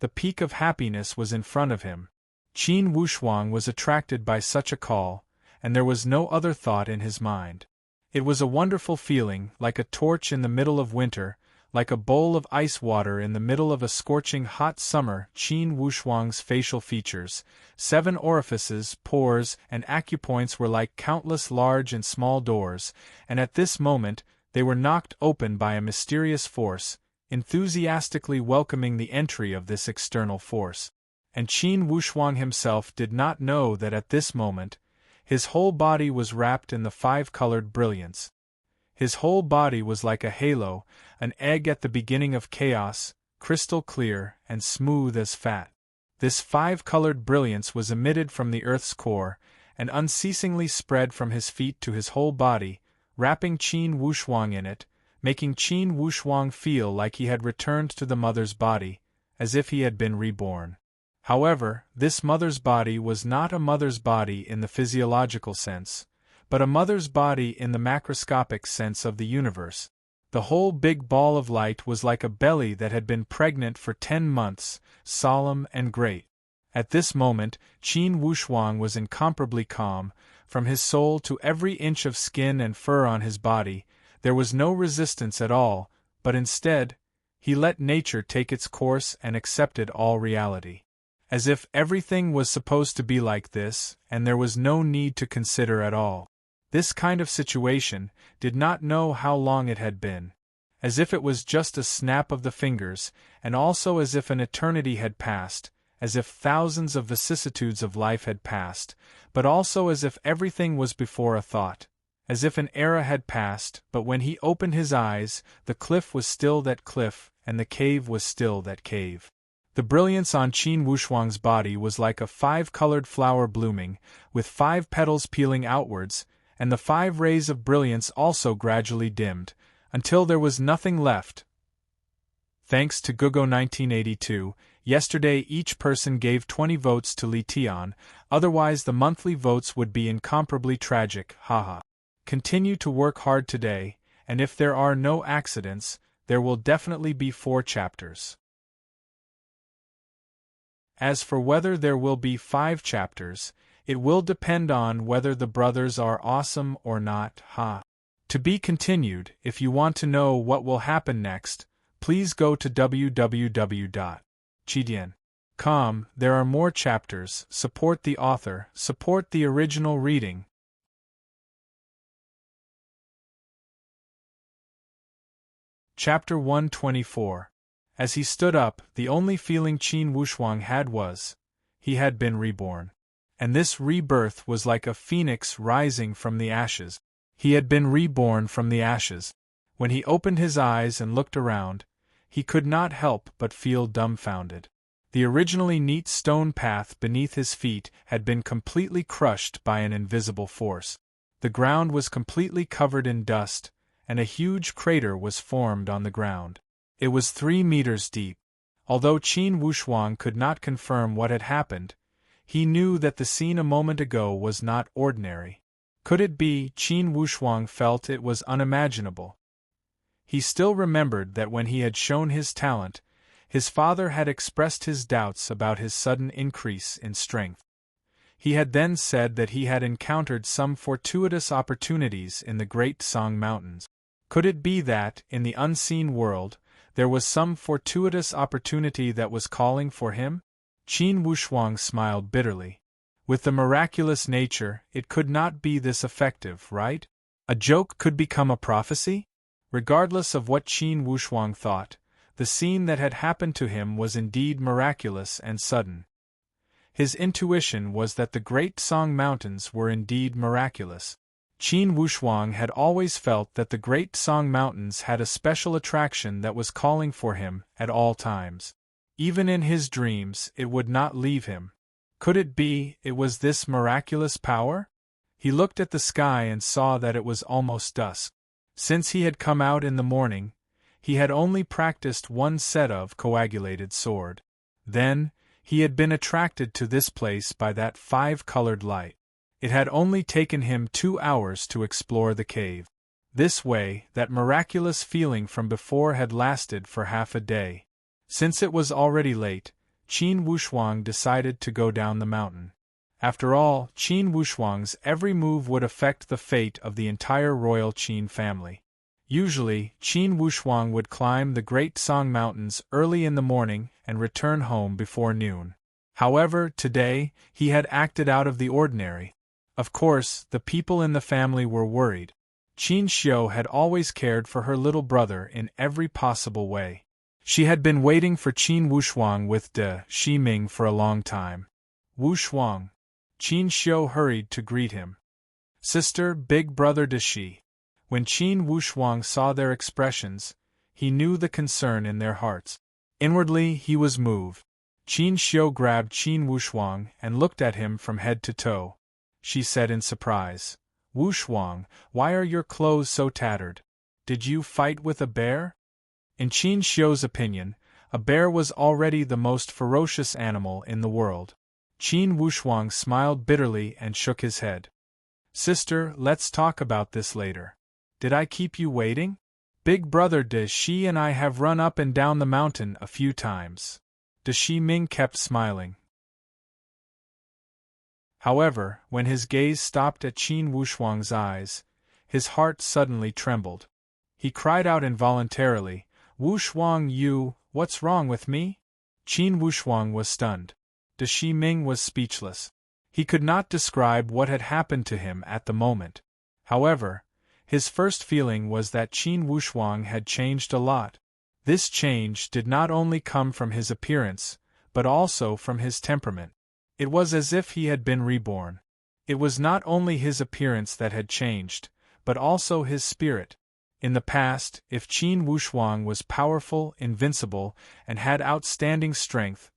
the peak of happiness was in front of him. Qin Wushuang was attracted by such a call, and there was no other thought in his mind. It was a wonderful feeling, like a torch in the middle of winter, like a bowl of ice water in the middle of a scorching hot summer. Qin Wushuang's facial features, 7 orifices, pores, and acupoints were like countless large and small doors, and at this moment, they were knocked open by a mysterious force, enthusiastically welcoming the entry of this external force. And Qin Wushuang himself did not know that at this moment, his whole body was wrapped in the 5-colored brilliance. His whole body was like a halo, an egg at the beginning of chaos, crystal clear and smooth as fat. This 5-colored brilliance was emitted from the earth's core, and unceasingly spread from his feet to his whole body, wrapping Qin Wushuang in it, making Qin Wushuang feel like he had returned to the mother's body, as if he had been reborn. However, this mother's body was not a mother's body in the physiological sense, but a mother's body in the macroscopic sense of the universe. The whole big ball of light was like a belly that had been pregnant for 10 months, solemn and great. At this moment, Qin Wushuang was incomparably calm. From his soul to every inch of skin and fur on his body, there was no resistance at all, but instead, he let nature take its course and accepted all reality. As if everything was supposed to be like this, and there was no need to consider at all. This kind of situation did not know how long it had been. As if it was just a snap of the fingers, and also as if an eternity had passed, as if thousands of vicissitudes of life had passed, but also as if everything was before a thought, as if an era had passed, but when he opened his eyes, the cliff was still that cliff, and the cave was still that cave. The brilliance on Qin Wushuang's body was like a 5-colored flower blooming, with 5 petals peeling outwards, and the 5 rays of brilliance also gradually dimmed, until there was nothing left. Thanks to Google 1982, yesterday each person gave 20 votes to Li Tian, otherwise the monthly votes would be incomparably tragic, haha. Continue to work hard today, and if there are no accidents, there will definitely be 4 chapters. As for whether there will be 5 chapters, it will depend on whether the brothers are awesome or not, ha. To be continued. If you want to know what will happen next, please go to www.chidian.com. There are more chapters. Support the author, support the original reading. Chapter 124. As he stood up, the only feeling Qin Wushuang had was, he had been reborn. And this rebirth was like a phoenix rising from the ashes. He had been reborn from the ashes. When he opened his eyes and looked around, he could not help but feel dumbfounded. The originally neat stone path beneath his feet had been completely crushed by an invisible force. The ground was completely covered in dust, and a huge crater was formed on the ground. It was 3 meters deep. Although Qin Wushuang could not confirm what had happened, he knew that the scene a moment ago was not ordinary. Could it be? Qin Wushuang felt it was unimaginable. He still remembered that when he had shown his talent, his father had expressed his doubts about his sudden increase in strength. He had then said that he had encountered some fortuitous opportunities in the Great Song Mountains. Could it be that, in the unseen world, there was some fortuitous opportunity that was calling for him? Qin Wushuang smiled bitterly. With the miraculous nature, it could not be this effective, right? A joke could become a prophecy? Regardless of what Qin Wushuang thought, the scene that had happened to him was indeed miraculous and sudden. His intuition was that the Great Song Mountains were indeed miraculous. Qin Wushuang had always felt that the Great Song Mountains had a special attraction that was calling for him at all times. Even in his dreams, it would not leave him. Could it be, it was this miraculous power? He looked at the sky and saw that it was almost dusk. Since he had come out in the morning, he had only practiced one set of coagulated sword. Then, he had been attracted to this place by that five-colored light. It had only taken him 2 hours to explore the cave. This way, that miraculous feeling from before had lasted for half a day. Since it was already late, Qin Wushuang decided to go down the mountain. After all, Qin Wushuang's every move would affect the fate of the entire royal Qin family. Usually, Qin Wushuang would climb the Great Song Mountains early in the morning and return home before noon. However, today, he had acted out of the ordinary. Of course, the people in the family were worried. Qin Xiu had always cared for her little brother in every possible way. She had been waiting for Qin Wushuang with De Shiming for a long time. Wushuang. Qin Xiu hurried to greet him. Sister, big brother De Shi. When Qin Wushuang saw their expressions, he knew the concern in their hearts. Inwardly, he was moved. Qin Xiu grabbed Qin Wushuang and looked at him from head to toe. She said in surprise, Wushuang, why are your clothes so tattered? Did you fight with a bear? In Qin Xiu's opinion, a bear was already the most ferocious animal in the world. Qin Wushuang smiled bitterly and shook his head. Sister, let's talk about this later. Did I keep you waiting? Big brother De Shi and I have run up and down the mountain a few times. De Shiming kept smiling. However, when his gaze stopped at Qin Wushuang's eyes, his heart suddenly trembled. He cried out involuntarily, Wushuang, what's wrong with me? Qin Wushuang was stunned. De Shiming was speechless. He could not describe what had happened to him at the moment. However, his first feeling was that Qin Wushuang had changed a lot. This change did not only come from his appearance, but also from his temperament. It was as if he had been reborn. It was not only his appearance that had changed, but also his spirit. In the past, if Qin Wushuang was powerful, invincible, and had outstanding strength,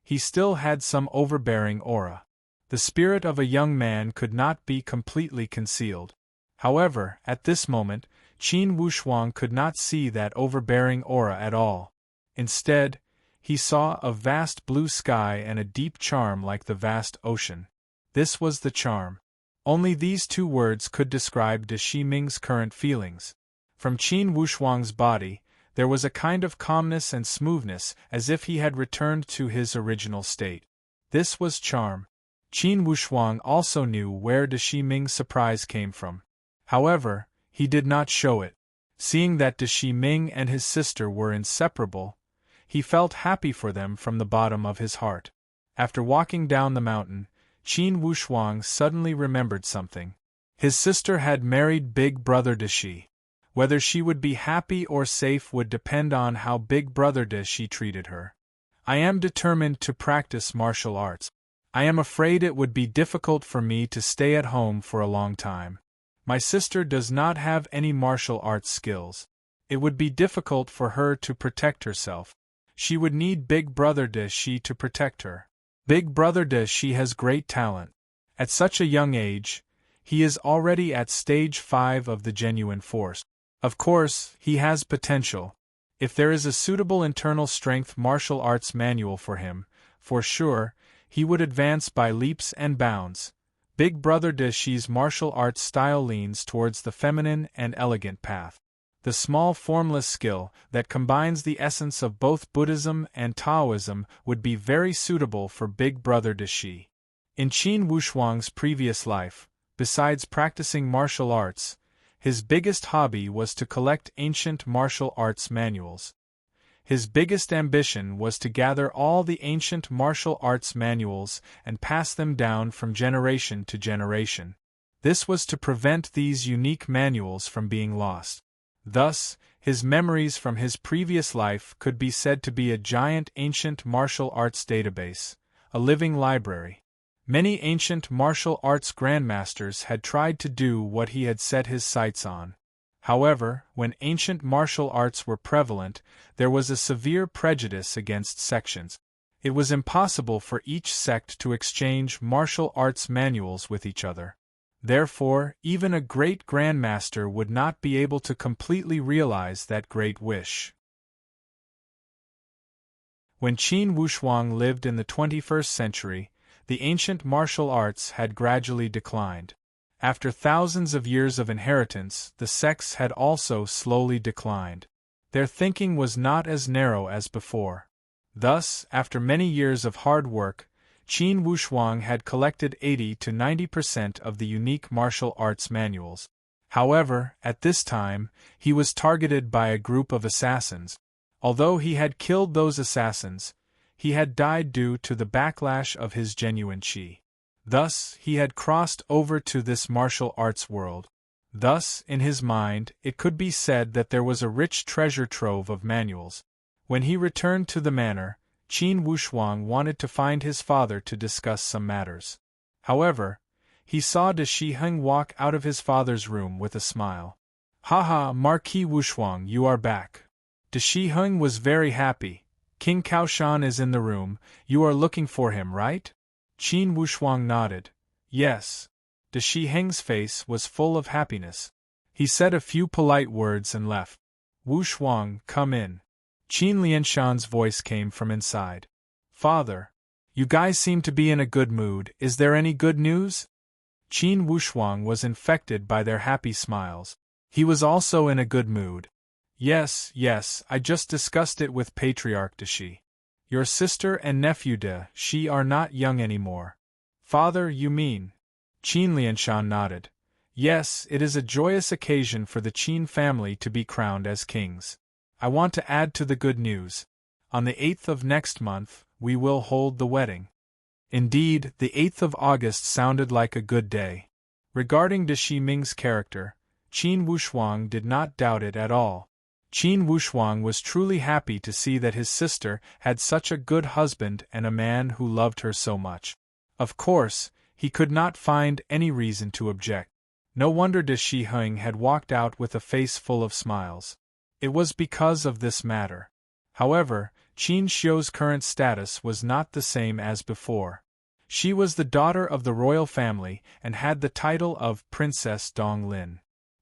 he still had some overbearing aura. The spirit of a young man could not be completely concealed. However, at this moment, Qin Wushuang could not see that overbearing aura at all. Instead, he saw a vast blue sky and a deep charm like the vast ocean. This was the charm. Only these two words could describe De Shiming's current feelings. From Qin Wushuang's body, there was a kind of calmness and smoothness as if he had returned to his original state. This was charm. Qin Wushuang also knew where De Shiming's surprise came from. However, he did not show it. Seeing that De Shiming and his sister were inseparable, he felt happy for them from the bottom of his heart. After walking down the mountain, Qin Wushuang suddenly remembered something. His sister had married big brother De Shi. Whether she would be happy or safe would depend on how big brother De Shi treated her. I am determined to practice martial arts. I am afraid it would be difficult for me to stay at home for a long time. My sister does not have any martial arts skills. It would be difficult for her to protect herself. She would need big brother De Shi to protect her. Big brother De Shi has great talent. At such a young age, he is already at stage 5 of the genuine force. Of course, he has potential. If there is a suitable internal strength martial arts manual for him, for sure, he would advance by leaps and bounds. Big brother De Shi's martial arts style leans towards the feminine and elegant path. The small formless skill that combines the essence of both Buddhism and Taoism would be very suitable for big brother De Shi. In Qin Wushuang's previous life, besides practicing martial arts, his biggest hobby was to collect ancient martial arts manuals. His biggest ambition was to gather all the ancient martial arts manuals and pass them down from generation to generation. This was to prevent these unique manuals from being lost. Thus, his memories from his previous life could be said to be a giant ancient martial arts database, a living library. Many ancient martial arts grandmasters had tried to do what he had set his sights on. However, when ancient martial arts were prevalent, there was a severe prejudice against sections. It was impossible for each sect to exchange martial arts manuals with each other. Therefore, even a great grandmaster would not be able to completely realize that great wish. When Qin Wushuang lived in the 21st century, the ancient martial arts had gradually declined. After thousands of years of inheritance, the sects had also slowly declined. Their thinking was not as narrow as before. Thus, after many years of hard work, Qin Wushuang had collected 80 to 90% of the unique martial arts manuals. However, at this time, he was targeted by a group of assassins. Although he had killed those assassins, he had died due to the backlash of his genuine qi. Thus, he had crossed over to this martial arts world. Thus, in his mind, it could be said that there was a rich treasure trove of manuals. When he returned to the manor, Qin Wushuang wanted to find his father to discuss some matters. However, he saw De Shiheng walk out of his father's room with a smile. "Haha, Marquis Wushuang, you are back." De Shiheng was very happy. "King Kaoshan is in the room, you are looking for him, right?" Qin Wushuang nodded. "Yes." De Shiheng's face was full of happiness. He said a few polite words and left. "Wushuang, come in." Qin Lianshan's voice came from inside. "Father, you guys seem to be in a good mood, is there any good news?" Qin Wushuang was infected by their happy smiles. He was also in a good mood. Yes, I just discussed it with Patriarch De Shi. Your sister and nephew De Shi are not young anymore." "Father, you mean?" Qin Lianshan nodded. "Yes, it is a joyous occasion for the Qin family to be crowned as kings. I want to add to the good news. On the 8th of next month, we will hold the wedding." Indeed, the 8th of August sounded like a good day. Regarding De Shi Ming's character, Qin Wushuang did not doubt it at all. Qin Wushuang was truly happy to see that his sister had such a good husband and a man who loved her so much. Of course, he could not find any reason to object. No wonder De Shiheng had walked out with a face full of smiles. It was because of this matter. However, Qin Xiu's current status was not the same as before. She was the daughter of the royal family and had the title of Princess Donglin.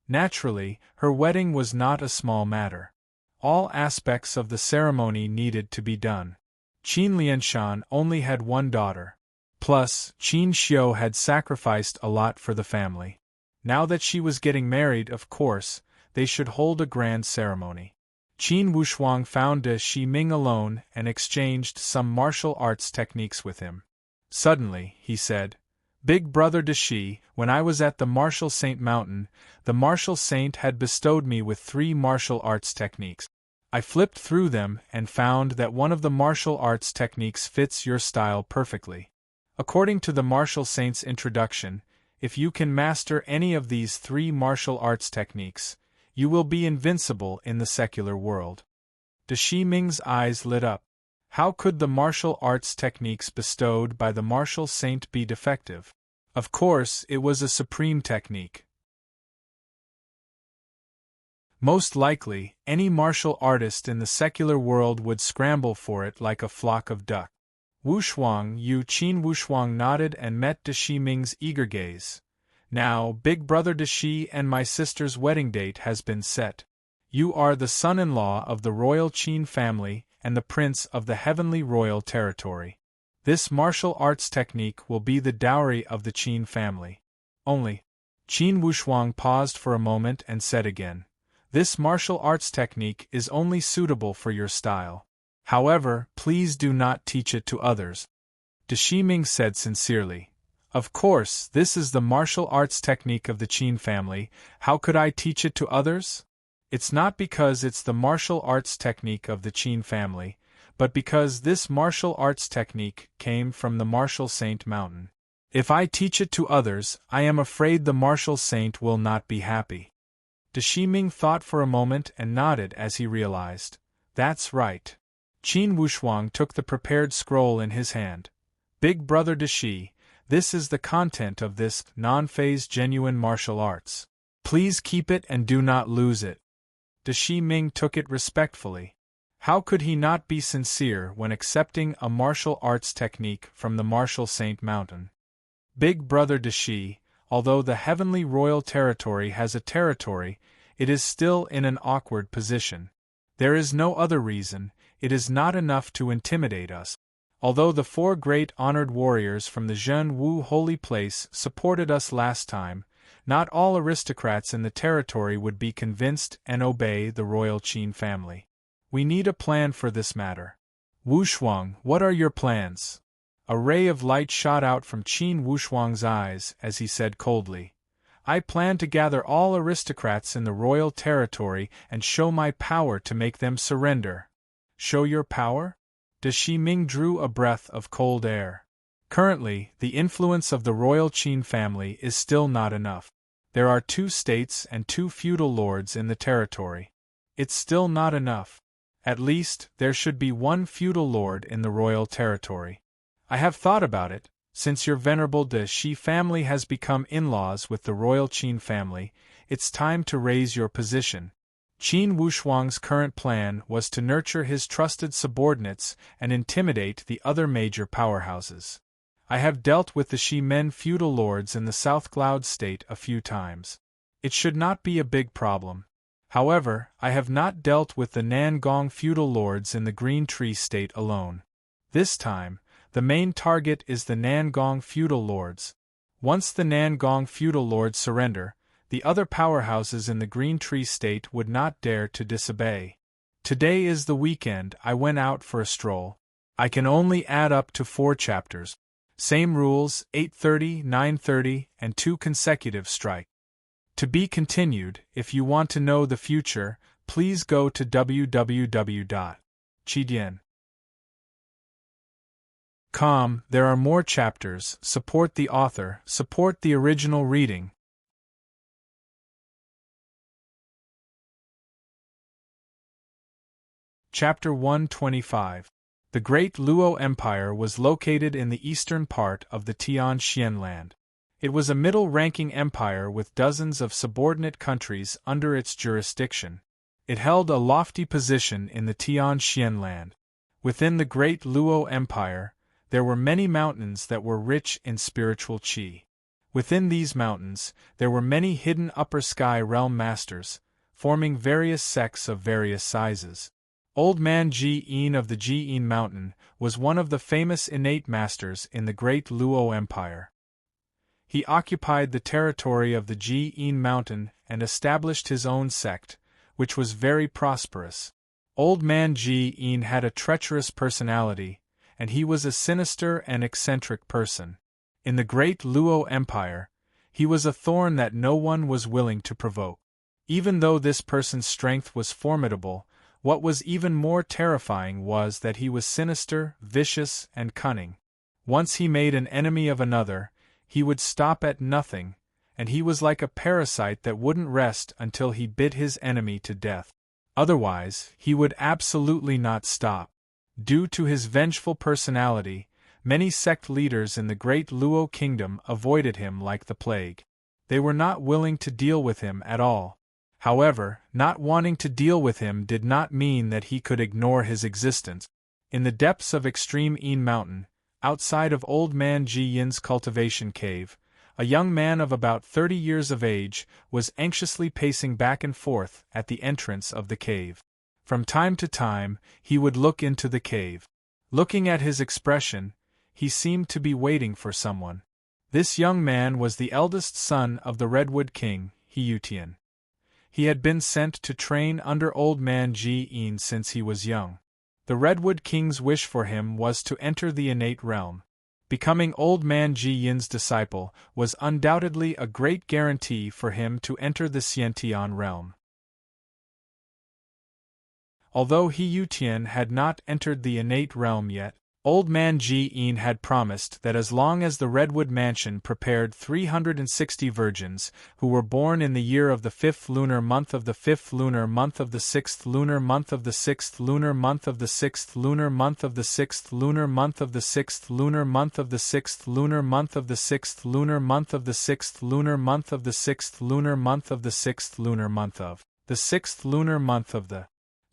Naturally, her wedding was not a small matter. All aspects of the ceremony needed to be done. Qin Lianshan only had one daughter. Plus, Qin Xiu had sacrificed a lot for the family. Now that she was getting married, of course, they should hold a grand ceremony. Qin Wushuang found De Shi Ming alone and exchanged some martial arts techniques with him. Suddenly, he said, "Big brother De Shi, when I was at the Martial Saint Mountain, the Martial Saint had bestowed me with 3 martial arts techniques. I flipped through them and found that one of the martial arts techniques fits your style perfectly. According to the Martial Saint's introduction, if you can master any of these 3 martial arts techniques, you will be invincible in the secular world." De Shi Ming's eyes lit up. How could the martial arts techniques bestowed by the Martial Saint be defective? Of course, it was a supreme technique. Most likely, any martial artist in the secular world would scramble for it like a flock of duck. Wushuang, Qin Wushuang nodded and met De Shi Ming's eager gaze. "Now, big brother De Shi and my sister's wedding date has been set. You are the son-in-law of the royal Qin family and the prince of the heavenly royal territory. This martial arts technique will be the dowry of the Qin family. Only." Qin Wushuang paused for a moment and said again, "This martial arts technique is only suitable for your style. However, please do not teach it to others." De Shi Ming said sincerely, "Of course, this is the martial arts technique of the Qin family, how could I teach it to others? It's not because it's the martial arts technique of the Qin family, but because this martial arts technique came from the Martial Saint Mountain. If I teach it to others, I am afraid the Martial Saint will not be happy." De Shi Ming thought for a moment and nodded as he realized. That's right. Qin Wushuang took the prepared scroll in his hand. "Big brother De Shi, this is the content of this non-phase genuine martial arts. Please keep it and do not lose it." De Shi Ming took it respectfully. How could he not be sincere when accepting a martial arts technique from the Martial Saint Mountain? "Big brother De Shi, although the heavenly royal territory has a territory, it is still in an awkward position. There is no other reason, it is not enough to intimidate us. Although the 4 great honored warriors from the Zhen Wu holy place supported us last time, not all aristocrats in the territory would be convinced and obey the royal Qin family. We need a plan for this matter. Wu Shuang, what are your plans? A ray of light shot out from Qin Wushuang's eyes as he said coldly, I plan to gather all aristocrats in the royal territory and show my power to make them surrender. Show your power? De Shiming drew a breath of cold air. Currently, the influence of the royal Qin family is still not enough. There are 2 states and 2 feudal lords in the territory. It's still not enough. At least, there should be 1 feudal lord in the royal territory. I have thought about it. Since your venerable De Shi family has become in-laws with the royal Qin family, it's time to raise your position. Qin Wushuang's current plan was to nurture his trusted subordinates and intimidate the other major powerhouses. I have dealt with the Shimen feudal lords in the South Cloud State a few times. It should not be a big problem. However, I have not dealt with the Nangong feudal lords in the Green Tree State alone. This time, the main target is the Nangong feudal lords. Once the Nangong feudal lords surrender, the other powerhouses in the Green Tree State would not dare to disobey. Today is the weekend. I went out for a stroll. I can only add up to 4 chapters. Same rules, 8:30, 9:30, and 2 consecutive strike. To be continued. If you want to know the future, please go to www.chidian.com. There are more chapters. Support the author, support the original reading. Chapter 125. The Great Luo Empire was located in the eastern part of the Tian Xian land. It was a middle-ranking empire with dozens of subordinate countries under its jurisdiction. It held a lofty position in the Tian Xian land. Within the Great Luo Empire, there were many mountains that were rich in spiritual qi. Within these mountains, there were many hidden upper sky realm masters, forming various sects of various sizes. Old Man Ji-in of the Ji-in Mountain was one of the famous innate masters in the Great Luo Empire. He occupied the territory of the Ji-in Mountain and established his own sect, which was very prosperous. Old Man Ji-in had a treacherous personality, and he was a sinister and eccentric person. In the Great Luo Empire, he was a thorn that no one was willing to provoke. Even though this person's strength was formidable, what was even more terrifying was that he was sinister, vicious, and cunning. Once he made an enemy of another, he would stop at nothing, and he was like a parasite that wouldn't rest until he bit his enemy to death. Otherwise, he would absolutely not stop. Due to his vengeful personality, many sect leaders in the Great Luo Kingdom avoided him like the plague. They were not willing to deal with him at all. However, not wanting to deal with him did not mean that he could ignore his existence. In the depths of Extreme Yin Mountain, outside of Old Man Ji Yin's cultivation cave, a young man of about 30 years of age was anxiously pacing back and forth at the entrance of the cave. From time to time, he would look into the cave. Looking at his expression, he seemed to be waiting for someone. This young man was the eldest son of the Redwood King, Hiyutian. He had been sent to train under Old Man Ji-in since he was young. The Redwood King's wish for him was to enter the innate realm. Becoming Old Man Ji-yin's disciple was undoubtedly a great guarantee for him to enter the Xiantian realm. Although Hiyutian had not entered the innate realm yet, Old Man Ji-in had promised that as long as the Redwood Mansion prepared 360 virgins, who were born in the year of the 5th lunar month of the 5th lunar month of the 6th lunar month of the 6th lunar month of the 6th lunar month of the 6th lunar month of the 6th lunar month of the 6th lunar month of the 6th lunar month of the 6th lunar month of the 6th lunar month of the 6th lunar month of the 6th lunar month of the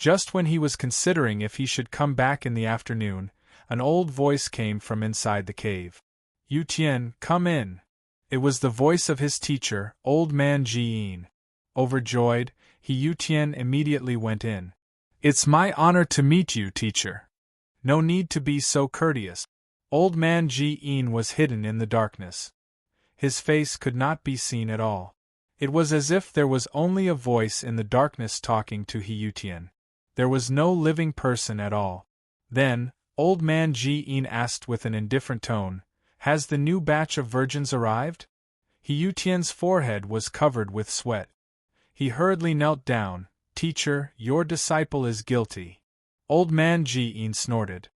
Just when he was considering if he should come back in the afternoon, an old voice came from inside the cave. "Yu Tian, come in." It was the voice of his teacher, Old Man Jiyin. Overjoyed, Yu Tian immediately went in. "It's my honor to meet you, teacher." "No need to be so courteous." Old Man Jiyin was hidden in the darkness. His face could not be seen at all. It was as if there was only a voice in the darkness talking to Yu Tian. There was no living person at all. Then, Old Man Jiyin asked with an indifferent tone, "Has the new batch of virgins arrived?" Yu Tian's forehead was covered with sweat. He hurriedly knelt down. "Teacher, your disciple is guilty." Old Man Jiyin snorted.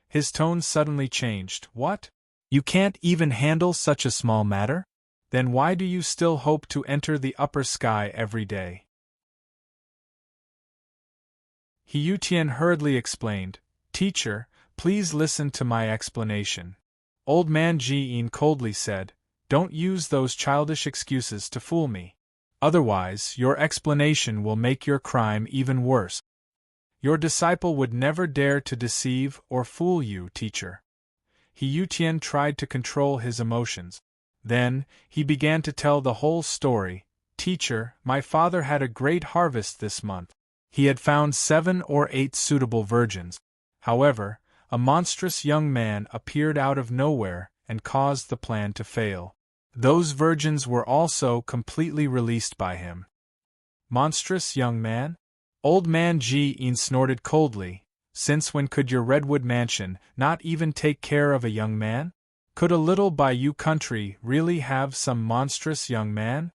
His tone suddenly changed. "What? You can't even handle such a small matter? Then why do you still hope to enter the upper sky every day?" Yu Tian hurriedly explained, "Teacher, please listen to my explanation." Old Man Jiyin coldly said, "Don't use those childish excuses to fool me. Otherwise, your explanation will make your crime even worse. Your disciple would never dare to deceive or fool you, teacher." Yu Tian tried to control his emotions. Then, he began to tell the whole story. "Teacher, my father had a great harvest this month. He had found 7 or 8 suitable virgins. However, a monstrous young man appeared out of nowhere and caused the plan to fail. Those virgins were also completely released by him." "Monstrous young man?" Old Man Jiyin snorted coldly. "Since when could your redwood mansion not even take care of a young man? Could a little Bayou country really have some monstrous young man?"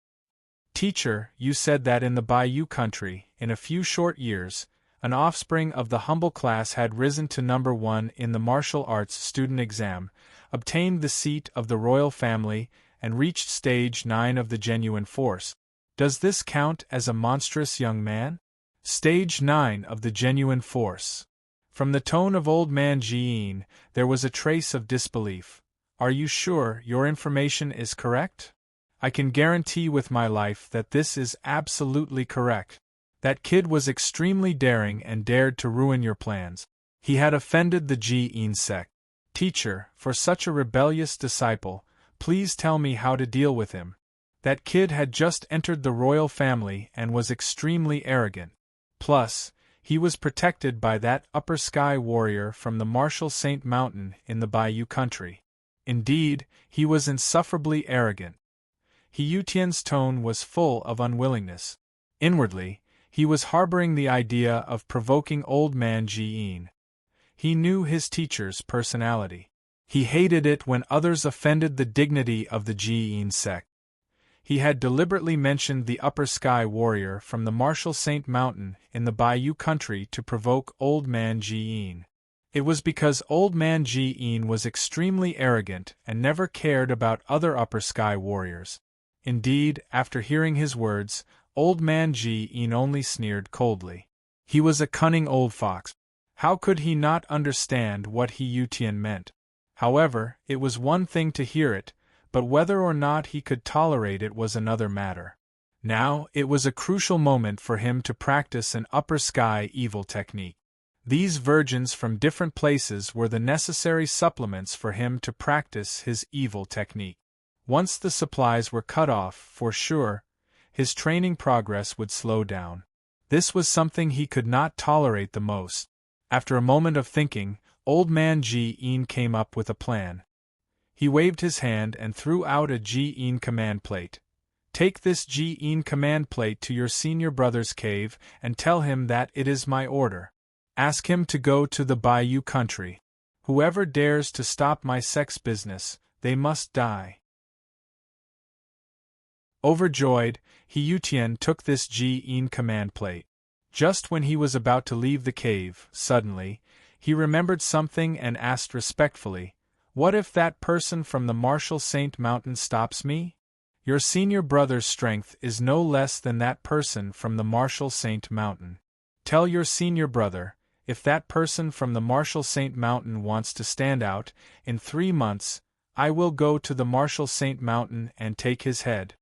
"Teacher, you said that in the Bayou country, in a few short years, an offspring of the humble class had risen to number 1 in the martial arts student exam, obtained the seat of the royal family, and reached stage 9 of the genuine force. Does this count as a monstrous young man?" Stage 9 of the genuine force. From the tone of Old Man Jiyin, there was a trace of disbelief. "Are you sure your information is correct?" "I can guarantee with my life that this is absolutely correct. That kid was extremely daring and dared to ruin your plans. He had offended the Jiyin sect. Teacher, for such a rebellious disciple, please tell me how to deal with him. That kid had just entered the royal family and was extremely arrogant. Plus, he was protected by that upper sky warrior from the martial Saint Mountain in the Bayou country. Indeed, he was insufferably arrogant." Yu Tian's tone was full of unwillingness. Inwardly, he was harboring the idea of provoking Old Man Jiyin. He knew his teacher's personality. He hated it when others offended the dignity of the Jiyin sect. He had deliberately mentioned the upper sky warrior from the martial Saint Mountain in the Bayou country to provoke Old Man Jiyin. It was because Old Man Jiyin was extremely arrogant and never cared about other upper sky warriors. Indeed, after hearing his words, Old Man Jiyin only sneered coldly. He was a cunning old fox. How could he not understand what Yu Tian meant? However, it was one thing to hear it, but whether or not he could tolerate it was another matter. Now, it was a crucial moment for him to practice an upper sky evil technique. These virgins from different places were the necessary supplements for him to practice his evil technique. Once the supplies were cut off, for sure, his training progress would slow down. This was something he could not tolerate the most. After a moment of thinking, Old Man Jiyin came up with a plan. He waved his hand and threw out a Jiyin command plate. "Take this Jiyin command plate to your senior brother's cave and tell him that it is my order. Ask him to go to the Bayou country. Whoever dares to stop my sex business, they must die." Overjoyed, Yu Tian took this Jiyin command plate. Just when he was about to leave the cave, suddenly, he remembered something and asked respectfully, "What if that person from the martial Saint Mountain stops me?" "Your senior brother's strength is no less than that person from the martial Saint Mountain. Tell your senior brother, if that person from the martial Saint Mountain wants to stand out, in 3 months, I will go to the martial Saint Mountain and take his head."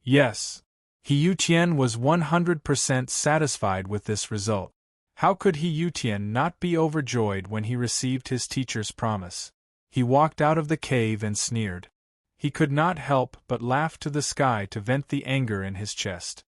Yes. Yu Tian was 100% satisfied with this result. How could he Yutian not be overjoyed when he received his teacher's promise? He walked out of the cave and sneered. He could not help but laugh to the sky to vent the anger in his chest.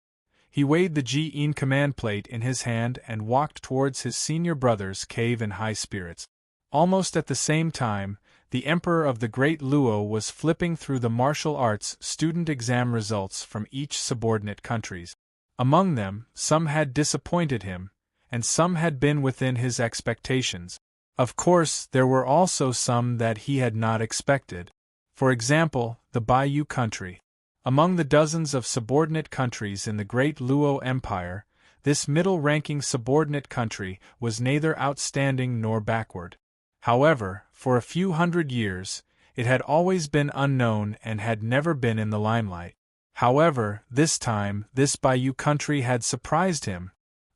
He weighed the Ji-in command plate in his hand and walked towards his senior brother's cave in high spirits. Almost at the same time, the Emperor of the Great Luo was flipping through the martial arts student exam results from each subordinate countries. Among them, some had disappointed him, and some had been within his expectations. Of course, there were also some that he had not expected. For example, the Baiyu country. Among the dozens of subordinate countries in the Great Luo Empire, this middle-ranking subordinate country was neither outstanding nor backward. However, for a few hundred years, it had always been unknown and had never been in the limelight. However, this time, this Baiyu country had surprised him.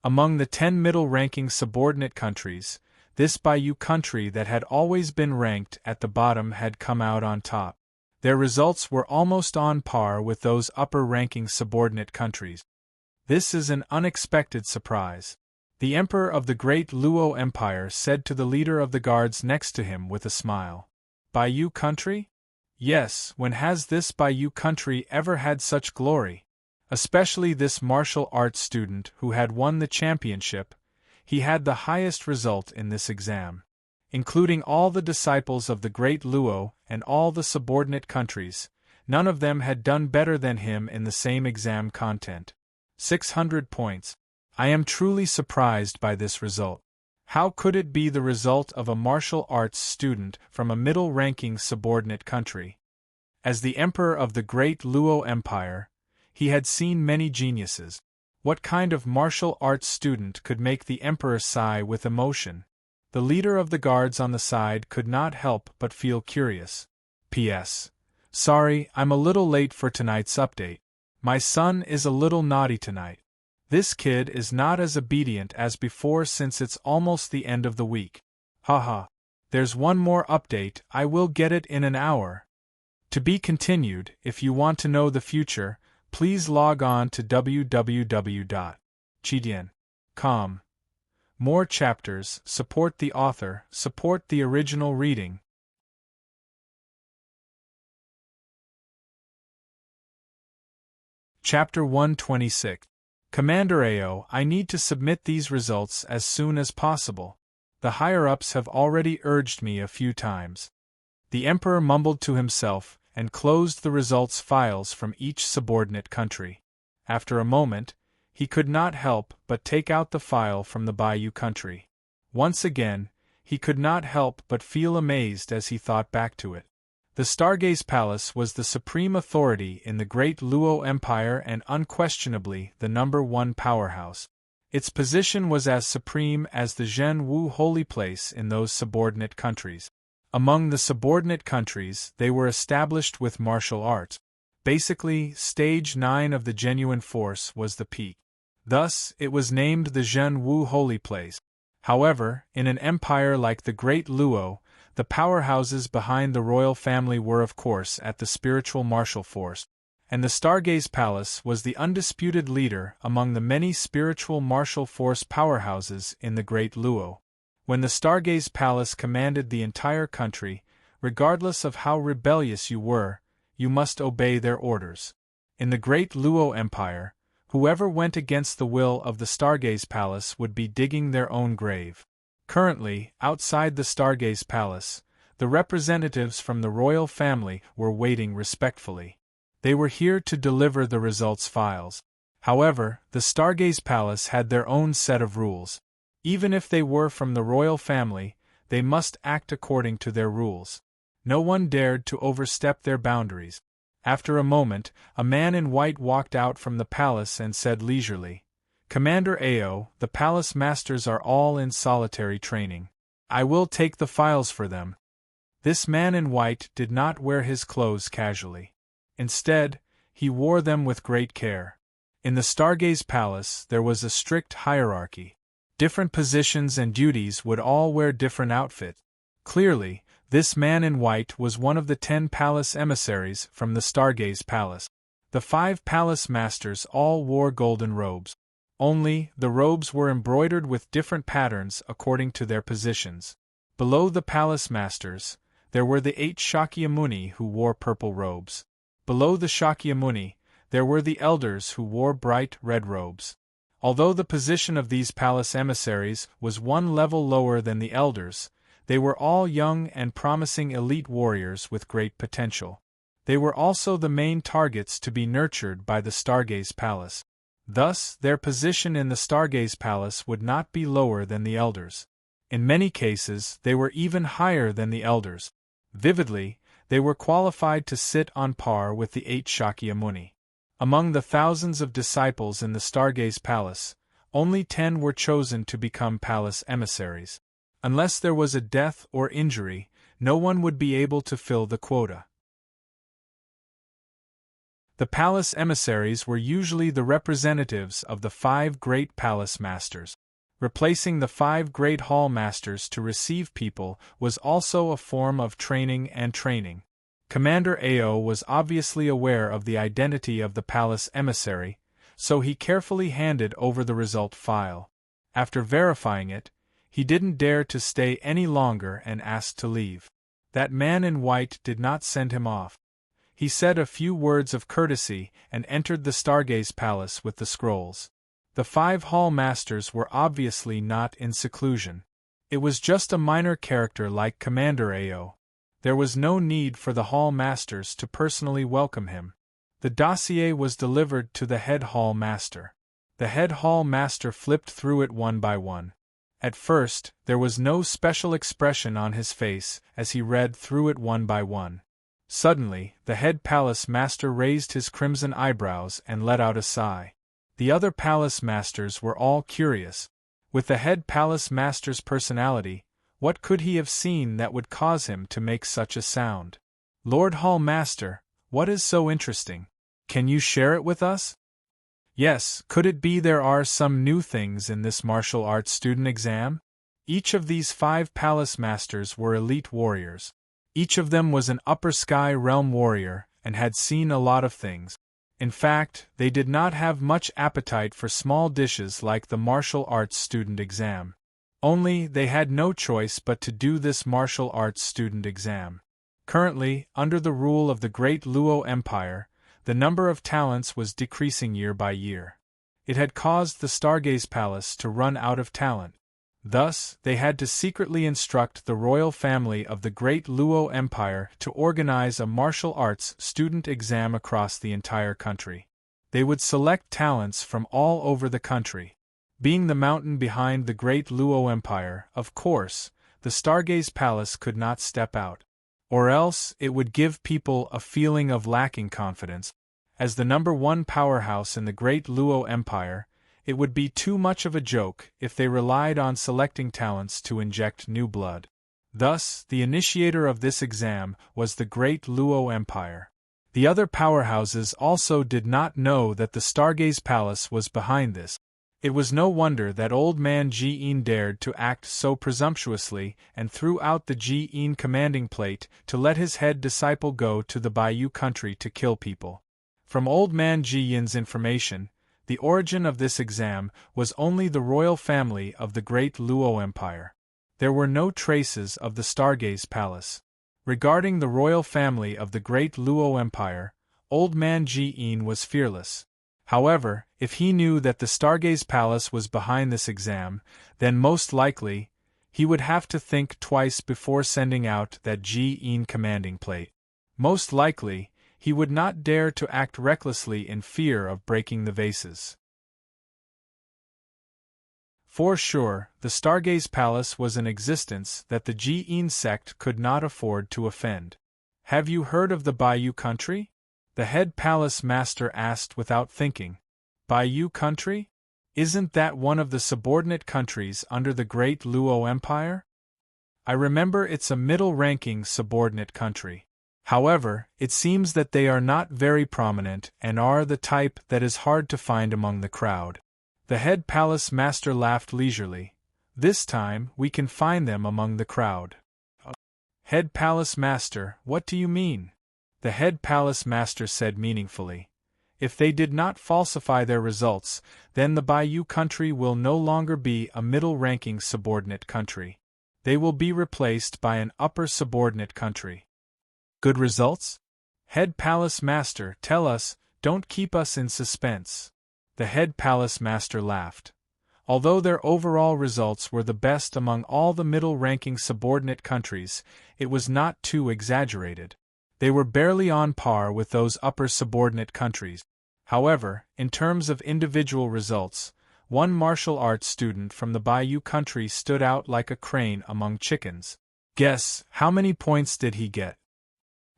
Among the 10 middle-ranking subordinate countries, this Baiyu country that had always been ranked at the bottom had come out on top. Their results were almost on par with those upper-ranking subordinate countries. This is an unexpected surprise. The Emperor of the Great Luo Empire said to the leader of the guards next to him with a smile. Baiyu country? Yes, when has this Baiyu country ever had such glory? Especially this martial arts student who had won the championship. He had the highest result in this exam. Including all the disciples of the Great Luo and all the subordinate countries, none of them had done better than him in the same exam content. 600 points. I am truly surprised by this result. How could it be the result of a martial arts student from a middle-ranking subordinate country? As the Emperor of the Great Luo Empire, he had seen many geniuses. What kind of martial arts student could make the Emperor sigh with emotion? The leader of the guards on the side could not help but feel curious. P.S. Sorry, I'm a little late for tonight's update. My son is a little naughty tonight. This kid is not as obedient as before since it's almost the end of the week. Haha. There's one more update, I will get it in an hour. To be continued. If you want to know the future, please log on to www.chidian.com. More chapters, support the author, support the original reading. Chapter 126. Commander Ao, I need to submit these results as soon as possible. The higher-ups have already urged me a few times. The Emperor mumbled to himself and closed the results files from each subordinate country. After a moment, he could not help but take out the file from the Baiyu country. Once again, he could not help but feel amazed as he thought back to it. The Stargaze Palace was the supreme authority in the Great Luo Empire and unquestionably the #1 powerhouse. Its position was as supreme as the Zhen Wu holy place in those subordinate countries. Among the subordinate countries, they were established with martial arts. Basically, Stage 9 of the genuine force was the peak. Thus, it was named the Zhen Wu holy place. However, in an empire like the Great Luo, the powerhouses behind the royal family were of course at the spiritual martial force, and the Stargaze Palace was the undisputed leader among the many spiritual martial force powerhouses in the Great Luo. When the Stargaze Palace commanded the entire country, regardless of how rebellious you were, you must obey their orders. In the Great Luo Empire, whoever went against the will of the Stargaze Palace would be digging their own grave. Currently, outside the Stargaze Palace, the representatives from the royal family were waiting respectfully. They were here to deliver the results files. However, the Stargaze Palace had their own set of rules. Even if they were from the royal family, they must act according to their rules. No one dared to overstep their boundaries. After a moment, a man in white walked out from the palace and said leisurely, "Commander Ao, the palace masters are all in solitary training. I will take the files for them." This man in white did not wear his clothes casually. Instead, he wore them with great care. In the Stargaze Palace there was a strict hierarchy. Different positions and duties would all wear different outfits. Clearly, this man in white was one of the 10 palace emissaries from the Stargaze Palace. The 5 palace masters all wore golden robes. Only, the robes were embroidered with different patterns according to their positions. Below the palace masters, there were the 8 Shakyamuni who wore purple robes. Below the Shakyamuni, there were the elders who wore bright red robes. Although the position of these palace emissaries was one level lower than the elders, they were all young and promising elite warriors with great potential. They were also the main targets to be nurtured by the Stargaze Palace. Thus, their position in the Stargaze Palace would not be lower than the elders. In many cases, they were even higher than the elders. Vividly, they were qualified to sit on par with the 8 Shakyamuni. Among the thousands of disciples in the Stargaze Palace, only 10 were chosen to become palace emissaries. Unless there was a death or injury, no one would be able to fill the quota. The palace emissaries were usually the representatives of the 5 great palace masters. Replacing the 5 great hall masters to receive people was also a form of training and training. Commander Ao was obviously aware of the identity of the palace emissary, so he carefully handed over the result file. After verifying it, he didn't dare to stay any longer and asked to leave. That man in white did not send him off. He said a few words of courtesy and entered the Stargaze Palace with the scrolls. The 5 hall masters were obviously not in seclusion. It was just a minor character like Commander Ao. There was no need for the hall masters to personally welcome him. The dossier was delivered to the head hall master. The head hall master flipped through it one by one. At first, there was no special expression on his face as he read through it one by one. Suddenly, the head palace master raised his crimson eyebrows and let out a sigh. The other palace masters were all curious. With the head palace master's personality, what could he have seen that would cause him to make such a sound? Lord Hall Master, what is so interesting? Can you share it with us? Yes, could it be there are some new things in this martial arts student exam? Each of these 5 palace masters were elite warriors. Each of them was an upper sky realm warrior and had seen a lot of things. In fact, they did not have much appetite for small dishes like the martial arts student exam. Only, they had no choice but to do this martial arts student exam. Currently, under the rule of the Great Luo Empire, the number of talents was decreasing year by year. It had caused the Stargaze Palace to run out of talent. Thus, they had to secretly instruct the royal family of the Great Luo Empire to organize a martial arts student exam across the entire country. They would select talents from all over the country. Being the mountain behind the Great Luo Empire, of course, the Stargaze Palace could not step out. Or else, it would give people a feeling of lacking confidence. As the #1 powerhouse in the Great Luo Empire, it would be too much of a joke if they relied on selecting talents to inject new blood. Thus, the initiator of this exam was the Great Luo Empire. The other powerhouses also did not know that the Stargaze Palace was behind this. It was no wonder that old man Ji-in dared to act so presumptuously and threw out the Ji-in commanding plate to let his head disciple go to the Bayou country to kill people. From old man Ji-in's information, the origin of this exam was only the royal family of the Great Luo Empire. There were no traces of the Stargaze Palace. Regarding the royal family of the Great Luo Empire, old man Ji-in was fearless. However, if he knew that the Stargaze Palace was behind this exam, then most likely, he would have to think twice before sending out that Ji-in commanding plate. Most likely, he would not dare to act recklessly in fear of breaking the vases. For sure, the Stargaze Palace was an existence that the Ji-in sect could not afford to offend. Have you heard of the Bayou country? The head palace master asked without thinking. Bayou country? Isn't that one of the subordinate countries under the Great Luo Empire? I remember it's a middle-ranking subordinate country. However, it seems that they are not very prominent and are the type that is hard to find among the crowd. The head palace master laughed leisurely. This time, we can find them among the crowd. Head palace master, what do you mean? The head palace master said meaningfully. If they did not falsify their results, then the Bayou country will no longer be a middle-ranking subordinate country. They will be replaced by an upper subordinate country. Good results? Head Palace Master, tell us, don't keep us in suspense. The head Palace Master laughed. Although their overall results were the best among all the middle-ranking subordinate countries, it was not too exaggerated. They were barely on par with those upper subordinate countries. However, in terms of individual results, one martial arts student from the Bayou country stood out like a crane among chickens. Guess, how many points did he get?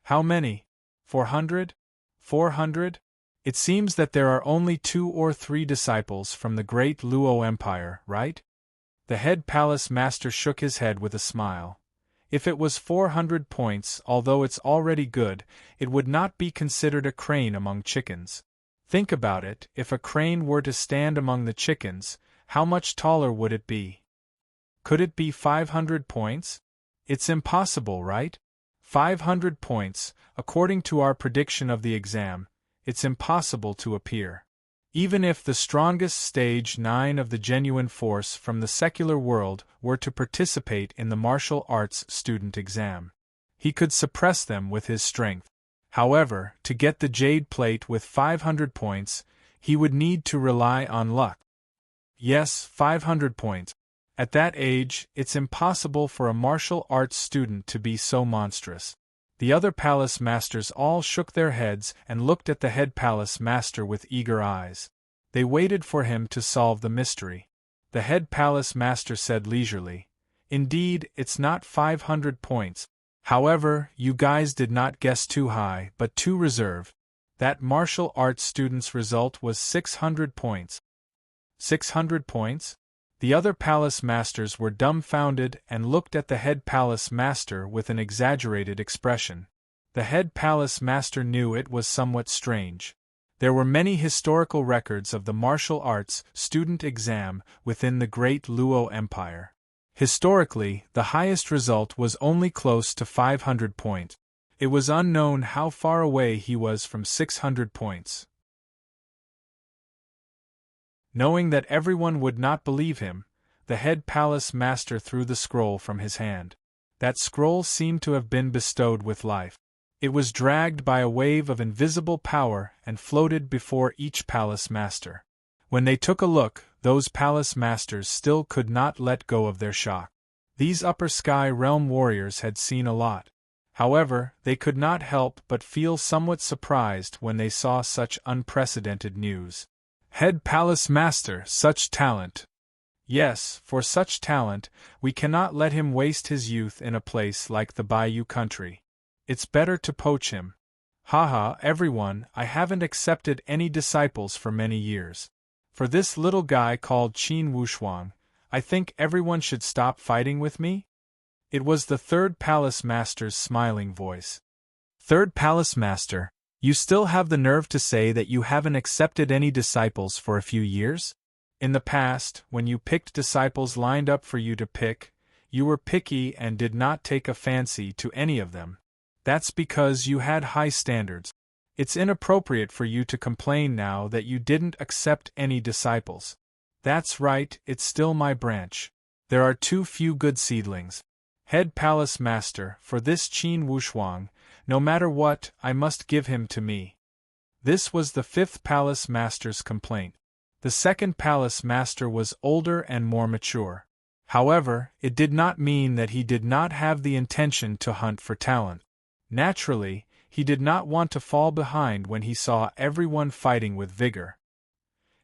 How many? 400? 400? It seems that there are only 2 or 3 disciples from the great Luo Empire, right? The head Palace Master shook his head with a smile. If it was 400 points, although it's already good, it would not be considered a crane among chickens. Think about it, if a crane were to stand among the chickens, how much taller would it be? Could it be 500 points? It's impossible, right? 500 points, according to our prediction of the exam, it's impossible to appear. Even if the strongest stage 9 of the genuine force from the secular world were to participate in the martial arts student exam, he could suppress them with his strength. However, to get the jade plate with 500 points, he would need to rely on luck. Yes, 500 points. At that age, it's impossible for a martial arts student to be so monstrous. The other palace masters all shook their heads and looked at the head palace master with eager eyes. They waited for him to solve the mystery. The head palace master said leisurely, "Indeed, it's not 500 points. However, you guys did not guess too high, but too reserved. That martial arts student's result was 600 points." 600 points? The other palace masters were dumbfounded and looked at the head palace master with an exaggerated expression. The head palace master knew it was somewhat strange. There were many historical records of the martial arts student exam within the great Luo Empire. Historically, the highest result was only close to 500 points. It was unknown how far away he was from 600 points. Knowing that everyone would not believe him, the head palace master threw the scroll from his hand. That scroll seemed to have been bestowed with life. It was dragged by a wave of invisible power and floated before each palace master. When they took a look, those palace masters still could not let go of their shock. These upper sky realm warriors had seen a lot. However, they could not help but feel somewhat surprised when they saw such unprecedented news. Head Palace Master, such talent! Yes, for such talent, we cannot let him waste his youth in a place like the Bayou country. It's better to poach him. Haha, everyone, I haven't accepted any disciples for many years. For this little guy called Qin Wushuang, I think everyone should stop fighting with me? It was the third Palace Master's smiling voice. Third Palace Master, you still have the nerve to say that you haven't accepted any disciples for a few years? In the past, when you picked disciples lined up for you to pick, you were picky and did not take a fancy to any of them. That's because you had high standards. It's inappropriate for you to complain now that you didn't accept any disciples. That's right, it's still my branch. There are too few good seedlings. Head Palace Master, for this Qin Wushuang, no matter what, I must give him to me. This was the fifth Palace Master's complaint. The second Palace Master was older and more mature. However, it did not mean that he did not have the intention to hunt for talent. Naturally, he did not want to fall behind when he saw everyone fighting with vigor.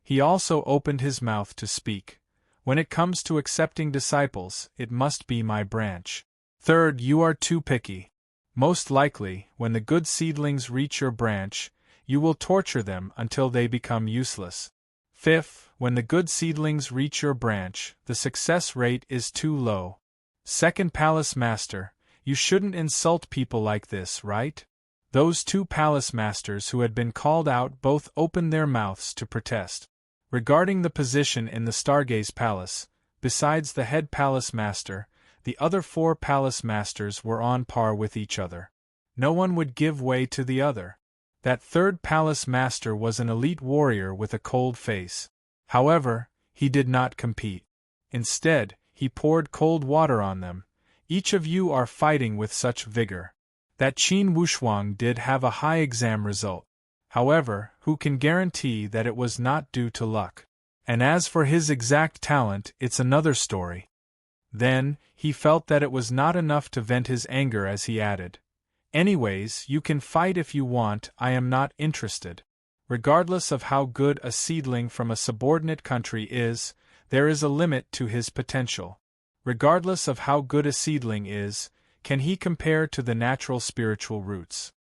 He also opened his mouth to speak. When it comes to accepting disciples, it must be my branch. Third, you are too picky. Most likely, when the good seedlings reach your branch, you will torture them until they become useless. Fifth, when the good seedlings reach your branch, the success rate is too low. Second Palace Master, you shouldn't insult people like this, right? Those two Palace Masters who had been called out both opened their mouths to protest. Regarding the position in the Stargaze Palace, besides the head Palace Master, the other four Palace Masters were on par with each other. No one would give way to the other. That third palace master was an elite warrior with a cold face. However, he did not compete. Instead, he poured cold water on them. Each of you are fighting with such vigor. That Qin Wushuang did have a high exam result. However, who can guarantee that it was not due to luck? And as for his exact talent, it's another story. Then, he felt that it was not enough to vent his anger as he added, "Anyways, you can fight if you want, I am not interested. Regardless of how good a seedling from a subordinate country is, there is a limit to his potential. Regardless of how good a seedling is, can he compare to the natural spiritual roots?"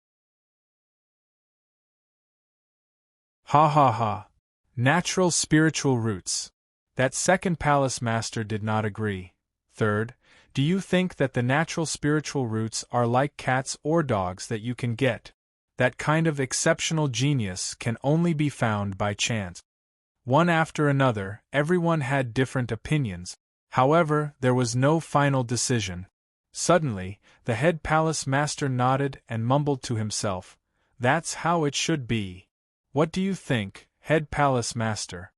Ha ha ha. Natural spiritual roots. That second palace master did not agree. Third, do you think that the natural spiritual roots are like cats or dogs that you can get? That kind of exceptional genius can only be found by chance. One after another, everyone had different opinions. However, there was no final decision. Suddenly, the head palace master nodded and mumbled to himself, "That's how it should be." "What do you think, head palace master?"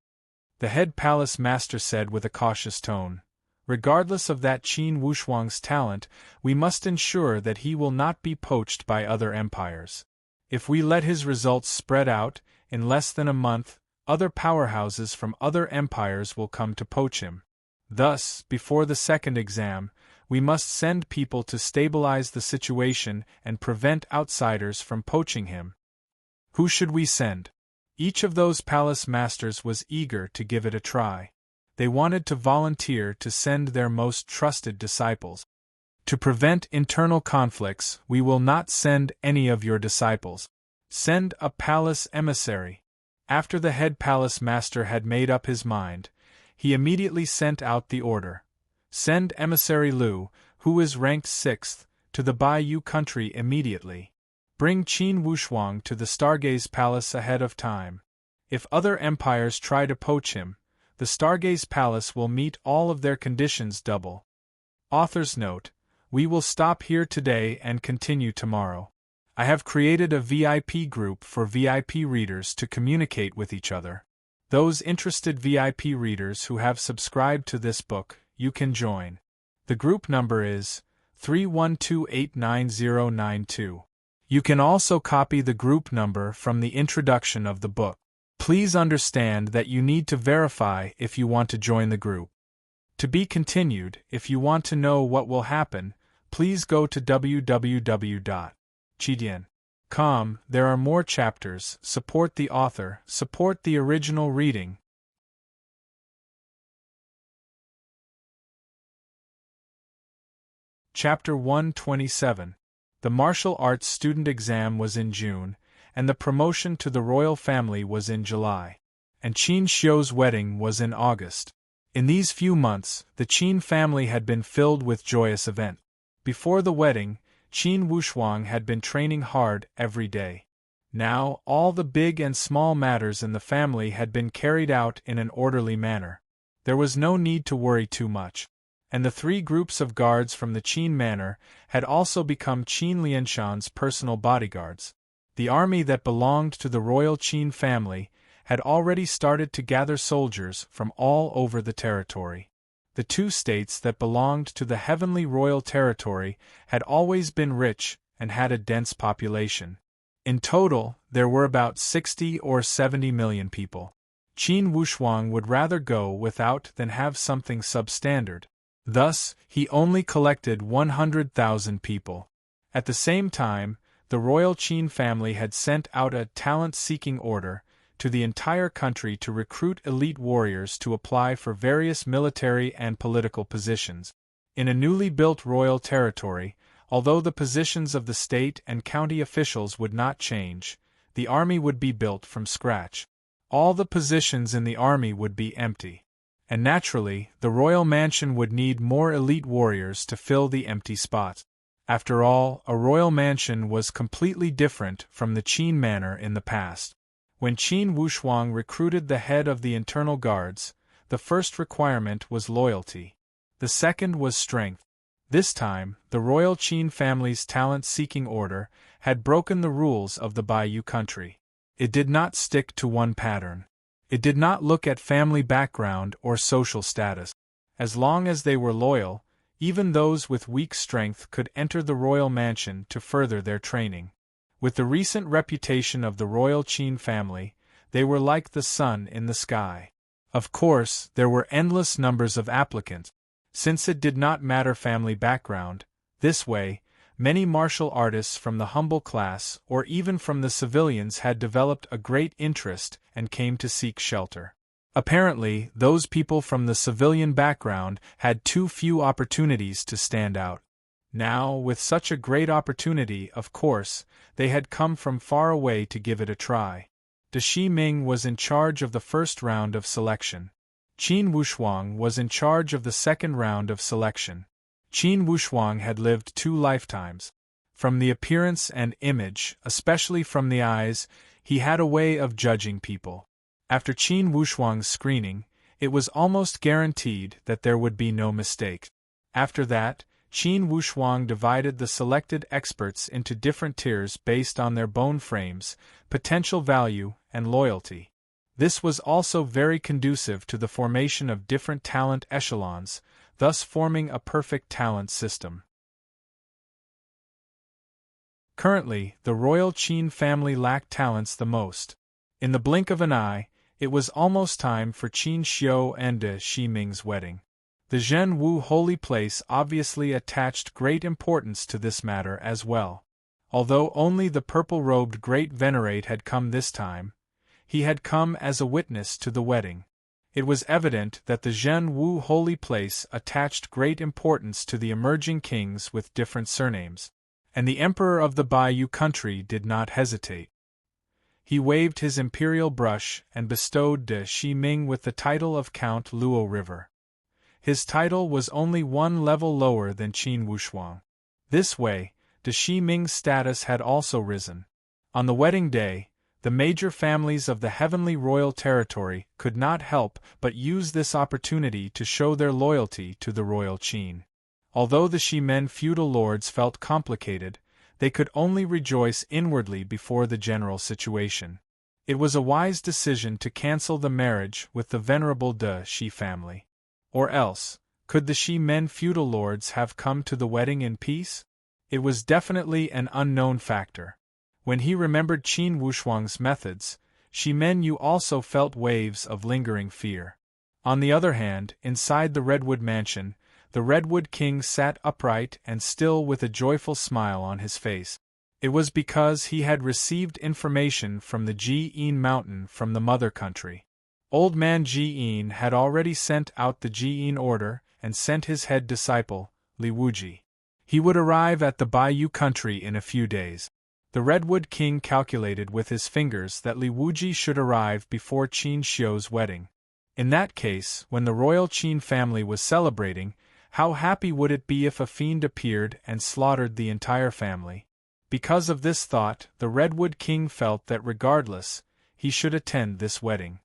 The head palace master said with a cautious tone, "Regardless of that Qin Wushuang's talent, we must ensure that he will not be poached by other empires. If we let his results spread out, in less than a month, other powerhouses from other empires will come to poach him. Thus, before the second exam, we must send people to stabilize the situation and prevent outsiders from poaching him." Who should we send? Each of those palace masters was eager to give it a try. They wanted to volunteer to send their most trusted disciples. "To prevent internal conflicts, we will not send any of your disciples. Send a palace emissary." After the head palace master had made up his mind, he immediately sent out the order, "Send emissary Liu, who is ranked 6th, to the Baiyu country immediately. Bring Qin Wushuang to the Stargaze Palace ahead of time. If other empires try to poach him, the Stargaze Palace will meet all of their conditions double." Author's note: we will stop here today and continue tomorrow. I have created a VIP group for VIP readers to communicate with each other. Those interested VIP readers who have subscribed to this book, you can join. The group number is 312-89092. You can also copy the group number from the introduction of the book. Please understand that you need to verify if you want to join the group. To be continued. If you want to know what will happen, please go to www.chidian.com. There are more chapters. Support the author, support the original reading. Chapter 127. The martial arts student exam was in June, and the promotion to the royal family was in July. And Qin Xiu's wedding was in August. In these few months, the Qin family had been filled with joyous events. Before the wedding, Qin Wushuang had been training hard every day. Now, all the big and small matters in the family had been carried out in an orderly manner. There was no need to worry too much. And the 3 groups of guards from the Qin manor had also become Qin Lianshan's personal bodyguards. The army that belonged to the royal Qin family had already started to gather soldiers from all over the territory. The 2 states that belonged to the heavenly royal territory had always been rich and had a dense population. In total, there were about 60 or 70 million people. Qin Wushuang would rather go without than have something substandard. Thus, he only collected 100,000 people. At the same time, the royal Qin family had sent out a talent-seeking order to the entire country to recruit elite warriors to apply for various military and political positions. In a newly built royal territory, although the positions of the state and county officials would not change, the army would be built from scratch. All the positions in the army would be empty. And naturally, the royal mansion would need more elite warriors to fill the empty spots. After all, a royal mansion was completely different from the Qin manor in the past. When Qin Wushuang recruited the head of the internal guards, the first requirement was loyalty. The second was strength. This time, the royal Qin family's talent-seeking order had broken the rules of the Bayou country. It did not stick to one pattern. It did not look at family background or social status. As long as they were loyal, even those with weak strength could enter the royal mansion to further their training. With the recent reputation of the royal Qin family, they were like the sun in the sky. Of course, there were endless numbers of applicants. Since it did not matter family background, this way, many martial artists from the humble class or even from the civilians had developed a great interest and came to seek shelter. Apparently, those people from the civilian background had too few opportunities to stand out. Now, with such a great opportunity, of course, they had come from far away to give it a try. De Shiming was in charge of the first round of selection. Qin Wushuang was in charge of the second round of selection. Qin Wushuang had lived 2 lifetimes. From the appearance and image, especially from the eyes, he had a way of judging people. After Qin Wushuang's screening, it was almost guaranteed that there would be no mistake. After that, Qin Wushuang divided the selected experts into different tiers based on their bone frames, potential value, and loyalty. This was also very conducive to the formation of different talent echelons, thus forming a perfect talent system. Currently, the royal Qin family lacked talents the most. In the blink of an eye, it was almost time for Qin Xiu and De Shiming's wedding. The Zhen Wu holy place obviously attached great importance to this matter as well. Although only the purple-robed great venerate had come this time, he had come as a witness to the wedding. It was evident that the Zhen Wu holy place attached great importance to the emerging kings with different surnames, and the emperor of the Bayou country did not hesitate. He waved his imperial brush and bestowed De Shiming with the title of Count Luo River. His title was only 1 level lower than Qin Wushuang. This way, De Shiming's status had also risen. On the wedding day, the major families of the heavenly royal territory could not help but use this opportunity to show their loyalty to the royal Qin. Although the Shimen feudal lords felt complicated, they could only rejoice inwardly before the general situation. It was a wise decision to cancel the marriage with the venerable De Shi family. Or else, could the Shimen feudal lords have come to the wedding in peace? It was definitely an unknown factor. When he remembered Qin Wushuang's methods, Shimen Yu also felt waves of lingering fear. On the other hand, inside the Redwood Mansion, the Redwood King sat upright and still with a joyful smile on his face. It was because he had received information from the Ji'in mountain from the mother country. Old man Ji'in had already sent out the Ji'in order and sent his head disciple, Li Wuji. He would arrive at the Bayou country in a few days. The Redwood King calculated with his fingers that Li Wuji should arrive before Qin Xiu's wedding. In that case, when the royal Qin family was celebrating, how happy would it be if a fiend appeared and slaughtered the entire family? Because of this thought, the Redwood King felt that regardless, he should attend this wedding.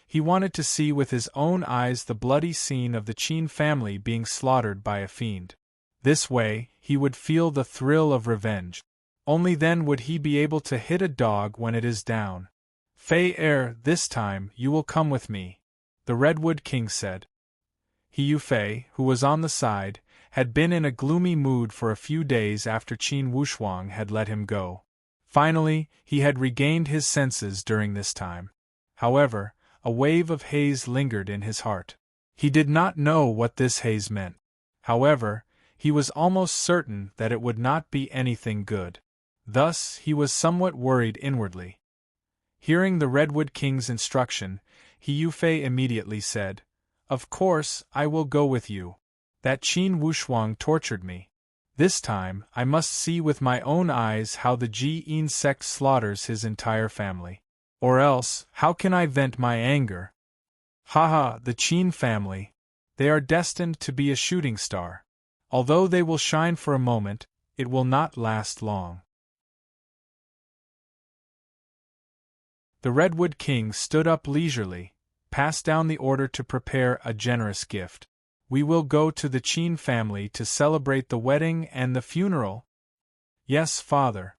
He wanted to see with his own eyes the bloody scene of the Qin family being slaughtered by a fiend. This way, he would feel the thrill of revenge. Only then would he be able to hit a dog when it is down. Fei Er, this time you will come with me, the Redwood King said. He Yufei, who was on the side, had been in a gloomy mood for a few days after Qin Wushuang had let him go. Finally, he had regained his senses during this time. However, a wave of haze lingered in his heart. He did not know what this haze meant. However, he was almost certain that it would not be anything good. Thus, he was somewhat worried inwardly. Hearing the Redwood King's instruction, He Yufei immediately said, "Of course, I will go with you. That Qin Wushuang tortured me. This time, I must see with my own eyes how the Ji'in sect slaughters his entire family. Or else, how can I vent my anger? Haha, the Qin family. They are destined to be a shooting star. Although they will shine for a moment, it will not last long." The Redwood King stood up leisurely, passed down the order to prepare a generous gift. "We will go to the Qin family to celebrate the wedding and the funeral?" "Yes, father."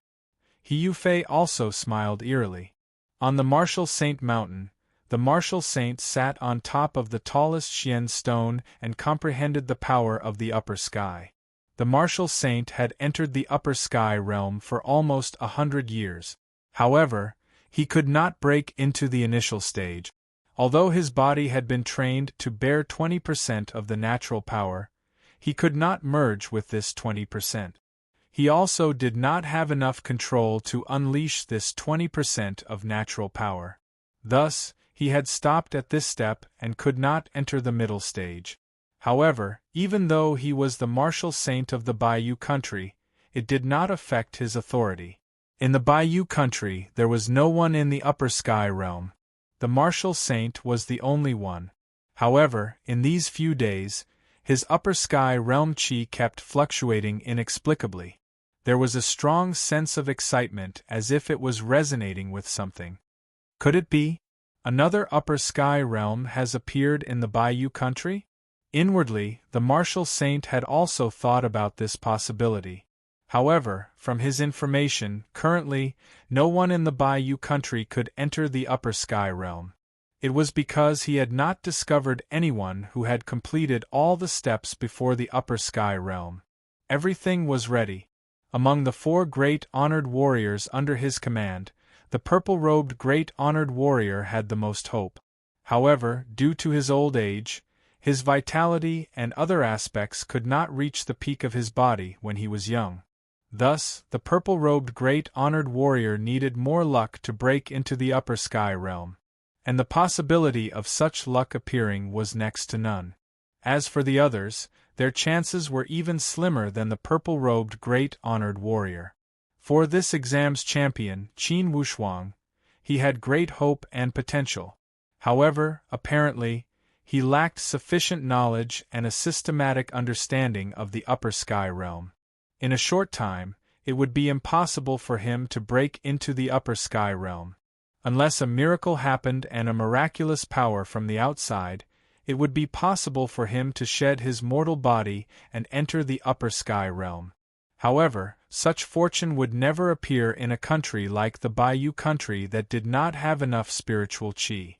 He Yufei also smiled eerily. On the Martial Saint Mountain, the Martial Saint sat on top of the tallest Xian stone and comprehended the power of the upper sky. The Martial Saint had entered the upper sky realm for almost 100 years. However, he could not break into the initial stage. Although his body had been trained to bear 20% of the natural power, he could not merge with this 20%. He also did not have enough control to unleash this 20% of natural power. Thus, he had stopped at this step and could not enter the middle stage. However, even though he was the Martial Saint of the Bayou country, it did not affect his authority. In the Bayou country there was no one in the upper sky realm. The Martial Saint was the only one. However, in these few days, his upper sky realm chi kept fluctuating inexplicably. There was a strong sense of excitement as if it was resonating with something. Could it be? Another upper sky realm has appeared in the Bayou country? Inwardly, the Martial Saint had also thought about this possibility. However, from his information, currently, no one in the Bayou country could enter the upper sky realm. It was because he had not discovered anyone who had completed all the steps before the upper sky realm. Everything was ready. Among the 4 great honored warriors under his command, the purple-robed great honored warrior had the most hope. However, due to his old age, his vitality and other aspects could not reach the peak of his body when he was young. Thus, the purple-robed great honored warrior needed more luck to break into the upper sky realm. And the possibility of such luck appearing was next to none. As for the others, their chances were even slimmer than the purple-robed great honored warrior. For this exam's champion, Qin Wushuang, he had great hope and potential. However, apparently, he lacked sufficient knowledge and a systematic understanding of the upper sky realm. In a short time, it would be impossible for him to break into the upper sky realm. Unless a miracle happened and a miraculous power from the outside, it would be possible for him to shed his mortal body and enter the upper sky realm. However, such fortune would never appear in a country like the Bayou country that did not have enough spiritual qi.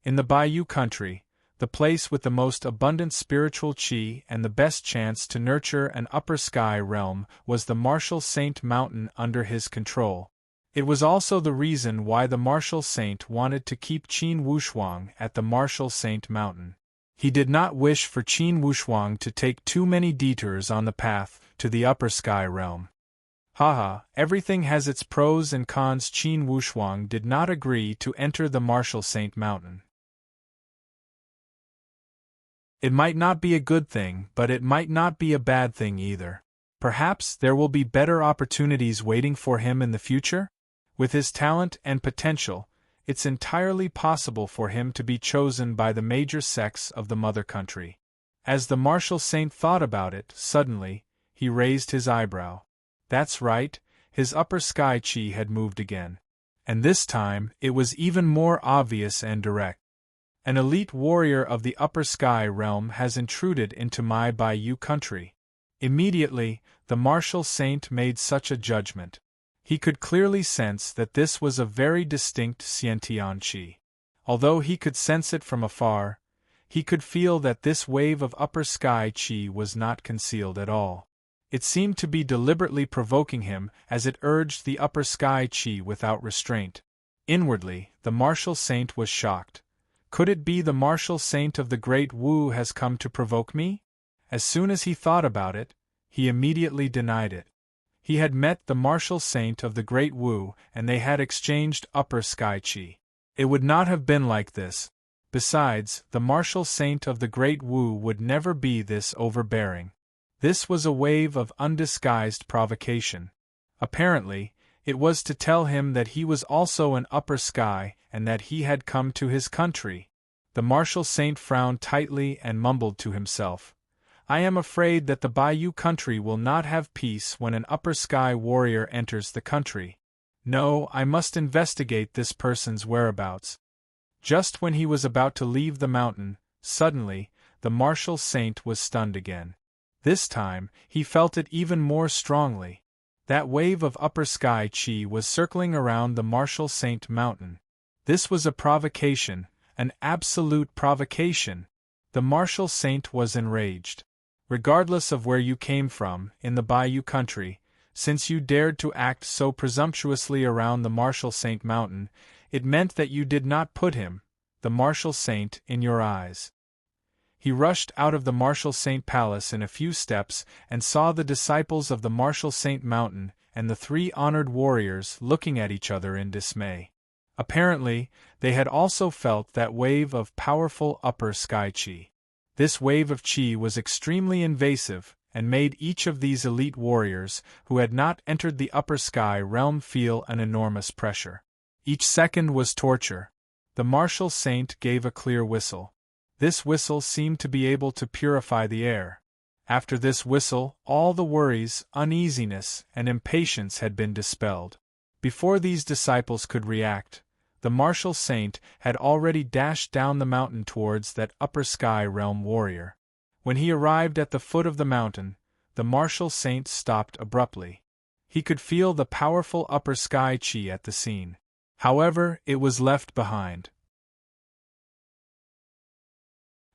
In the Bayou country, the place with the most abundant spiritual qi and the best chance to nurture an upper sky realm was the Martial Saint Mountain under his control. It was also the reason why the Martial Saint wanted to keep Qin Wushuang at the Martial Saint Mountain. He did not wish for Qin Wushuang to take too many detours on the path to the upper sky realm. Haha, everything has its pros and cons. Qin Wushuang did not agree to enter the Martial Saint Mountain. It might not be a good thing, but it might not be a bad thing either. Perhaps there will be better opportunities waiting for him in the future? With his talent and potential, it's entirely possible for him to be chosen by the major sects of the mother country. As the Martial Saint thought about it, suddenly, he raised his eyebrow. That's right, his upper sky chi had moved again. And this time, it was even more obvious and direct. An elite warrior of the upper sky realm has intruded into my Bayou country. Immediately, the Martial Saint made such a judgment. He could clearly sense that this was a very distinct Xiantian qi. Although he could sense it from afar, he could feel that this wave of upper sky qi was not concealed at all. It seemed to be deliberately provoking him as it urged the upper sky qi without restraint. Inwardly, the Martial Saint was shocked. Could it be the Martial Saint of the Great Wu has come to provoke me? As soon as he thought about it, he immediately denied it. He had met the Martial Saint of the Great Wu and they had exchanged upper sky qi. It would not have been like this. Besides, the Martial Saint of the Great Wu would never be this overbearing. This was a wave of undisguised provocation. Apparently, it was to tell him that he was also an upper sky and that he had come to his country. The Martial Saint frowned tightly and mumbled to himself. I am afraid that the Bayou country will not have peace when an upper sky warrior enters the country. No, I must investigate this person's whereabouts. Just when he was about to leave the mountain, suddenly, the Martial Saint was stunned again. This time, he felt it even more strongly. That wave of upper sky chi was circling around the Martial Saint Mountain. This was a provocation, an absolute provocation. The Martial Saint was enraged. Regardless of where you came from, in the Bayou country, since you dared to act so presumptuously around the Martial Saint Mountain, it meant that you did not put him, the Martial Saint, in your eyes. He rushed out of the Martial Saint Palace in a few steps and saw the disciples of the Martial Saint Mountain and the three honored warriors looking at each other in dismay. Apparently, they had also felt that wave of powerful upper sky chi. This wave of chi was extremely invasive and made each of these elite warriors who had not entered the upper sky realm feel an enormous pressure. Each second was torture. The Martial Saint gave a clear whistle. This whistle seemed to be able to purify the air. After this whistle, all the worries, uneasiness, and impatience had been dispelled. Before these disciples could react, the Martial Saint had already dashed down the mountain towards that upper sky realm warrior. When he arrived at the foot of the mountain, the Martial Saint stopped abruptly. He could feel the powerful upper sky chi at the scene. However, it was left behind.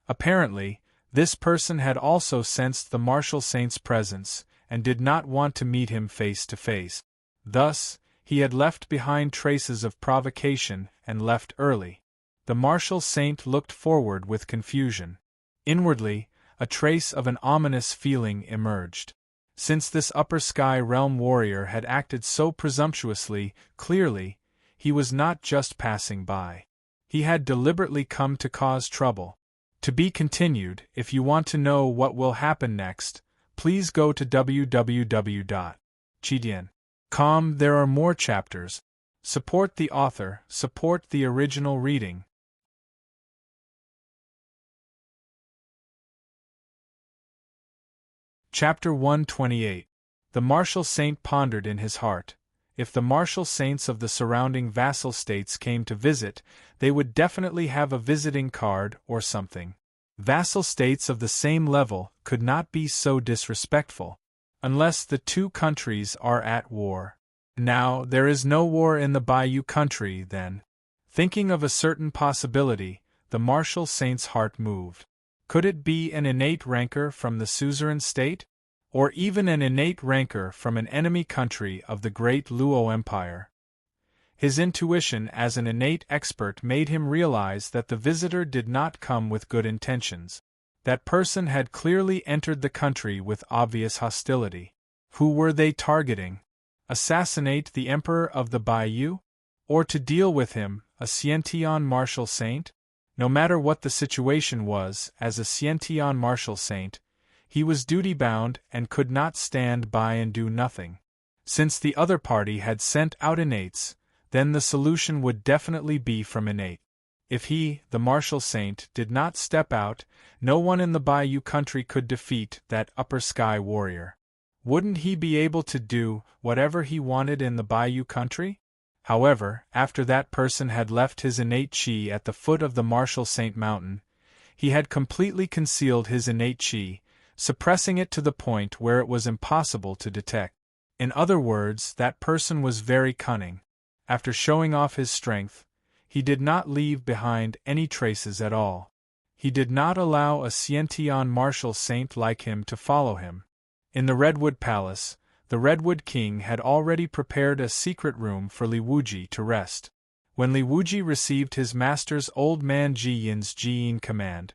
Apparently, this person had also sensed the Martial Saint's presence and did not want to meet him face to face. Thus, he had left behind traces of provocation and left early. The Martial Saint looked forward with confusion. Inwardly, a trace of an ominous feeling emerged. Since this upper sky realm warrior had acted so presumptuously, clearly, he was not just passing by. He had deliberately come to cause trouble. To be continued. If you want to know what will happen next, please go to www.chidian.com. There are more chapters. Support the author, support the original reading. Chapter 128. The Martial Saint pondered in his heart. If the Martial Saints of the surrounding vassal states came to visit, they would definitely have a visiting card or something. Vassal states of the same level could not be so disrespectful. Unless the two countries are at war. Now, there is no war in the Bayou country, then. Thinking of a certain possibility, the Martial Saint's heart moved. Could it be an innate rancor from the suzerain state? Or even an innate rancor from an enemy country of the great Luo Empire? His intuition as an innate expert made him realize that the visitor did not come with good intentions. That person had clearly entered the country with obvious hostility. Who were they targeting? Assassinate the Emperor of the Bayou? Or to deal with him, a Xiantian Martial Saint? No matter what the situation was, as a Xiantian Martial Saint, he was duty-bound and could not stand by and do nothing. Since the other party had sent out innates, then the solution would definitely be from innate. If he, the Martial Saint, did not step out, no one in the Bayou country could defeat that upper sky warrior. Wouldn't he be able to do whatever he wanted in the Bayou country? However, after that person had left his innate chi at the foot of the Martial Saint Mountain, he had completely concealed his innate chi, suppressing it to the point where it was impossible to detect. In other words, that person was very cunning. After showing off his strength, he did not leave behind any traces at all. He did not allow a Xiantian Martial Saint like him to follow him. In the Redwood Palace, the Redwood King had already prepared a secret room for Li Wuji to rest. When Li Wuji received his master's old man Ji Yin's Jiyin command,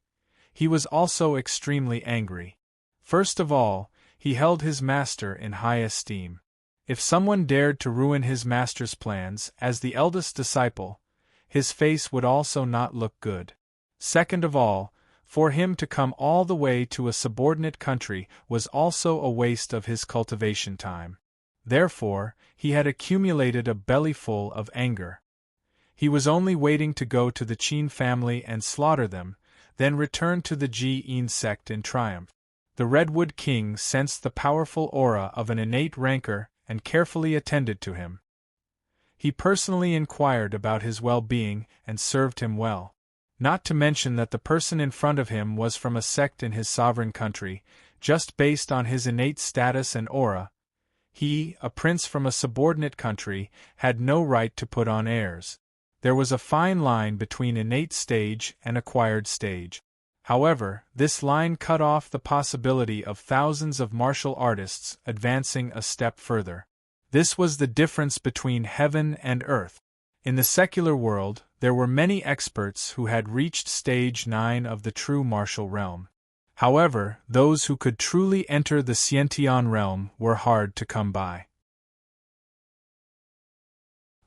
he was also extremely angry. First of all, he held his master in high esteem. If someone dared to ruin his master's plans as the eldest disciple, his face would also not look good. Second of all, for him to come all the way to a subordinate country was also a waste of his cultivation time. Therefore, he had accumulated a bellyful of anger. He was only waiting to go to the Qin family and slaughter them, then return to the Ji Yin sect in triumph. The Redwood King sensed the powerful aura of an innate rancor and carefully attended to him. He personally inquired about his well-being and served him well. Not to mention that the person in front of him was from a sect in his sovereign country, just based on his innate status and aura, He, a prince from a subordinate country, had no right to put on airs. There was a fine line between innate stage and acquired stage. However, this line cut off the possibility of thousands of martial artists advancing a step further. This was the difference between heaven and earth. In the secular world, there were many experts who had reached stage 9 of the true martial realm. However, those who could truly enter the Xiantian realm were hard to come by.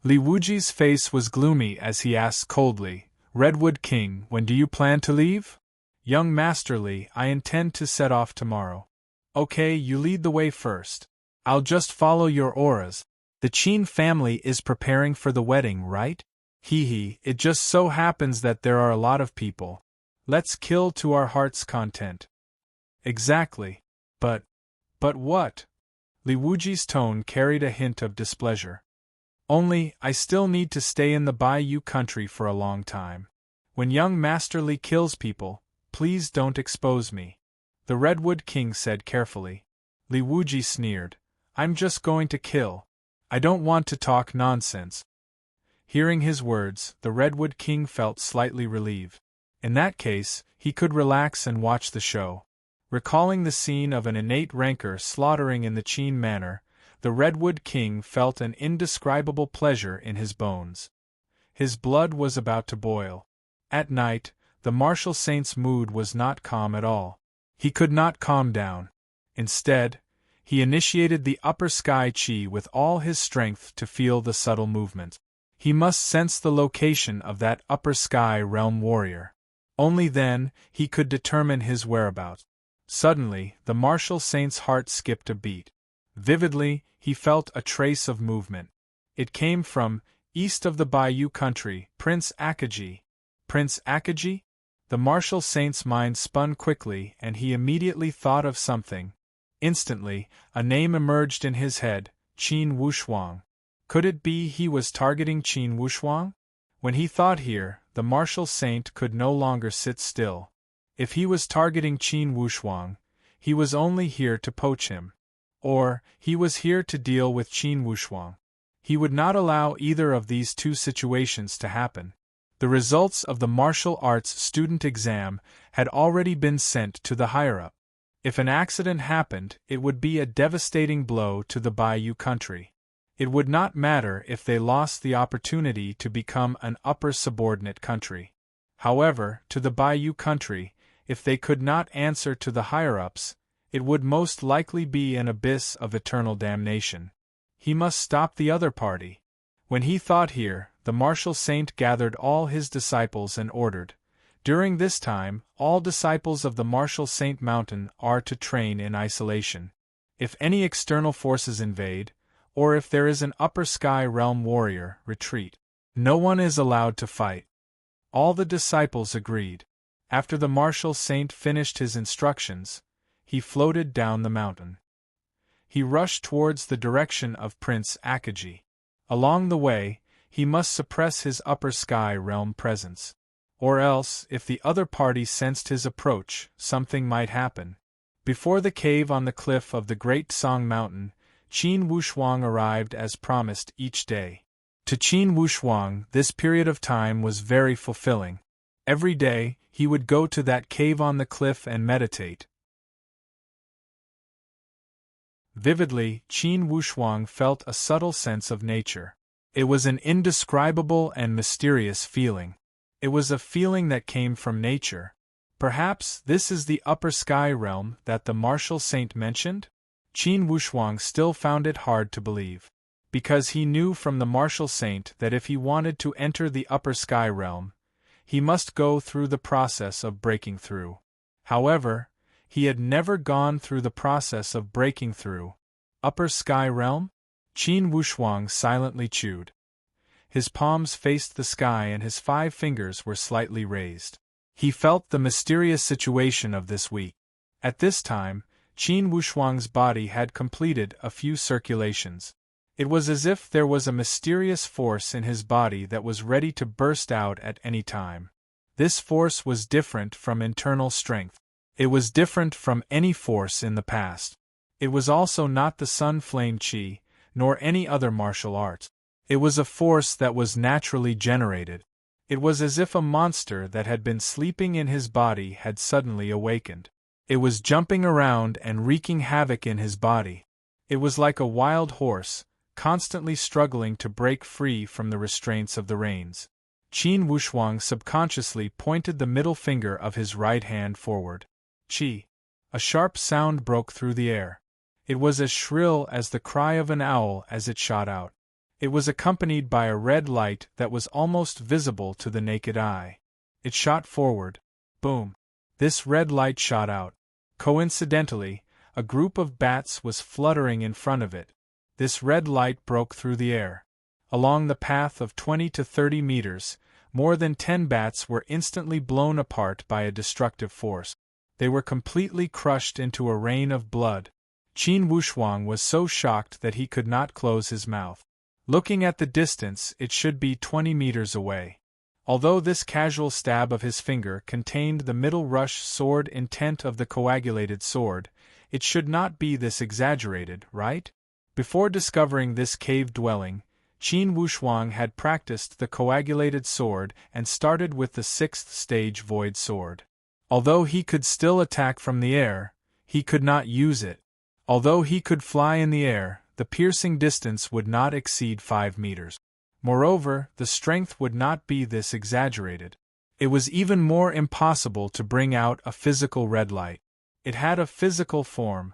Li Wuji's face was gloomy as he asked coldly, "Redwood King, when do you plan to leave?" "Young Master Li, I intend to set off tomorrow." "Okay, you lead the way first. I'll just follow your auras. The Qin family is preparing for the wedding, right?" "Hee, it just so happens that there are a lot of people. Let's kill to our heart's content." "Exactly. But what?" Li Wuji's tone carried a hint of displeasure. "Only, I still need to stay in the Bayou country for a long time. When young Master Li kills people, please don't expose me," the Redwood King said carefully. Li Wuji sneered. "I'm just going to kill. I don't want to talk nonsense." Hearing his words, the Redwood King felt slightly relieved. In that case, he could relax and watch the show. Recalling the scene of an innate rancor slaughtering in the Qin manner, the Redwood King felt an indescribable pleasure in his bones. His blood was about to boil. At night, the martial saint's mood was not calm at all. He could not calm down. Instead, he initiated the upper sky chi with all his strength to feel the subtle movement. He must sense the location of that upper sky realm warrior. Only then, he could determine his whereabouts. Suddenly, the martial saint's heart skipped a beat. Vividly, he felt a trace of movement. It came from, east of the Bayou country, Prince Akaji. Prince Akaji? The martial saint's mind spun quickly and he immediately thought of something. Instantly, a name emerged in his head, Qin Wushuang. Could it be he was targeting Qin Wushuang? When he thought here, the martial saint could no longer sit still. If he was targeting Qin Wushuang, he was only here to poach him. Or, he was here to deal with Qin Wushuang. He would not allow either of these two situations to happen. The results of the martial arts student exam had already been sent to the higher-up. If an accident happened, it would be a devastating blow to the Bayou country. It would not matter if they lost the opportunity to become an upper subordinate country. However, to the Bayou country, if they could not answer to the higher-ups, it would most likely be an abyss of eternal damnation. He must stop the other party. When he thought here, the martial saint gathered all his disciples and ordered, "During this time, all disciples of the martial saint mountain are to train in isolation. If any external forces invade, or if there is an upper sky realm warrior, retreat. No one is allowed to fight." All the disciples agreed. After the martial saint finished his instructions, he floated down the mountain. He rushed towards the direction of Prince Akaji. Along the way, he must suppress his upper sky realm presence. Or else, if the other party sensed his approach, something might happen. Before the cave on the cliff of the Great Song Mountain, Qin Wushuang arrived as promised each day. To Qin Wushuang, this period of time was very fulfilling. Every day, he would go to that cave on the cliff and meditate. Vividly, Qin Wushuang felt a subtle sense of nature. It was an indescribable and mysterious feeling. It was a feeling that came from nature. Perhaps this is the upper sky realm that the martial saint mentioned? Qin Wushuang still found it hard to believe. Because he knew from the martial saint that if he wanted to enter the upper sky realm, he must go through the process of breaking through. However, he had never gone through the process of breaking through. Upper sky realm? Qin Wushuang silently chewed. His palms faced the sky and his 5 fingers were slightly raised. He felt the mysterious situation of this week. At this time, Qin Wushuang's body had completed a few circulations. It was as if there was a mysterious force in his body that was ready to burst out at any time. This force was different from internal strength. It was different from any force in the past. It was also not the sun flame chi, nor any other martial art. It was a force that was naturally generated. It was as if a monster that had been sleeping in his body had suddenly awakened. It was jumping around and wreaking havoc in his body. It was like a wild horse, constantly struggling to break free from the restraints of the reins. Qin Wushuang subconsciously pointed the middle finger of his right hand forward. Chi. A sharp sound broke through the air. It was as shrill as the cry of an owl as it shot out. It was accompanied by a red light that was almost visible to the naked eye. It shot forward. Boom. This red light shot out. Coincidentally, a group of bats was fluttering in front of it. This red light broke through the air. Along the path of 20 to 30 meters, more than 10 bats were instantly blown apart by a destructive force. They were completely crushed into a rain of blood. Qin Wushuang was so shocked that he could not close his mouth. Looking at the distance, it should be 20 meters away. Although this casual stab of his finger contained the middle rush sword intent of the coagulated sword, it should not be this exaggerated, right? Before discovering this cave dwelling, Qin Wushuang had practiced the coagulated sword and started with the 6th stage void sword. Although he could still attack from the air, he could not use it. Although he could fly in the air, the piercing distance would not exceed 5 meters. Moreover, the strength would not be this exaggerated. It was even more impossible to bring out a physical red light. It had a physical form.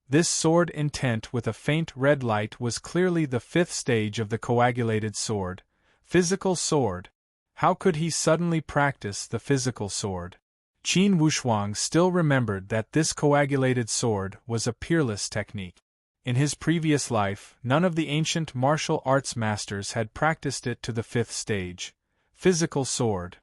This sword intent with a faint red light was clearly the 5th stage of the coagulated sword. Physical sword. How could he suddenly practice the physical sword? Qin Wushuang still remembered that this coagulated sword was a peerless technique. In his previous life, none of the ancient martial arts masters had practiced it to the 5th stage. Physical sword.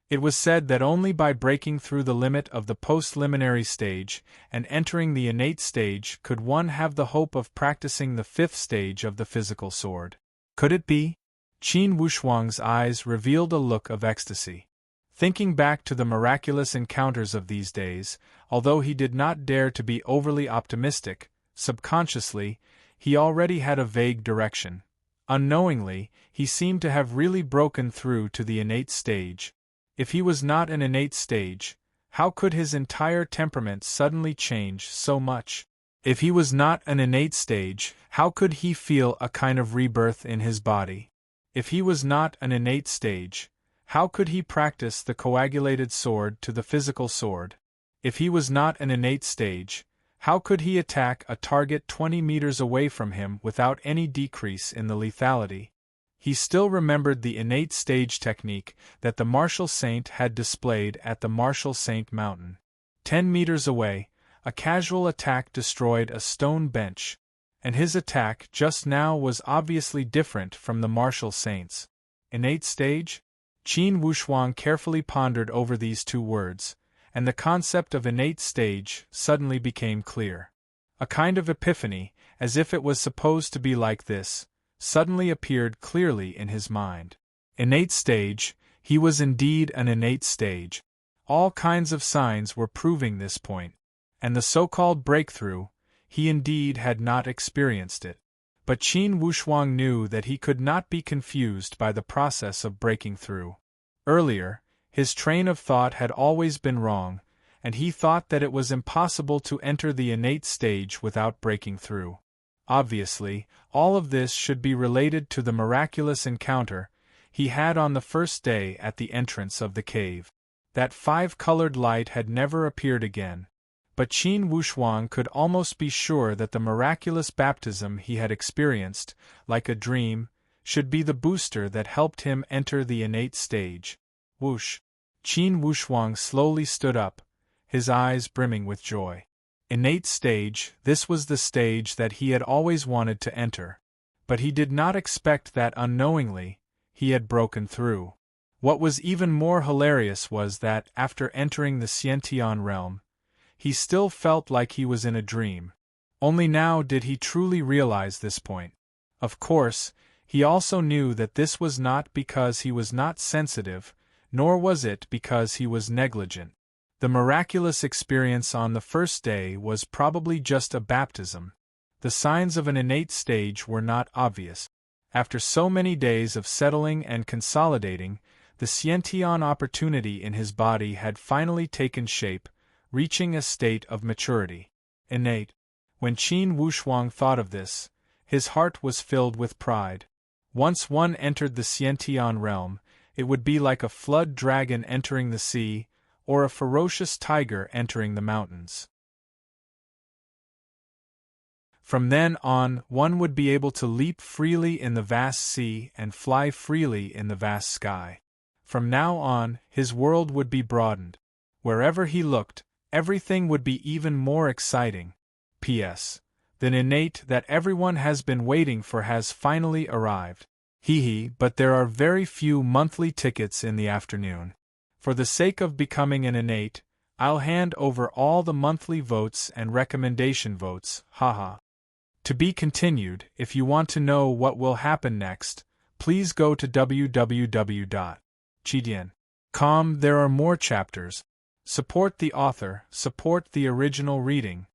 It was said that only by breaking through the limit of the postliminary stage and entering the innate stage could one have the hope of practicing the 5th stage of the physical sword. Could it be? Qin Wushuang's eyes revealed a look of ecstasy. Thinking back to the miraculous encounters of these days, although he did not dare to be overly optimistic, subconsciously, he already had a vague direction. Unknowingly, he seemed to have really broken through to the innate stage. If he was not an innate stage, how could his entire temperament suddenly change so much? If he was not an innate stage, how could he feel a kind of rebirth in his body? If he was not an innate stage, how could he practice the coagulated sword to the physical sword? If he was not an innate stage, how could he attack a target 20 meters away from him without any decrease in the lethality? He still remembered the innate stage technique that the martial saint had displayed at the Martial Saint Mountain. 10 meters away, a casual attack destroyed a stone bench, and his attack just now was obviously different from the martial saint's. Innate stage? Qin Wushuang carefully pondered over these two words, and the concept of innate stage suddenly became clear. A kind of epiphany, as if it was supposed to be like this, suddenly appeared clearly in his mind. Innate stage, he was indeed an innate stage. All kinds of signs were proving this point, and the so-called breakthrough, he indeed had not experienced it. But Qin Wushuang knew that he could not be confused by the process of breaking through. Earlier, his train of thought had always been wrong, and he thought that it was impossible to enter the innate stage without breaking through. Obviously, all of this should be related to the miraculous encounter he had on the first day at the entrance of the cave. That 5-colored light had never appeared again, but Qin Wushuang could almost be sure that the miraculous baptism he had experienced, like a dream, should be the booster that helped him enter the innate stage. Whoosh! Qin Wushuang slowly stood up, his eyes brimming with joy. Innate stage, this was the stage that he had always wanted to enter. But he did not expect that unknowingly, he had broken through. What was even more hilarious was that, after entering the Xiantian realm, he still felt like he was in a dream. Only now did he truly realize this point. Of course, he also knew that this was not because he was not sensitive, nor was it because he was negligent. The miraculous experience on the first day was probably just a baptism. The signs of an innate stage were not obvious. After so many days of settling and consolidating, the sciention opportunity in his body had finally taken shape, reaching a state of maturity. Innate. When Qin Wushuang thought of this, his heart was filled with pride. Once one entered the sciention realm, it would be like a flood dragon entering the sea, or a ferocious tiger entering the mountains. From then on, one would be able to leap freely in the vast sea and fly freely in the vast sky. From now on, his world would be broadened. Wherever he looked, everything would be even more exciting. P.S. The innate that everyone has been waiting for has finally arrived. But there are very few monthly tickets in the afternoon. For the sake of becoming an innate, I'll hand over all the monthly votes and recommendation votes, haha. To be continued. If you want to know what will happen next, please go to www.chidian.com. There are more chapters. Support the author, support the original reading.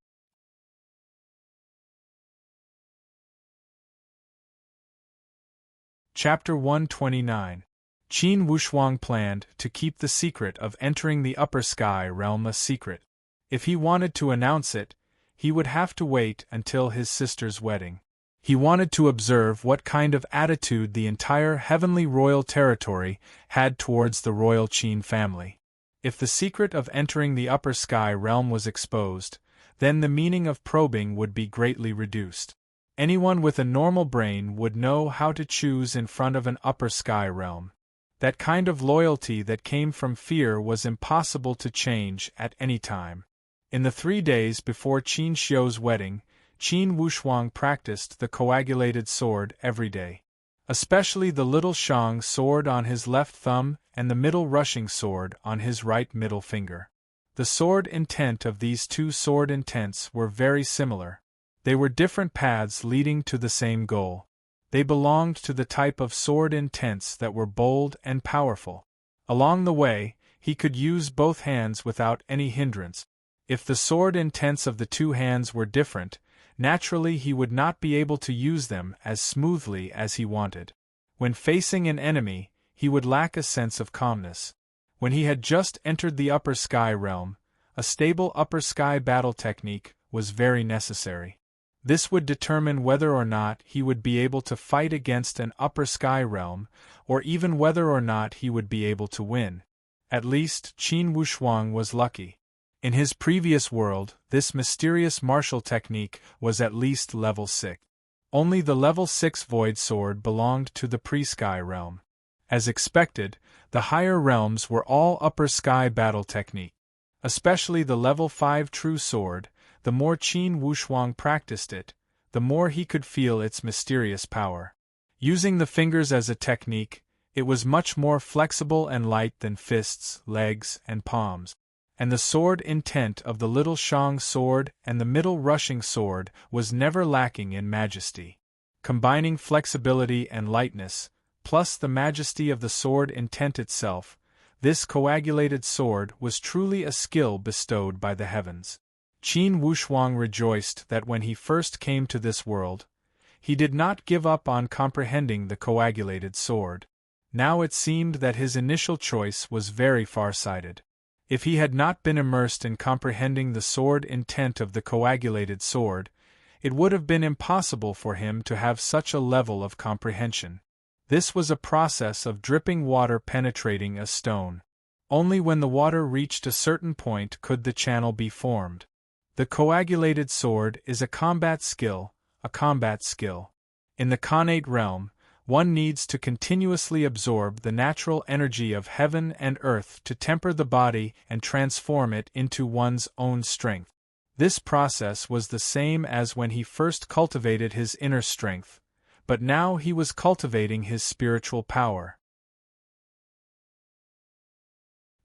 Chapter 129. Qin Wushuang planned to keep the secret of entering the upper sky realm a secret. If he wanted to announce it, he would have to wait until his sister's wedding. He wanted to observe what kind of attitude the entire heavenly royal territory had towards the royal Qin family. If the secret of entering the upper sky realm was exposed, then the meaning of probing would be greatly reduced. Anyone with a normal brain would know how to choose in front of an upper sky realm. That kind of loyalty that came from fear was impossible to change at any time. In the 3 days before Qin Xiu's wedding, Qin Wushuang practiced the coagulated sword every day. Especially the little Shang sword on his left thumb and the middle rushing sword on his right middle finger. The sword intent of these two sword intents were very similar. They were different paths leading to the same goal. They belonged to the type of sword intents that were bold and powerful. Along the way, he could use both hands without any hindrance. If the sword intents of the two hands were different, naturally he would not be able to use them as smoothly as he wanted. When facing an enemy, he would lack a sense of calmness. When he had just entered the upper sky realm, a stable upper sky battle technique was very necessary. This would determine whether or not he would be able to fight against an upper sky realm, or even whether or not he would be able to win. At least, Qin Wushuang was lucky. In his previous world, this mysterious martial technique was at least level 6. Only the level 6 void sword belonged to the pre-sky realm. As expected, the higher realms were all upper sky battle technique. Especially the level 5 true sword, the more Qin Wushuang practiced it, the more he could feel its mysterious power. Using the fingers as a technique, it was much more flexible and light than fists, legs, and palms. And the sword intent of the little Shang sword and the middle rushing sword was never lacking in majesty. Combining flexibility and lightness, plus the majesty of the sword intent itself, this coagulated sword was truly a skill bestowed by the heavens. Qin Wushuang rejoiced that when he first came to this world, he did not give up on comprehending the coagulated sword. Now it seemed that his initial choice was very far-sighted. If he had not been immersed in comprehending the sword intent of the coagulated sword, it would have been impossible for him to have such a level of comprehension. This was a process of dripping water penetrating a stone. Only when the water reached a certain point could the channel be formed. The coagulated sword is a combat skill, In the connate realm, one needs to continuously absorb the natural energy of heaven and earth to temper the body and transform it into one's own strength. This process was the same as when he first cultivated his inner strength, but now he was cultivating his spiritual power.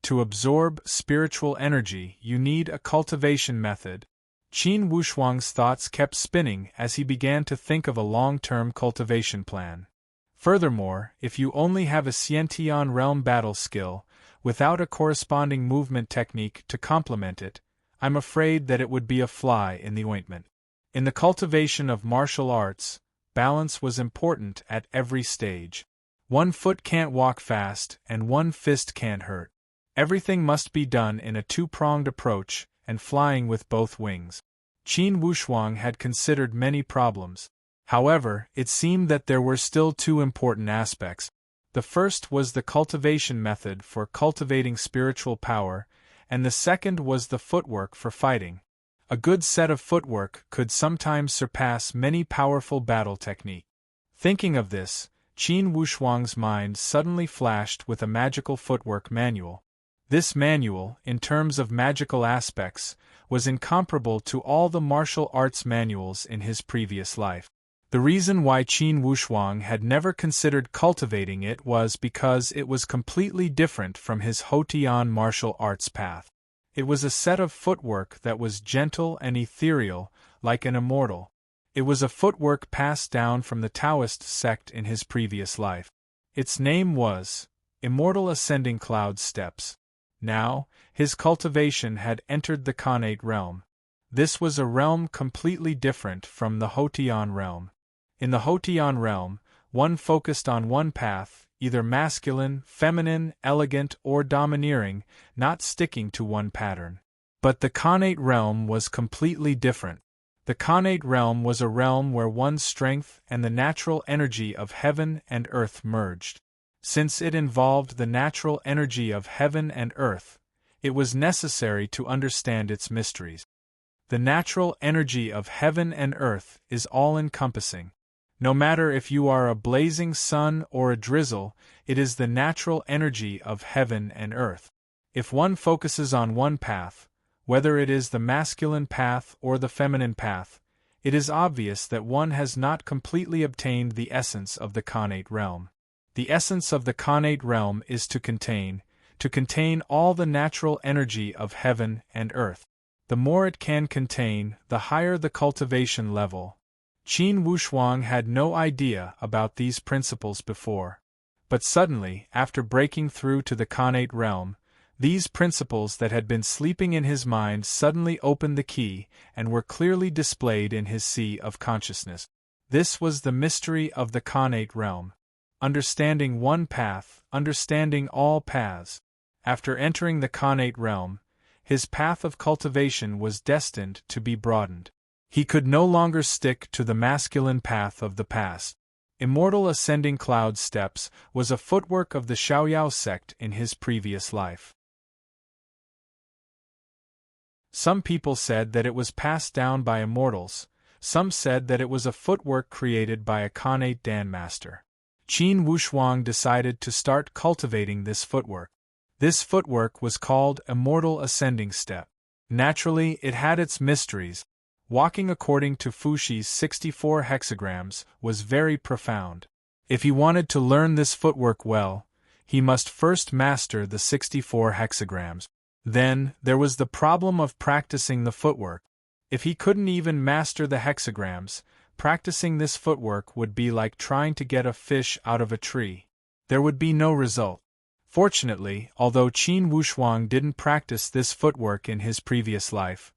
To absorb spiritual energy, you need a cultivation method. Qin Wushuang's thoughts kept spinning as he began to think of a long-term cultivation plan. Furthermore, if you only have a sciention realm battle skill, without a corresponding movement technique to complement it, I'm afraid that it would be a fly in the ointment. In the cultivation of martial arts, balance was important at every stage. One foot can't walk fast and one fist can't hurt. Everything must be done in a two-pronged approach and flying with both wings. Qin Wushuang had considered many problems. However, it seemed that there were still two important aspects. The first was the cultivation method for cultivating spiritual power, and the second was the footwork for fighting. A good set of footwork could sometimes surpass many powerful battle techniques. Thinking of this, Qin Wushuang's mind suddenly flashed with a magical footwork manual. This manual, in terms of magical aspects, was incomparable to all the martial arts manuals in his previous life. The reason why Qin Wushuang had never considered cultivating it was because it was completely different from his Houtian martial arts path. It was a set of footwork that was gentle and ethereal, like an immortal. It was a footwork passed down from the Taoist sect in his previous life. Its name was Immortal Ascending Cloud Steps. Now, his cultivation had entered the Khanate realm. This was a realm completely different from the Houtian realm. In the Houtian realm, one focused on one path, either masculine, feminine, elegant, or domineering, not sticking to one pattern. But the Khanate realm was completely different. The Khanate realm was a realm where one's strength and the natural energy of heaven and earth merged. Since it involved the natural energy of heaven and earth, it was necessary to understand its mysteries. The natural energy of heaven and earth is all-encompassing. No matter if you are a blazing sun or a drizzle, it is the natural energy of heaven and earth. If one focuses on one path, whether it is the masculine path or the feminine path, it is obvious that one has not completely obtained the essence of the Khanate realm. The essence of the Khanate realm is to contain all the natural energy of heaven and earth. The more it can contain, the higher the cultivation level. Qin Wushuang had no idea about these principles before. But suddenly, after breaking through to the Khanate realm, these principles that had been sleeping in his mind suddenly opened the key and were clearly displayed in his sea of consciousness. This was the mystery of the Khanate realm. Understanding one path, understanding all paths. After entering the Khanate realm, his path of cultivation was destined to be broadened. He could no longer stick to the masculine path of the past. Immortal Ascending Cloud Steps was a footwork of the Shaoyao sect in his previous life. Some people said that it was passed down by immortals, some said that it was a footwork created by a Khanate Dan master. Qin Wushuang decided to start cultivating this footwork. This footwork was called Immortal Ascending Step. Naturally, it had its mysteries. Walking according to Fushi's 64 hexagrams was very profound. If he wanted to learn this footwork well, he must first master the 64 hexagrams. Then, there was the problem of practicing the footwork. If he couldn't even master the hexagrams, practicing this footwork would be like trying to get a fish out of a tree. There would be no result. Fortunately, although Qin Wushuang didn't practice this footwork in his previous life,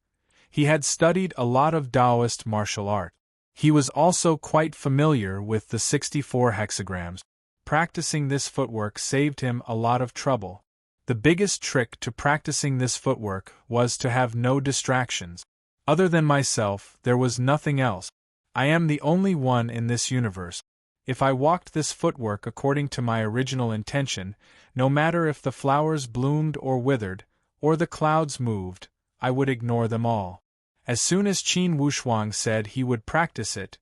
he had studied a lot of Taoist martial art. He was also quite familiar with the 64 hexagrams. Practicing this footwork saved him a lot of trouble. The biggest trick to practicing this footwork was to have no distractions. Other than myself, there was nothing else. I am the only one in this universe. If I walked this footwork according to my original intention, no matter if the flowers bloomed or withered, or the clouds moved, I would ignore them all. As soon as Qin Wushuang said he would practice it,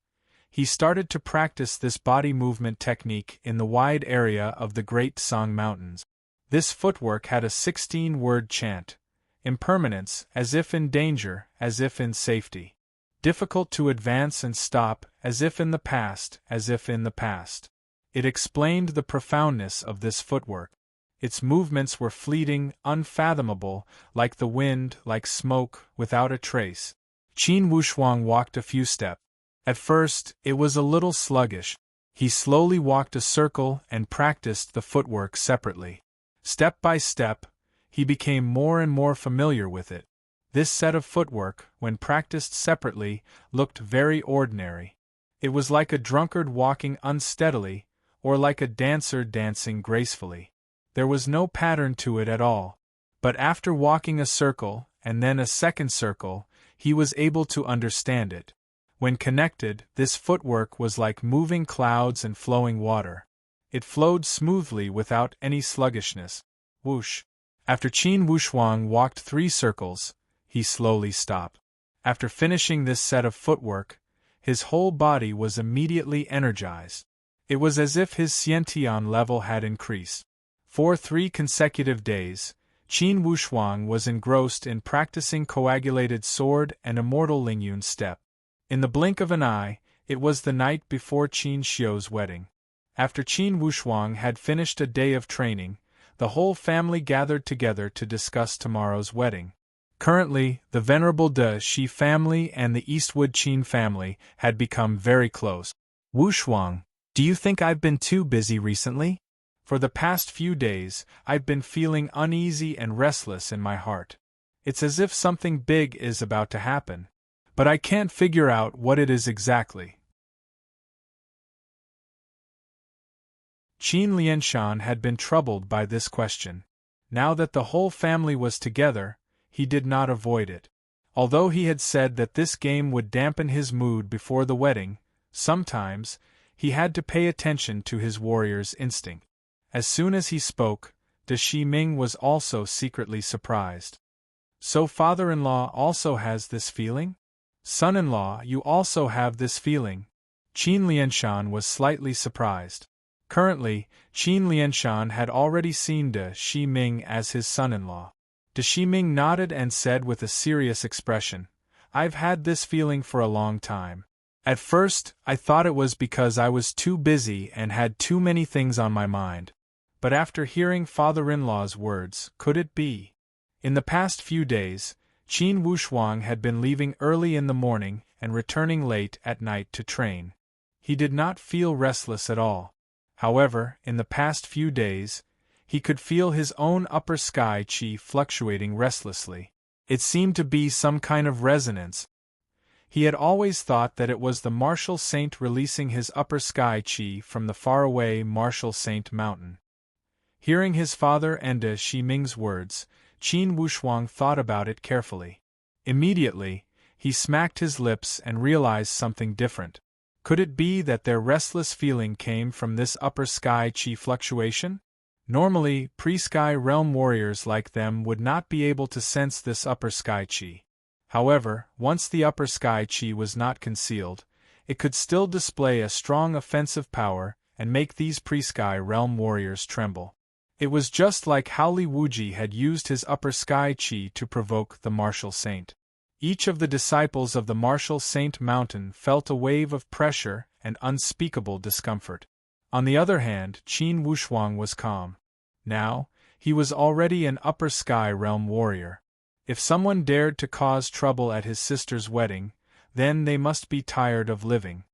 he started to practice this body movement technique in the wide area of the Great Song Mountains. This footwork had a 16-word chant: impermanence, as if in danger, as if in safety. Difficult to advance and stop, as if in the past, as if in the past. It explained the profoundness of this footwork. Its movements were fleeting, unfathomable, like the wind, like smoke, without a trace. Qin Wushuang walked a few steps. At first, it was a little sluggish. He slowly walked a circle and practiced the footwork separately. Step by step, he became more and more familiar with it. This set of footwork, when practiced separately, looked very ordinary. It was like a drunkard walking unsteadily, or like a dancer dancing gracefully. There was no pattern to it at all. But after walking a circle, and then a second circle, he was able to understand it. When connected, this footwork was like moving clouds and flowing water. It flowed smoothly without any sluggishness. Whoosh! After Qin Wushuang walked 3 circles, he slowly stopped. After finishing this set of footwork, his whole body was immediately energized. It was as if his Xiantian level had increased. For 3 consecutive days, Qin Wushuang was engrossed in practicing coagulated sword and immortal Lingyun step. In the blink of an eye, it was the night before Qin Xiu's wedding. After Qin Wushuang had finished a day of training, the whole family gathered together to discuss tomorrow's wedding. Currently, the venerable De Shi family and the Eastwood Qin family had become very close. Wushuang, do you think I've been too busy recently? For the past few days, I've been feeling uneasy and restless in my heart. It's as if something big is about to happen, but I can't figure out what it is exactly. Qin Lianshan had been troubled by this question. Now that the whole family was together, he did not avoid it. Although he had said that this game would dampen his mood before the wedding, sometimes, he had to pay attention to his warrior's instinct. As soon as he spoke, De Shi Ming was also secretly surprised. So father-in-law also has this feeling? Son-in-law, you also have this feeling? Qin Lianshan was slightly surprised. Currently, Qin Lianshan had already seen De Shi Ming as his son-in-law. De Shi Ming nodded and said with a serious expression, I've had this feeling for a long time. At first, I thought it was because I was too busy and had too many things on my mind. But after hearing father-in-law's words, could it be? In the past few days, Qin Wushuang had been leaving early in the morning and returning late at night to train. He did not feel restless at all. However, in the past few days, he could feel his own upper sky qi fluctuating restlessly. It seemed to be some kind of resonance. He had always thought that it was the martial saint releasing his upper sky qi from the faraway martial saint mountain. Hearing his father and De Shi Ming's words, Qin Wushuang thought about it carefully. Immediately, he smacked his lips and realized something different. Could it be that their restless feeling came from this upper sky qi fluctuation? Normally, pre-sky realm warriors like them would not be able to sense this upper sky qi. However, once the upper sky qi was not concealed, it could still display a strong offensive power and make these pre-sky realm warriors tremble. It was just like how Li Wuji had used his upper sky qi to provoke the martial saint. Each of the disciples of the martial saint mountain felt a wave of pressure and unspeakable discomfort. On the other hand, Qin Wushuang was calm. Now, he was already an upper sky realm warrior. If someone dared to cause trouble at his sister's wedding, then they must be tired of living.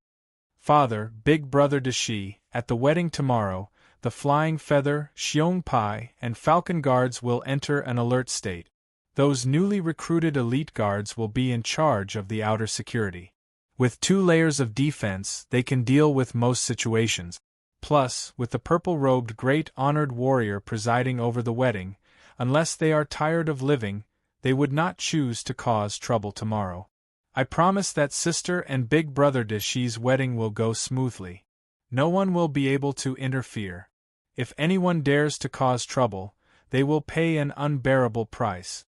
Father, big brother De Shi, at the wedding tomorrow, the Flying Feather, Xiong Pai, and Falcon Guards will enter an alert state. Those newly recruited elite guards will be in charge of the outer security. With 2 layers of defense, they can deal with most situations. Plus, with the purple-robed great honored warrior presiding over the wedding, unless they are tired of living, they would not choose to cause trouble tomorrow. I promise that sister and big brother De Shi's wedding will go smoothly. No one will be able to interfere. If anyone dares to cause trouble, they will pay an unbearable price.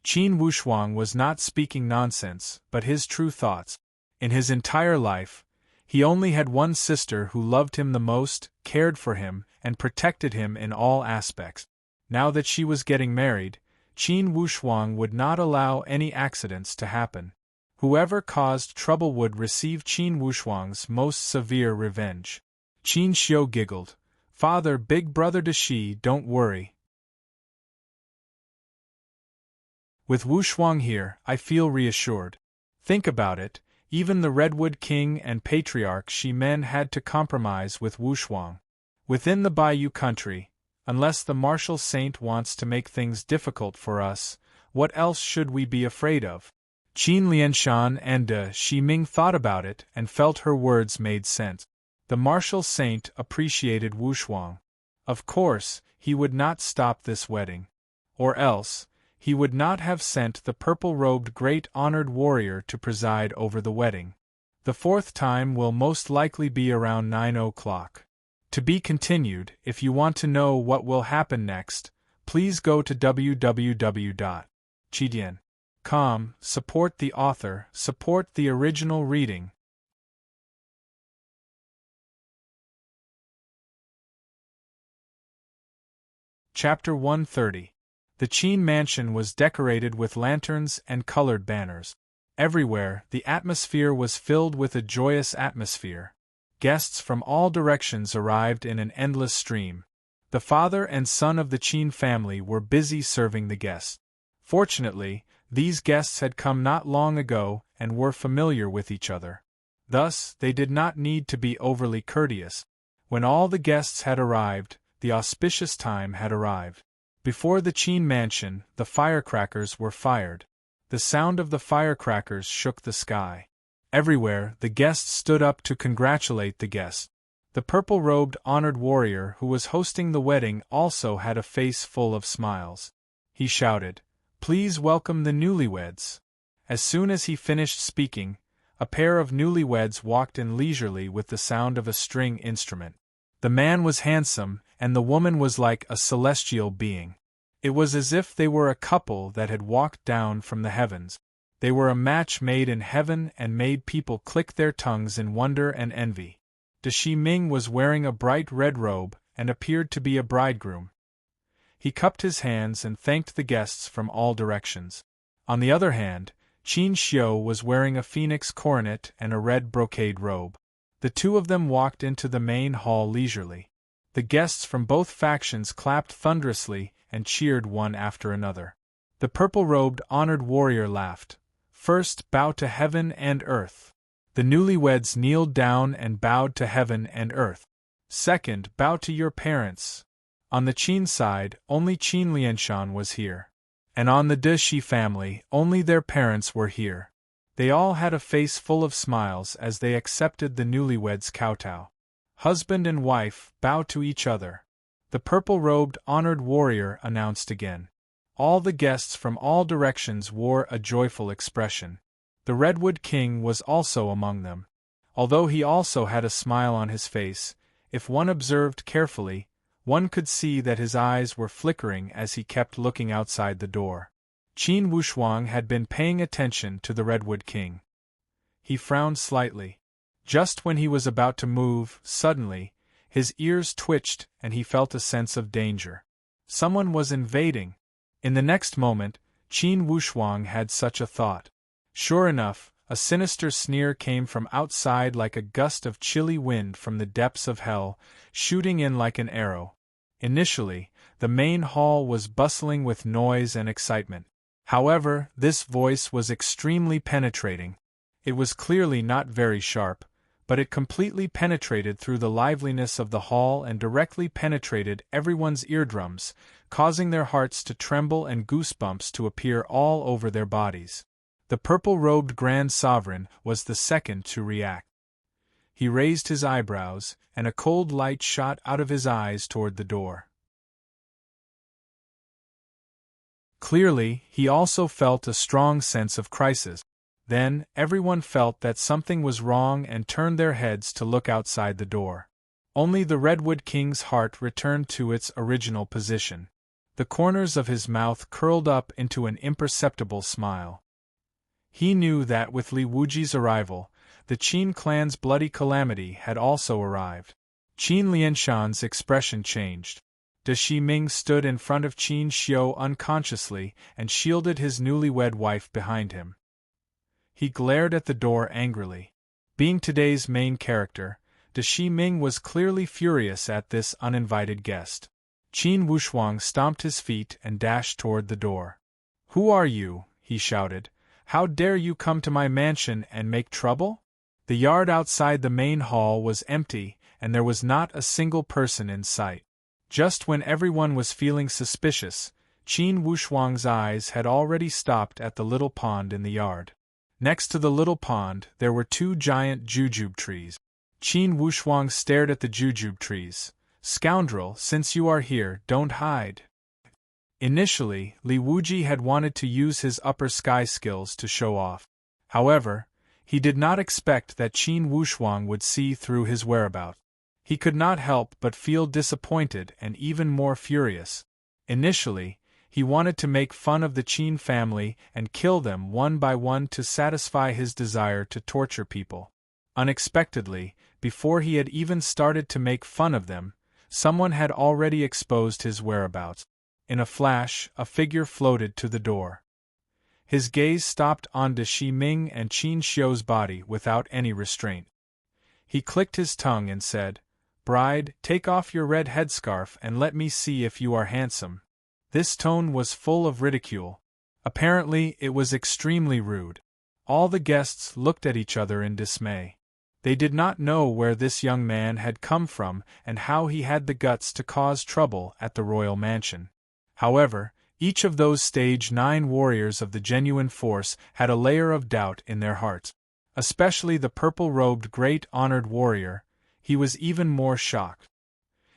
Qin Wushuang was not speaking nonsense, but his true thoughts. In his entire life, he only had one sister who loved him the most, cared for him, and protected him in all aspects. Now that she was getting married, Qin Wushuang would not allow any accidents to happen. Whoever caused trouble would receive Qin Wushuang's most severe revenge. Qin Xiu giggled. Father, big brother De Shi, don't worry. With Wushuang here, I feel reassured. Think about it, even the Redwood King and Patriarch Shi Men had to compromise with Wushuang. Within the Bayou country, Unless the martial saint wants to make things difficult for us, what else should we be afraid of? Qin Lianshan and De Shiming thought about it and felt her words made sense. The martial saint appreciated Wushuang. Of course, he would not stop this wedding. Or else, he would not have sent the purple-robed great honored warrior to preside over the wedding. The fourth time will most likely be around 9 o'clock. To be continued. If you want to know what will happen next, please go to www.chidian.com. Support the author, support the original reading. Chapter 130. The Qin mansion was decorated with lanterns and colored banners. Everywhere, the atmosphere was filled with a joyous atmosphere. Guests from all directions arrived in an endless stream. The father and son of the Qin family were busy serving the guests. Fortunately, these guests had come not long ago and were familiar with each other. Thus, they did not need to be overly courteous. When all the guests had arrived, the auspicious time had arrived. Before the Qin mansion, the firecrackers were fired. The sound of the firecrackers shook the sky. Everywhere, the guests stood up to congratulate the guests. The purple-robed honored warrior who was hosting the wedding also had a face full of smiles. He shouted, "Please welcome the newlyweds." As soon as he finished speaking, a pair of newlyweds walked in leisurely with the sound of a string instrument. The man was handsome, and the woman was like a celestial being. It was as if they were a couple that had walked down from the heavens. They were a match made in heaven and made people click their tongues in wonder and envy. De Shiming was wearing a bright red robe and appeared to be a bridegroom. He cupped his hands and thanked the guests from all directions. On the other hand, Qin Xiu was wearing a phoenix coronet and a red brocade robe. The two of them walked into the main hall leisurely. The guests from both factions clapped thunderously and cheered one after another. The purple-robed honored warrior laughed. "First, bow to heaven and earth." The newlyweds kneeled down and bowed to heaven and earth. "Second, bow to your parents." On the Qin side, only Qin Lianshan was here. And on the De Shi family, only their parents were here. They all had a face full of smiles as they accepted the newlyweds' kowtow. "Husband and wife, bow to each other," the purple-robed honored warrior announced again. All the guests from all directions wore a joyful expression. The Redwood King was also among them. Although he also had a smile on his face, if one observed carefully, one could see that his eyes were flickering as he kept looking outside the door. Qin Wushuang had been paying attention to the Redwood King. He frowned slightly. Just when he was about to move, suddenly, his ears twitched and he felt a sense of danger. Someone was invading. In the next moment, Qin Wushuang had such a thought. Sure enough, a sinister sneer came from outside like a gust of chilly wind from the depths of hell, shooting in like an arrow. Initially, the main hall was bustling with noise and excitement. However, this voice was extremely penetrating. It was clearly not very sharp, but it completely penetrated through the liveliness of the hall and directly penetrated everyone's eardrums, causing their hearts to tremble and goosebumps to appear all over their bodies. The purple-robed Grand Sovereign was the second to react. He raised his eyebrows, and a cold light shot out of his eyes toward the door. Clearly, he also felt a strong sense of crisis. Then, everyone felt that something was wrong and turned their heads to look outside the door. Only the Redwood King's heart returned to its original position. The corners of his mouth curled up into an imperceptible smile. He knew that with Li Wuji's arrival, the Qin clan's bloody calamity had also arrived. Qin Lianshan's expression changed. De Shiming stood in front of Qin Xiu unconsciously and shielded his newlywed wife behind him. He glared at the door angrily. Being today's main character, De Shiming was clearly furious at this uninvited guest. Qin Wushuang stomped his feet and dashed toward the door. "Who are you?" he shouted. "How dare you come to my mansion and make trouble?" The yard outside the main hall was empty, and there was not a single person in sight. Just when everyone was feeling suspicious, Qin Wushuang's eyes had already stopped at the little pond in the yard. Next to the little pond, there were 2 giant jujube trees. Qin Wushuang stared at the jujube trees. "Scoundrel, since you are here, don't hide." Initially, Li Wuji had wanted to use his upper sky skills to show off. However, he did not expect that Qin Wushuang would see through his whereabouts. He could not help but feel disappointed and even more furious. Initially, he wanted to make fun of the Qin family and kill them one by one to satisfy his desire to torture people. Unexpectedly, before he had even started to make fun of them, someone had already exposed his whereabouts. In a flash, a figure floated to the door. His gaze stopped on De Shi Ming and Qin Xiu's body without any restraint. He clicked his tongue and said, "Bride, take off your red headscarf and let me see if you are handsome." This tone was full of ridicule. Apparently, it was extremely rude. All the guests looked at each other in dismay. They did not know where this young man had come from and how he had the guts to cause trouble at the royal mansion. However, each of those stage 9 warriors of the genuine force had a layer of doubt in their hearts. Especially the purple-robed great honored warrior. He was even more shocked.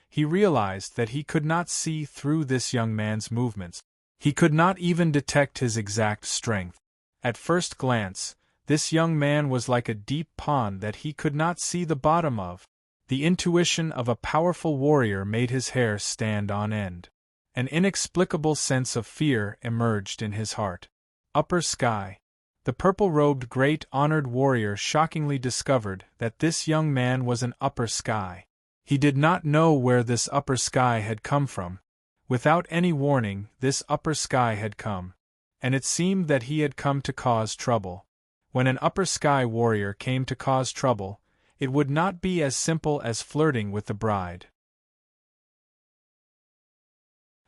He realized that he could not see through this young man's movements. He could not even detect his exact strength. At first glance, this young man was like a deep pond that he could not see the bottom of. The intuition of a powerful warrior made his hair stand on end. An inexplicable sense of fear emerged in his heart. Upper sky. The purple-robed great honored warrior shockingly discovered that this young man was an upper sky. He did not know where this upper sky had come from. Without any warning, this upper sky had come. And it seemed that he had come to cause trouble. When an upper sky warrior came to cause trouble, it would not be as simple as flirting with the bride.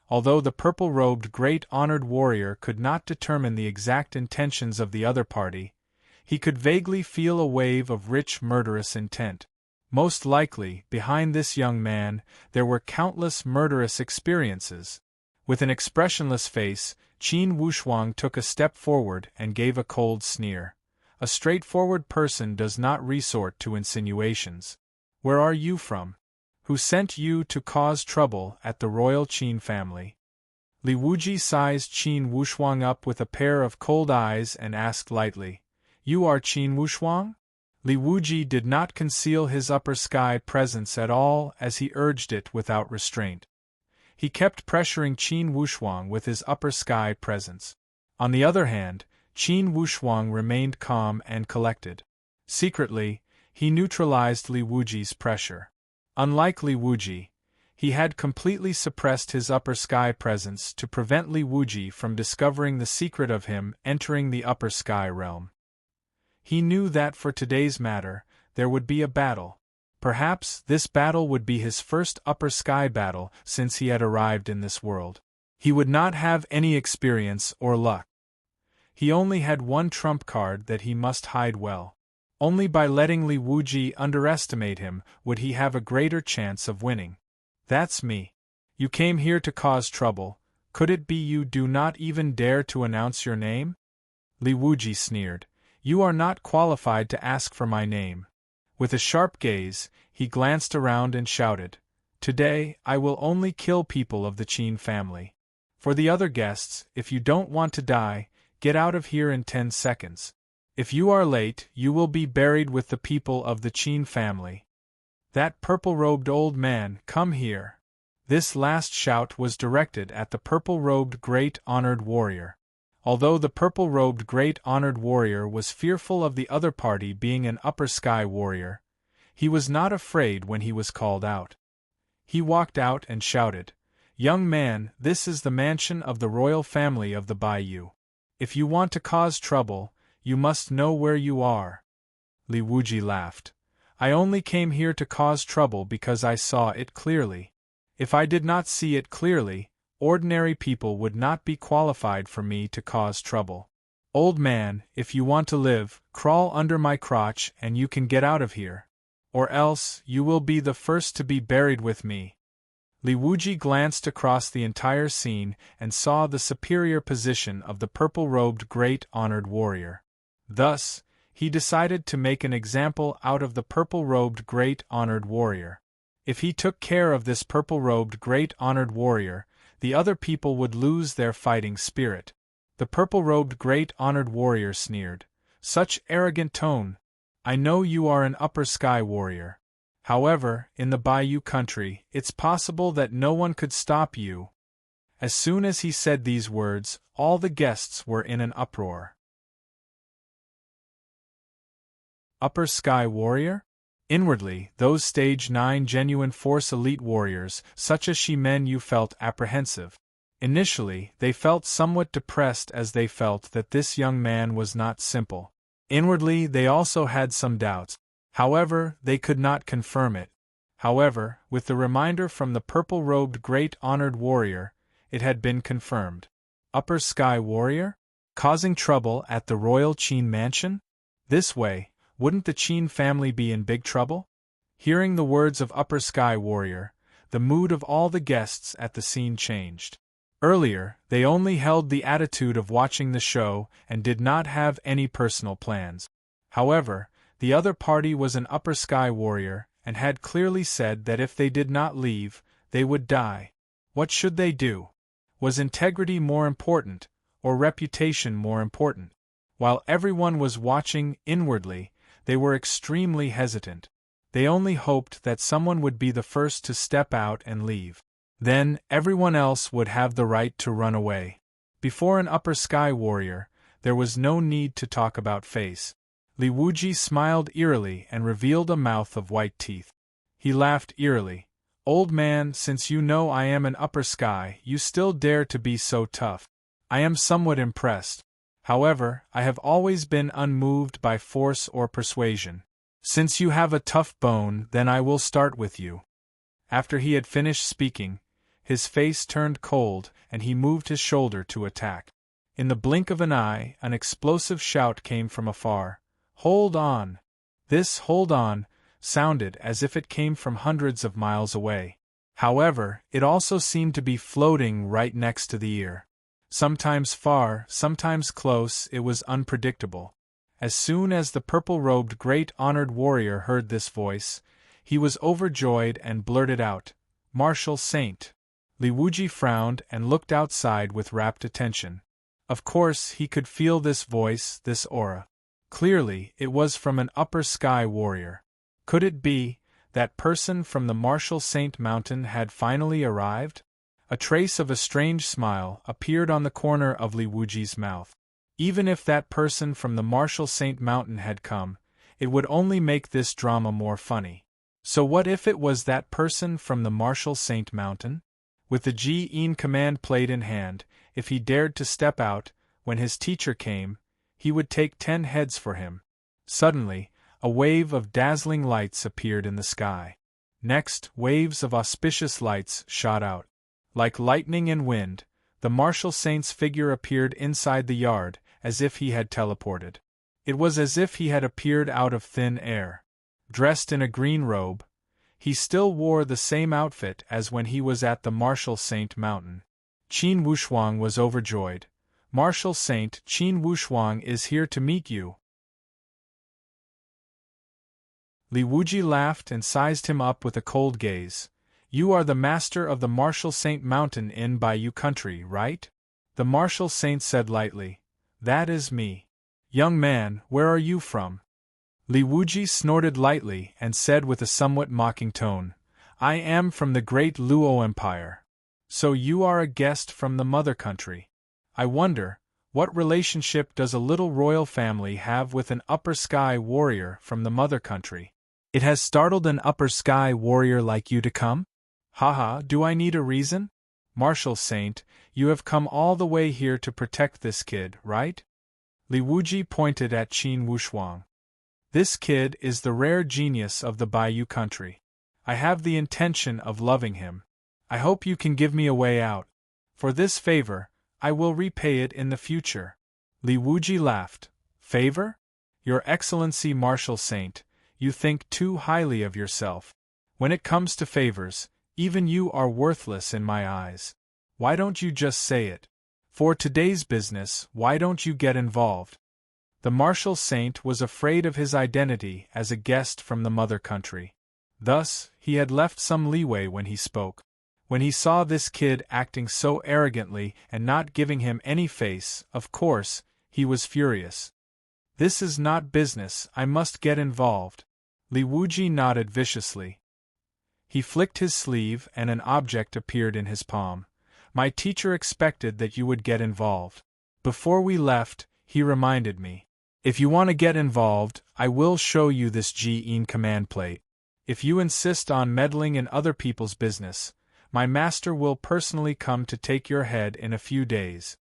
Although the purple-robed great honored warrior could not determine the exact intentions of the other party, he could vaguely feel a wave of rich murderous intent. Most likely, behind this young man, there were countless murderous experiences. With an expressionless face, Qin Wushuang took a step forward and gave a cold sneer. A straightforward person does not resort to insinuations. "Where are you from? Who sent you to cause trouble at the royal Qin family?" Li Wuji sized Qin Wushuang up with a pair of cold eyes and asked lightly, "You are Qin Wushuang?" Li Wuji did not conceal his upper sky presence at all as he urged it without restraint. He kept pressuring Qin Wushuang with his upper sky presence. On the other hand, Qin Wushuang remained calm and collected. Secretly, he neutralized Li Wuji's pressure. Unlike Li Wuji, he had completely suppressed his upper sky presence to prevent Li Wuji from discovering the secret of him entering the upper sky realm. He knew that for today's matter, there would be a battle. Perhaps this battle would be his first upper sky battle since he had arrived in this world. He would not have any experience or luck. He only had one trump card that he must hide well. Only by letting Li Wuji underestimate him would he have a greater chance of winning. "That's me. You came here to cause trouble. Could it be you do not even dare to announce your name?" Li Wuji sneered. "You are not qualified to ask for my name." With a sharp gaze, he glanced around and shouted, "Today, I will only kill people of the Qin family. For the other guests, if you don't want to die, get out of here in 10 seconds. If you are late, you will be buried with the people of the Qin family. That purple-robed old man, come here." This last shout was directed at the purple-robed great honored warrior. Although the purple-robed great honored warrior was fearful of the other party being an upper sky warrior, he was not afraid when he was called out. He walked out and shouted, "Young man, this is the mansion of the royal family of the Bayou. If you want to cause trouble, you must know where you are." Li Wuji laughed. "I only came here to cause trouble because I saw it clearly. If I did not see it clearly, ordinary people would not be qualified for me to cause trouble. Old man, if you want to live, crawl under my crotch and you can get out of here. Or else, you will be the first to be buried with me." Li Wuji glanced across the entire scene and saw the superior position of the purple-robed great honored warrior. Thus, he decided to make an example out of the purple-robed great honored warrior. If he took care of this purple-robed great honored warrior, the other people would lose their fighting spirit. The purple-robed great honored warrior sneered. Such arrogant tone! I know you are an upper sky warrior. However, in the Bayou country, it's possible that no one could stop you. As soon as he said these words, all the guests were in an uproar. Upper sky warrior? Inwardly, those stage 9 genuine force elite warriors, such as Shimen Yu, felt apprehensive. Initially, they felt somewhat depressed as they felt that this young man was not simple. Inwardly, they also had some doubts. However, they could not confirm it. However, with the reminder from the purple-robed great honored warrior, it had been confirmed. Upper sky warrior? Causing trouble at the royal Qin mansion? This way, wouldn't the Qin family be in big trouble? Hearing the words of Upper Sky Warrior, the mood of all the guests at the scene changed. Earlier, they only held the attitude of watching the show and did not have any personal plans. However, the other party was an Upper Sky Warrior and had clearly said that if they did not leave, they would die. What should they do? Was integrity more important, or reputation more important? While everyone was watching inwardly, they were extremely hesitant. They only hoped that someone would be the first to step out and leave. Then, everyone else would have the right to run away. Before an Upper Sky Warrior, there was no need to talk about face. Li Wuji smiled eerily and revealed a mouth of white teeth. He laughed eerily. Old man, since you know I am an Upper Sky, you still dare to be so tough. I am somewhat impressed. However, I have always been unmoved by force or persuasion. Since you have a tough bone, then I will start with you. After he had finished speaking, his face turned cold and he moved his shoulder to attack. In the blink of an eye, an explosive shout came from afar. Hold on! This "hold on" sounded as if it came from hundreds of miles away. However, it also seemed to be floating right next to the ear. Sometimes far, sometimes close, it was unpredictable. As soon as the purple-robed great honored warrior heard this voice, he was overjoyed and blurted out, "Martial Saint." Li Wuji frowned and looked outside with rapt attention. Of course, he could feel this voice, this aura. Clearly, it was from an Upper Sky Warrior. Could it be that person from the Martial Saint Mountain had finally arrived? A trace of a strange smile appeared on the corner of Li Wuji's mouth. Even if that person from the Martial Saint Mountain had come, it would only make this drama more funny. So what if it was that person from the Martial Saint Mountain? With the Ji-in command plate in hand, if he dared to step out, when his teacher came, he would take 10 heads for him. Suddenly, a wave of dazzling lights appeared in the sky. Next, waves of auspicious lights shot out. Like lightning and wind, the Martial Saint's figure appeared inside the yard, as if he had teleported. It was as if he had appeared out of thin air. Dressed in a green robe, he still wore the same outfit as when he was at the Martial Saint Mountain. Qin Wushuang was overjoyed. Martial Saint Qin Wushuang is here to meet you. Li Wuji laughed and sized him up with a cold gaze. You are the master of the Martial Saint Mountain in Bayou country, right? The Martial Saint said lightly. That is me. Young man, where are you from? Li Wuji snorted lightly and said with a somewhat mocking tone, I am from the great Luo Empire. So you are a guest from the mother country. I wonder, what relationship does a little royal family have with an Upper Sky Warrior from the mother country? It has startled an Upper Sky Warrior like you to come? Haha, do I need a reason? Martial Saint, you have come all the way here to protect this kid, right? Li Wuji pointed at Qin Wushuang. This kid is the rare genius of the Bayou country. I have the intention of loving him. I hope you can give me a way out. For this favor, I will repay it in the future. Li Wuji laughed. Favor? Your Excellency Martial Saint, you think too highly of yourself. When it comes to favors, Even you are worthless in my eyes. Why don't you just say it? For today's business, why don't you get involved? The martial saint was afraid of his identity as a guest from the mother country. Thus, he had left some leeway when he spoke. When he saw this kid acting so arrogantly and not giving him any face, of course, he was furious. This is not business, I must get involved. Li Wuji nodded viciously. He flicked his sleeve and an object appeared in his palm. My teacher expected that you would get involved. Before we left, he reminded me. If you want to get involved, I will show you this Ji-in command plate. If you insist on meddling in other people's business, my master will personally come to take your head in a few days.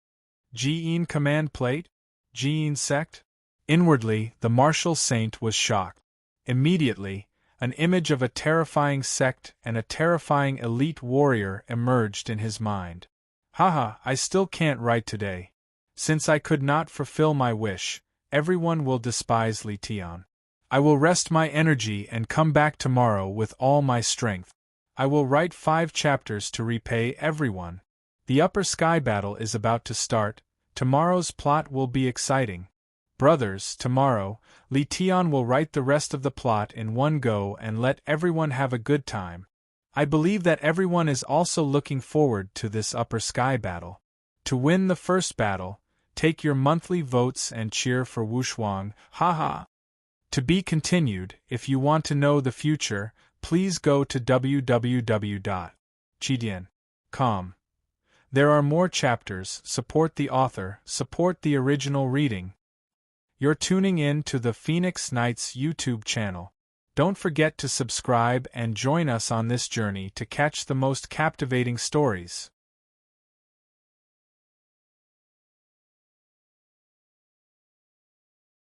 Ji-in command plate? Ji-in sect? Inwardly, the martial saint was shocked. Immediately, an image of a terrifying sect and a terrifying elite warrior emerged in his mind. Haha, I still can't write today. Since I could not fulfill my wish, everyone will despise Li Tian. I will rest my energy and come back tomorrow with all my strength. I will write 5 chapters to repay everyone. The upper sky battle is about to start. Tomorrow's plot will be exciting. Brothers, tomorrow, Li Tian will write the rest of the plot in one go and let everyone have a good time. I believe that everyone is also looking forward to this upper sky battle. To win the first battle, take your monthly votes and cheer for Wushuang, haha. To be continued. If you want to know the future, please go to www.chidian.com. There are more chapters. Support the author, support the original reading. You're tuning in to the Phoenix Knights YouTube channel. Don't forget to subscribe and join us on this journey to catch the most captivating stories.